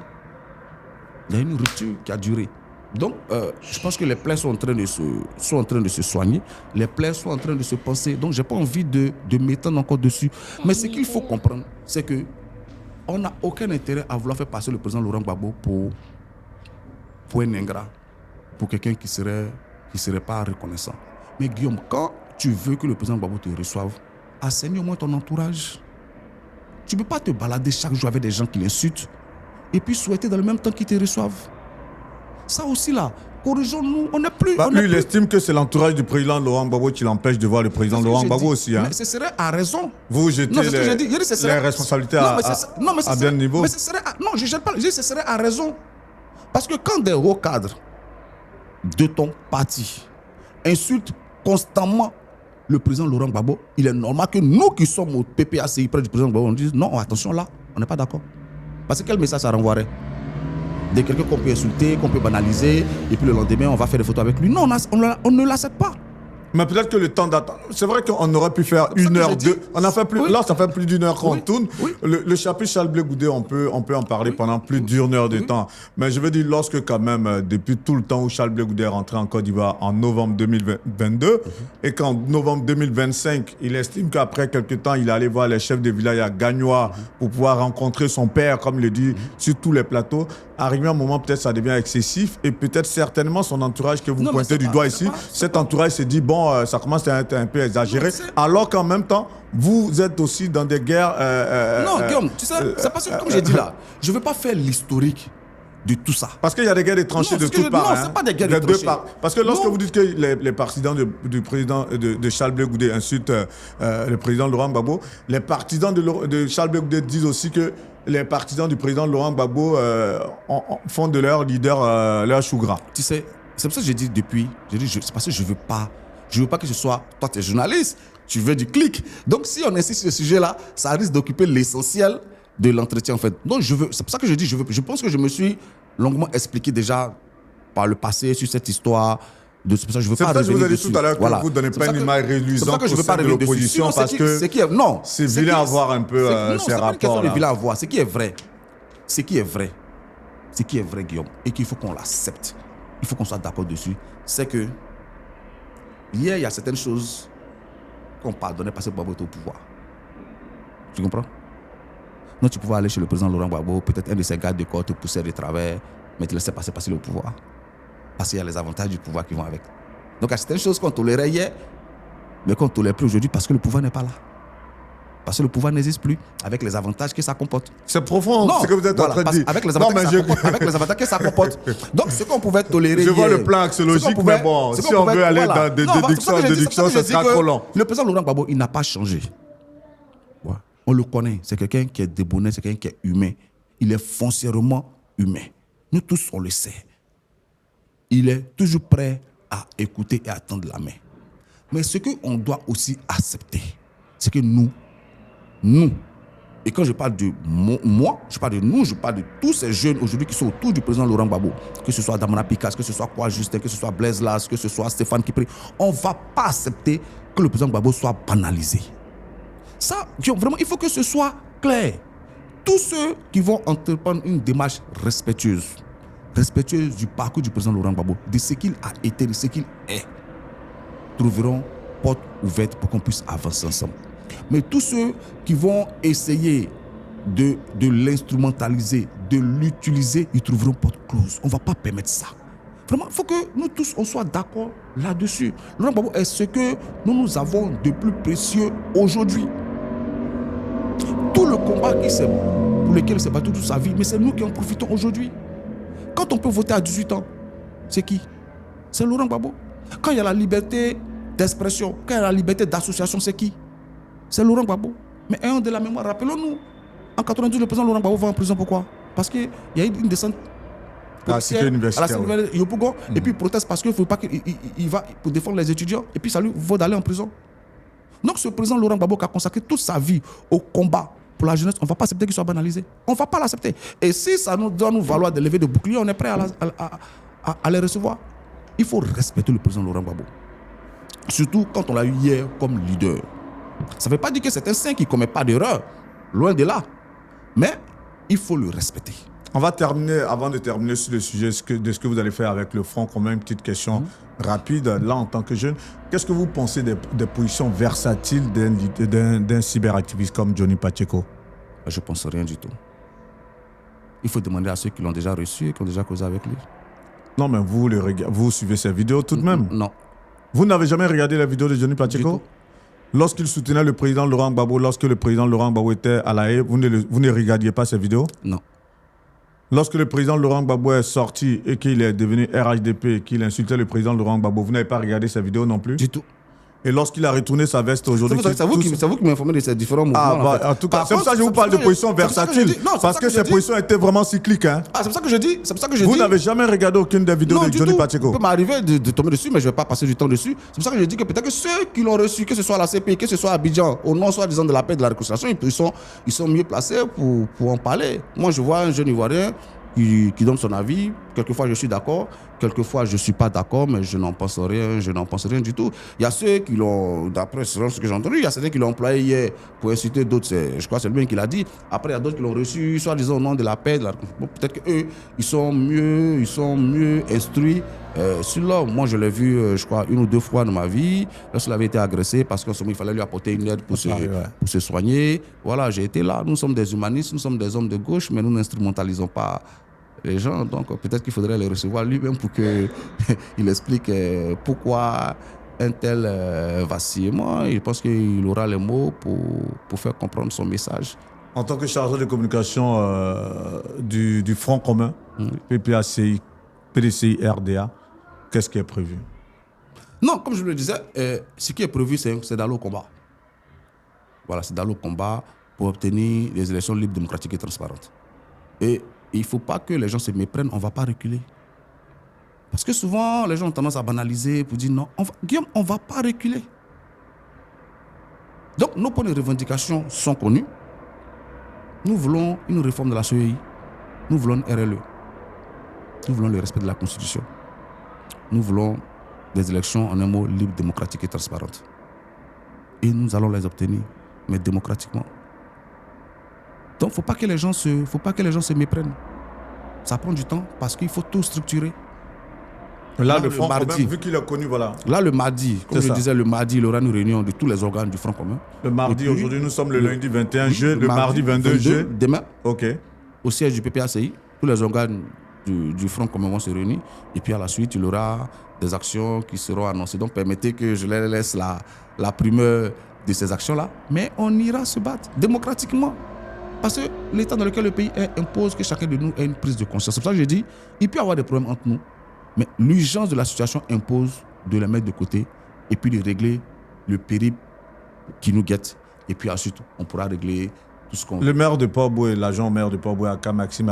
Il y a une rupture qui a duré. Donc, je pense que les plaies sont en train de se soigner. Les plaies sont en train de se penser. Donc, je n'ai pas envie de m'étendre encore dessus. Mais ce qu'il faut comprendre, c'est qu'on n'a aucun intérêt à vouloir faire passer le président Laurent Gbagbo pour un ingrat, pour quelqu'un qui serait pas reconnaissant. Mais Guillaume, quand tu veux que le président Gbagbo te reçoive, assainis au moins ton entourage. Tu ne peux pas te balader chaque jour avec des gens qui l'insultent et puis souhaiter dans le même temps qu'ils te reçoivent. Ça aussi là, corrigeons-nous, on n'est plus... lui, il estime que c'est l'entourage du président Laurent Gbagbo qui l'empêche de voir le président Laurent Gbagbo aussi. Hein. Mais ce serait à raison. Vous jetez les responsabilités à bien niveau. Mais ce serait non, je ne jette pas. Je dis ce serait à raison. Parce que quand des hauts cadres de ton parti insultent constamment le président Laurent Gbagbo, il est normal que nous qui sommes au PPACI près du président Gbagbo, on dise non, attention là, on n'est pas d'accord. Parce que quel message ça renvoierait? De quelqu'un qu'on peut insulter, qu'on peut banaliser, et puis le lendemain, on va faire des photos avec lui. Non, on ne l'accepte pas. Mais peut-être que le temps d'attente... C'est vrai qu'on aurait pu faire 1 heure, 2... On a fait plus... Oui. Là, ça fait plus d'1 heure qu'on tourne. Oui. Le chapitre Charles Blé Goudé, on peut en parler pendant plus d'1 heure de temps. Mais je veux dire, lorsque quand même, depuis tout le temps où Charles Blé Goudé est rentré en Côte d'Ivoire en novembre 2022, et qu'en novembre 2025, il estime qu'après quelques temps, il allait voir les chefs de village à Gagnoa pour pouvoir rencontrer son père, comme il le dit, sur tous les plateaux. Arrivé à un moment, peut-être ça devient excessif, et peut-être certainement son entourage que vous pointez du doigt ici, cet entourage se dit, bon, ça commence à être un peu exagéré, alors qu'en même temps, vous êtes aussi dans des guerres... non, Guillaume, tu sais, c'est parce que, comme j'ai dit là, je ne veux pas faire l'historique de tout ça. Parce qu'il y a des guerres de tranchées de toutes parts. Non, ce n'est pas des guerres de tranchées. Parce que lorsque vous dites que les partisans du président de Charles Blé Goudé insultent le président Laurent Gbagbo, les partisans de Charles Blé Goudé disent aussi que les partisans du président Laurent Gbagbo font de leur leader leur chou gras. Tu sais, c'est pour ça que j'ai dit depuis, c'est parce que je veux pas que ce soit, toi tu es journaliste, tu veux du clic. Donc si on insiste sur ce sujet-là, ça risque d'occuper l'essentiel de l'entretien en fait. Donc c'est pour ça que je dis, je pense que je me suis longuement expliqué déjà par le passé sur cette histoire. C'est pour ça que je veux pas revenir dessus. C'est pour ça que je vous ai dit tout à l'heure que vous ne donnez pas une image réluisante au sein de l'opposition parce que c'est vilain à voir un peu ces rapports. C'est vilain à voir. Ce qui est vrai, Guillaume, et qu'il faut qu'on l'accepte, il faut qu'on soit d'accord dessus, c'est que hier, il y a certaines choses qu'on pardonnait parce que Gbagbo était au pouvoir. Tu comprends? Non, tu pouvais aller chez le président Laurent Gbagbo, peut-être un de ses gardes de corps te poussait de travers, mais tu laissais passer le pouvoir. Parce qu'il y a les avantages du pouvoir qui vont avec. Donc, il y a certaines choses qu'on tolérait hier, mais qu'on ne tolère plus aujourd'hui parce que le pouvoir n'est pas là. Parce que le pouvoir n'existe plus, avec les avantages que ça comporte. C'est profond, ce que vous êtes en train de dire. Avec les avantages que ça comporte. Donc, ce qu'on pouvait tolérer je vois le plan axiologique, mais bon, si on veut aller dans des déductions, ça sera trop long. Le président Laurent Gbagbo, il n'a pas changé. Ouais. On le connaît. C'est quelqu'un qui est débonnaire, c'est quelqu'un qui est humain. Il est foncièrement humain. Nous tous, on le sait. Il est toujours prêt à écouter et à tendre la main. Mais ce qu'on doit aussi accepter, c'est que nous, et quand je parle de moi, je parle de nous, je parle de tous ces jeunes aujourd'hui qui sont autour du président Laurent Gbagbo, que ce soit Damana Picasse, que ce soit Kwa Justin, que ce soit Blaise Las, que ce soit Stéphane Kipré, on ne va pas accepter que le président Gbagbo soit banalisé. Ça, vraiment, il faut que ce soit clair. Tous ceux qui vont entreprendre une démarche respectueuse du parcours du président Laurent Gbagbo, de ce qu'il a été, de ce qu'il est, trouveront porte ouverte pour qu'on puisse avancer ensemble. Mais tous ceux qui vont essayer de l'instrumentaliser, de l'utiliser, ils trouveront porte close. On ne va pas permettre ça. Vraiment, il faut que nous tous, on soit d'accord là-dessus. Laurent Gbagbo est ce que nous avons de plus précieux aujourd'hui. Tout le combat pour lequel il s'est battu toute sa vie, mais c'est nous qui en profitons aujourd'hui. Quand on peut voter à 18 ans, c'est qui? C'est Laurent Gbagbo. Quand il y a la liberté d'expression, quand il y a la liberté d'association, c'est qui? C'est Laurent Gbagbo. Mais ayons de la mémoire, rappelons-nous, en 92, le président Laurent Gbagbo va en prison. Pourquoi? Parce qu'il y a eu une descente à la cité universitaire, Yopougon, et puis il proteste parce qu'il ne faut pas qu'il va pour défendre les étudiants, et puis ça lui vaut d'aller en prison. Donc ce président Laurent Gbagbo qui a consacré toute sa vie au combat pour la jeunesse, on ne va pas accepter qu'il soit banalisé. On ne va pas l'accepter. Et si ça doit nous valoir de lever de boucliers, on est prêt à les recevoir. Il faut respecter le président Laurent Gbagbo. Surtout quand on l'a eu hier comme leader. Ça ne veut pas dire que c'est un saint qui ne commet pas d'erreur. Loin de là. Mais il faut le respecter. On va terminer, avant de terminer sur le sujet de ce que vous allez faire avec le Front commun, une petite question rapide. Là, en tant que jeune, qu'est-ce que vous pensez des positions versatiles d'un cyberactiviste comme Johnny Pacheco? Je ne pense rien du tout. Il faut demander à ceux qui l'ont déjà reçu et qui ont déjà causé avec lui. Non, mais vous suivez ses vidéos tout de même? Non. Vous n'avez jamais regardé la vidéo de Johnny Pacheco? Lorsqu'il soutenait le président Laurent Gbagbo, lorsque le président Laurent Gbagbo était à La Haye, vous ne regardiez pas ces vidéos? Non. Lorsque le président Laurent Gbagbo est sorti et qu'il est devenu RHDP et qu'il insultait le président Laurent Gbagbo, vous n'avez pas regardé ces vidéos non plus? Du tout. Et lorsqu'il a retourné sa veste aujourd'hui... C'est vous qui m'informez de ces différents mouvements. En tout cas, c'est pour ça que je vous parle de position versatile. Parce que ces positions étaient vraiment cycliques. Hein. C'est pour ça que je dis. Vous n'avez jamais regardé aucune des vidéos de Johnny Pacheco? Ça peut m'arriver de tomber dessus, mais je ne vais pas passer du temps dessus. C'est pour ça que je dis que peut-être que ceux qui l'ont reçu, que ce soit à la CPI, que ce soit à Abidjan, au nom soi-disant de la paix et de la réconciliation, ils sont mieux placés pour en parler. Moi, je vois un jeune Ivoirien qui donne son avis. Quelquefois, je suis d'accord. Quelquefois, je ne suis pas d'accord, mais je n'en pense rien. Je n'en pense rien du tout. Il y a ceux qui l'ont, d'après ce que j'ai entendu, il y a certains qui l'ont employé hier pour inciter d'autres. Je crois que c'est le même qui l'a dit. Après, il y a d'autres qui l'ont reçu, soit disant au nom de la paix. Peut-être qu'eux, ils sont mieux instruits sur l'homme. Moi, je l'ai vu, je crois, 1 ou 2 fois dans ma vie, lorsqu'il avait été agressé, parce qu'en ce moment, il fallait lui apporter une aide pour se soigner. Voilà, j'ai été là. Nous sommes des humanistes, nous sommes des hommes de gauche, mais nous n'instrumentalisons pas les gens. Donc, peut-être qu'il faudrait les recevoir lui-même pour qu'il explique pourquoi un tel vacillement. Je pense qu'il aura les mots pour faire comprendre son message. En tant que chargé de communication du Front commun, PPACI, PDCI, RDA, qu'est-ce qui est prévu? Non, comme je le disais, ce qui est prévu, c'est d'aller au combat. Voilà, c'est d'aller au combat pour obtenir des élections libres, démocratiques et transparentes. Et il ne faut pas que les gens se méprennent, on ne va pas reculer. Parce que souvent, les gens ont tendance à banaliser pour dire non, Guillaume, on ne va pas reculer. Donc, nos points de revendication sont connus. Nous voulons une réforme de la CEI. Nous voulons une RLE. Nous voulons le respect de la Constitution. Nous voulons des élections, en un mot, libres, démocratiques et transparentes. Et nous allons les obtenir, mais démocratiquement. Donc, il ne faut pas que les gens se méprennent. Ça prend du temps parce qu'il faut tout structurer. Là, le Front mardi, commun, vu qu'il est connu, voilà. Là, le mardi, comme je disais, le mardi, il y aura une réunion de tous les organes du Front commun. Le mardi, aujourd'hui, nous sommes le lundi 21 juillet, le mardi 22 juillet. Demain, OK. Au siège du PPACI, tous les organes du Front commun vont se réunir. Et puis, à la suite, il y aura des actions qui seront annoncées. Donc, permettez que je les laisse la primeur de ces actions-là. Mais on ira se battre démocratiquement. Parce que l'état dans lequel le pays est impose que chacun de nous ait une prise de conscience. C'est pour ça que je dis, il peut y avoir des problèmes entre nous, mais l'urgence de la situation impose de les mettre de côté et puis de régler le périple qui nous guette. Et puis ensuite, on pourra régler tout ce qu'on veut. Le maire de Port-Boué, l'agent maire de Port-Boué, Aka Maxime,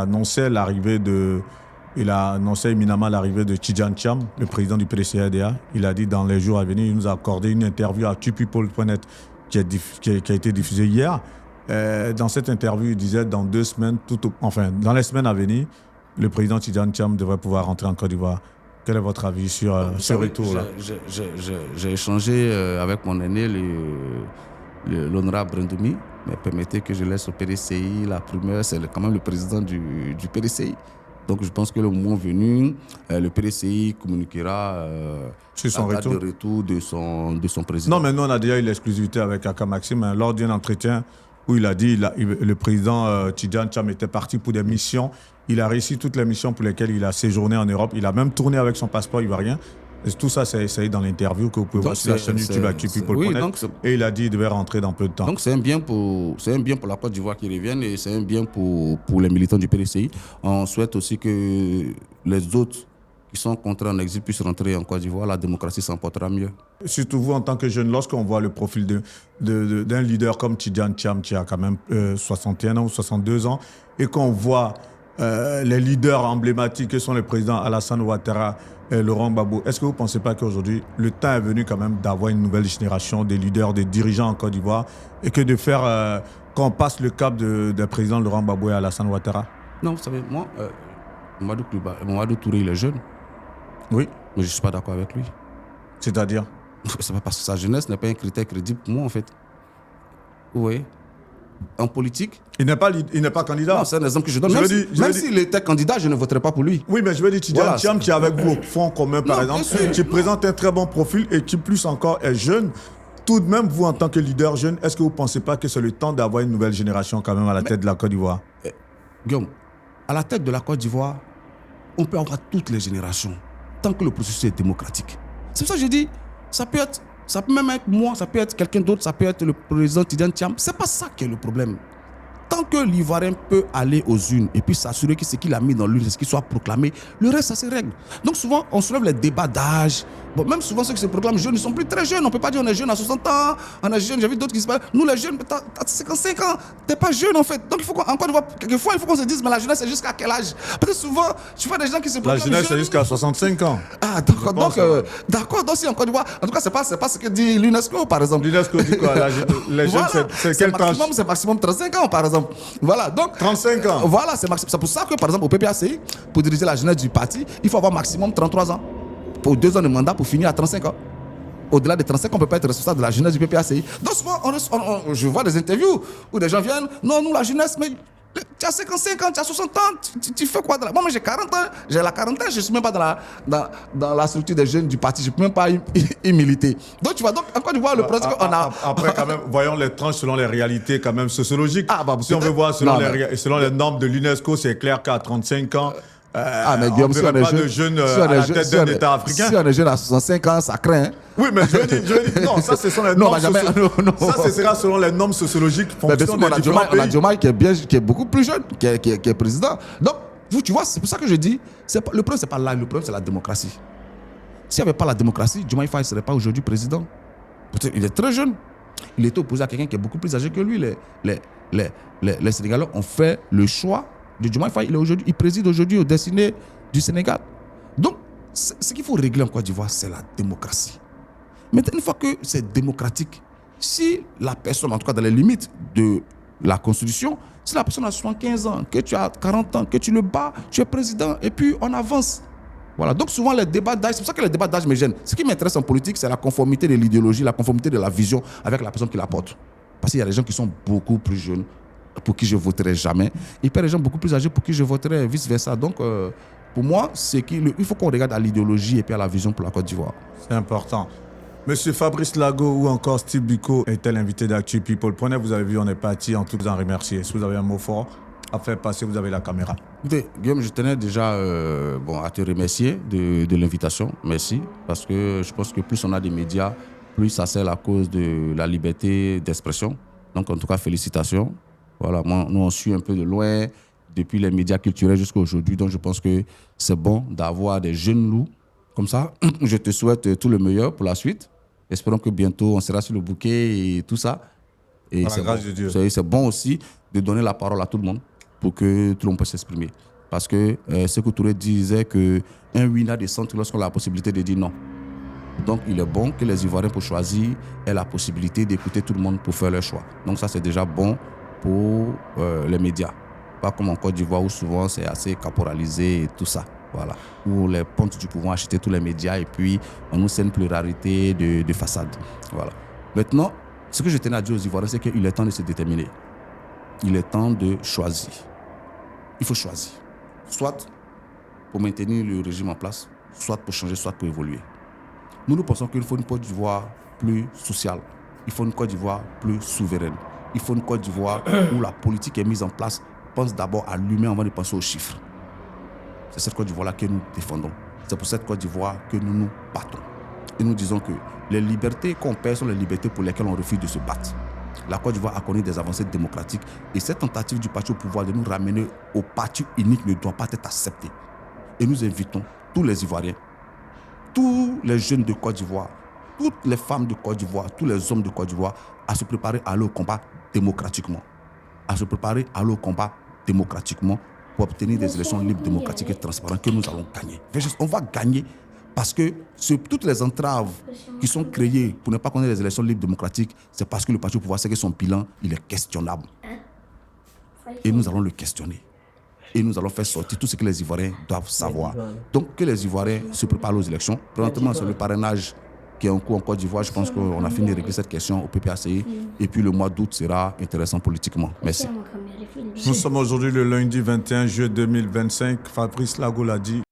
il a annoncé éminemment l'arrivée de Tidjane Thiam, le président du PDCADA. Il a dit dans les jours à venir, il nous a accordé une interview à tupeople.net qui a été diffusée hier. Dans cette interview, il disait dans 2 semaines, dans les semaines à venir, le président Tidjane Thiam devrait pouvoir rentrer en Côte d'Ivoire. Quel est votre avis sur ce retour-là? J'ai échangé avec mon aîné, l'honorable Brendoumi, mais permettez que je laisse au PDCI la primeur, c'est quand même le président du PDCI. Donc je pense que le moment venu, le PDCI communiquera sur son la date de retour de son président. Non, mais nous on a déjà eu l'exclusivité avec Aka Maxime lors d'un entretien où il a dit le président Tidjane Thiam était parti pour des missions. Il a réussi toutes les missions pour lesquelles il a séjourné en Europe. Il a même tourné avec son passeport ivoirien. Et tout ça, c'est dans l'interview que vous pouvez voir sur la chaîne YouTube ActuPeople.net. Et il a dit qu'il devait rentrer dans peu de temps. Donc c'est un bien pour la Côte d'Ivoire qui revienne et c'est un bien pour les militants du PDCI. On souhaite aussi que les autres qui sont contraints en exil puissent rentrer en Côte d'Ivoire, la démocratie s'en portera mieux. Surtout vous, en tant que jeune, lorsqu'on voit le profil d'un leader comme Tidjane Thiam, qui a quand même 61 ans ou 62 ans, et qu'on voit les leaders emblématiques que sont les présidents Alassane Ouattara et Laurent Gbagbo, est-ce que vous ne pensez pas qu'aujourd'hui, le temps est venu quand même d'avoir une nouvelle génération de leaders, de dirigeants en Côte d'Ivoire, et que de faire qu'on passe le cap des présidents Laurent Gbagbo et Alassane Ouattara? Non, vous savez, moi, Mamadou Touré, il est jeune. Oui. Mais je ne suis pas d'accord avec lui. C'est-à-dire? C'est pas parce que sa jeunesse n'est pas un critère crédible pour moi, en fait. Oui. En politique. Il n'est pas candidat. Non, c'est un exemple que je donne. Même s'il était candidat, je ne voterais pas pour lui. Oui, mais je veux dire, Tidjane Thiam, qui est avec vous au front commun, par exemple, qui présente un très bon profil et qui, plus encore, est jeune. Tout de même, vous, en tant que leader jeune, est-ce que vous ne pensez pas que c'est le temps d'avoir une nouvelle génération quand même à la tête de la Côte d'Ivoire? Guillaume, à la tête de la Côte d'Ivoire, on peut avoir toutes les générations, tant que le processus est démocratique. C'est pour ça que je dis, ça peut même être moi, ça peut être quelqu'un d'autre, ça peut être le président Tidjane Thiam. C'est pas ça qui est le problème. Tant que l'Ivoirien peut aller aux urnes et puis s'assurer que ce qu'il a mis dans l'urne, c'est ce qui soit proclamé, le reste, ça se règle. Donc souvent, on soulève les débats d'âge. Bon, même souvent, ceux qui se proclament jeunes, ils sont plus très jeunes. On ne peut pas dire on est jeune à 60 ans, on est jeune, j'ai vu d'autres qui se parlent. Nous, les jeunes, t'as 55 ans, t'es pas jeune en fait. Donc il faut quelquefois, il faut qu'on se dise, mais la jeunesse, c'est jusqu'à quel âge? Peut-être souvent, tu vois des gens qui se proclament jeunes. La jeunesse, c'est jusqu'à 65 ans. Ah, d'accord. Donc si en Côte d'Ivoire, en tout cas, c'est pas ce que dit l'UNESCO, par exemple. L'UNESCO dit quoi? Les jeunes, voilà, c'est quel âge? C'est maximum 35 ans, par exemple. Voilà, donc 35 ans. Voilà, c'est pour ça que, par exemple, au PPACI, pour diriger la jeunesse du parti, il faut avoir maximum 33 ans. Pour 2 ans de mandat pour finir à 35 ans. Au-delà de 35 ans, on ne peut pas être responsable de la jeunesse du PPACI. Donc souvent, je vois des interviews où des gens viennent, non, nous, la jeunesse, mais tu as 55 ans, tu as 60 ans, tu fais quoi? Moi, j'ai 40 ans, j'ai la quarantaine, je ne suis même pas dans la structure des jeunes du parti, je ne peux même pas y militer. Donc, tu vois, en Côte d'Ivoire, le problème, c'est qu'on a... Après, quand même, voyons les tranches selon les réalités quand même sociologiques. Si on veut voir selon les normes de l'UNESCO, c'est clair qu'à 35 ans... mais Guillaume, on ne verrait pas de jeunes à la tête d'un État africain. Si on est jeune à 65 ans, ça craint. Oui, mais je veux dire, non, ça, ce sont les normes. Ça, ce sera selon les normes sociologiques. On a Diomaye qui est beaucoup plus jeune, qui est président. Donc, tu vois, c'est pour ça que je dis, le problème, c'est pas là, le problème, c'est la démocratie. S'il n'y avait pas la démocratie, Diomaye Faye ne serait pas aujourd'hui président. Il est très jeune. Il était opposé à quelqu'un qui est beaucoup plus âgé que lui. Les Sénégalais ont fait le choix de Diomaye Faye. Il préside aujourd'hui aux destinées du Sénégal. Donc, ce qu'il faut régler en Côte d'Ivoire, c'est la démocratie. Maintenant, une fois que c'est démocratique, si la personne, en tout cas dans les limites de la Constitution, si la personne a 75 ans, que tu as 40 ans, que tu le bats, tu es président, et puis on avance. Voilà. Donc souvent les débats d'âge, c'est pour ça que les débats d'âge me gênent. Ce qui m'intéresse en politique, c'est la conformité de l'idéologie, la conformité de la vision avec la personne qui la porte. Parce qu'il y a des gens qui sont beaucoup plus jeunes, pour qui je ne voterai jamais. Et puis, les gens beaucoup plus âgés pour qui je voterai, vice-versa. Donc, pour moi, il faut qu'on regarde à l'idéologie et puis à la vision pour la Côte d'Ivoire. C'est important. Monsieur Fabrice Lago ou encore Steve Biko était l'invité d'Actu People. Prenez, vous avez vu, on est parti en tout vous en remercier. Si vous avez un mot fort à faire passer, vous avez la caméra. Écoutez, Guillaume, je tenais déjà à te remercier de l'invitation. Merci. Parce que je pense que plus on a des médias, plus ça sert la cause de la liberté d'expression. Donc, en tout cas, félicitations. Voilà, nous on suit un peu de loin depuis les médias culturels jusqu'à aujourd'hui. Donc je pense que c'est bon d'avoir des jeunes loups comme ça. Je te souhaite tout le meilleur pour la suite. Espérons que bientôt on sera sur le bouquet et tout ça. Et par la grâce de Dieu. C'est bon aussi de donner la parole à tout le monde pour que tout le monde puisse s'exprimer. Parce que ce que Touré disait qu'un oui n'a de centre lorsqu'on a la possibilité de dire non. Donc, il est bon que les Ivoiriens, pour choisir, aient la possibilité d'écouter tout le monde pour faire leur choix. Donc, ça, c'est déjà bon pour les médias. Pas comme en Côte d'Ivoire où souvent c'est assez caporalisé et tout ça. Voilà. Où les pontes du pouvoir achètent tous les médias et puis on nous sait une pluralité de façades. Voilà. Maintenant, ce que je tenais à dire aux Ivoiriens, c'est qu'il est temps de se déterminer. Il est temps de choisir. Il faut choisir. Soit pour maintenir le régime en place, soit pour changer, soit pour évoluer. Nous pensons qu'il faut une Côte d'Ivoire plus sociale. Il faut une Côte d'Ivoire plus souveraine. Il faut une Côte d'Ivoire où la politique est mise en place, pense d'abord à l'humain avant de penser aux chiffres. C'est cette Côte d'Ivoire-là que nous défendons. C'est pour cette Côte d'Ivoire que nous nous battons. Et nous disons que les libertés qu'on perd sont les libertés pour lesquelles on refuse de se battre. La Côte d'Ivoire a connu des avancées démocratiques et cette tentative du parti au pouvoir de nous ramener au parti unique ne doit pas être acceptée. Et nous invitons tous les Ivoiriens, tous les jeunes de Côte d'Ivoire, toutes les femmes de Côte d'Ivoire, tous les hommes de Côte d'Ivoire à se préparer à leur combat démocratiquement. À se préparer à leur combat démocratiquement pour obtenir des élections libres, démocratiques et transparentes que nous allons gagner. On va gagner parce que toutes les entraves qui sont créées pour ne pas connaître les élections libres, démocratiques, c'est parce que le parti au pouvoir sait que son bilan, il est questionnable. Et nous allons le questionner. Et nous allons faire sortir tout ce que les Ivoiriens doivent savoir. Donc, que les Ivoiriens se préparent aux élections. Présentement, c'est le parrainage qui est en cours en Côte d'Ivoire. Je pense qu'on a fini de régler cette question au PPACI. Et puis, le mois d'août sera intéressant politiquement. Merci. Nous sommes aujourd'hui le lundi 21 juillet 2025. Fabrice Lago l'a dit.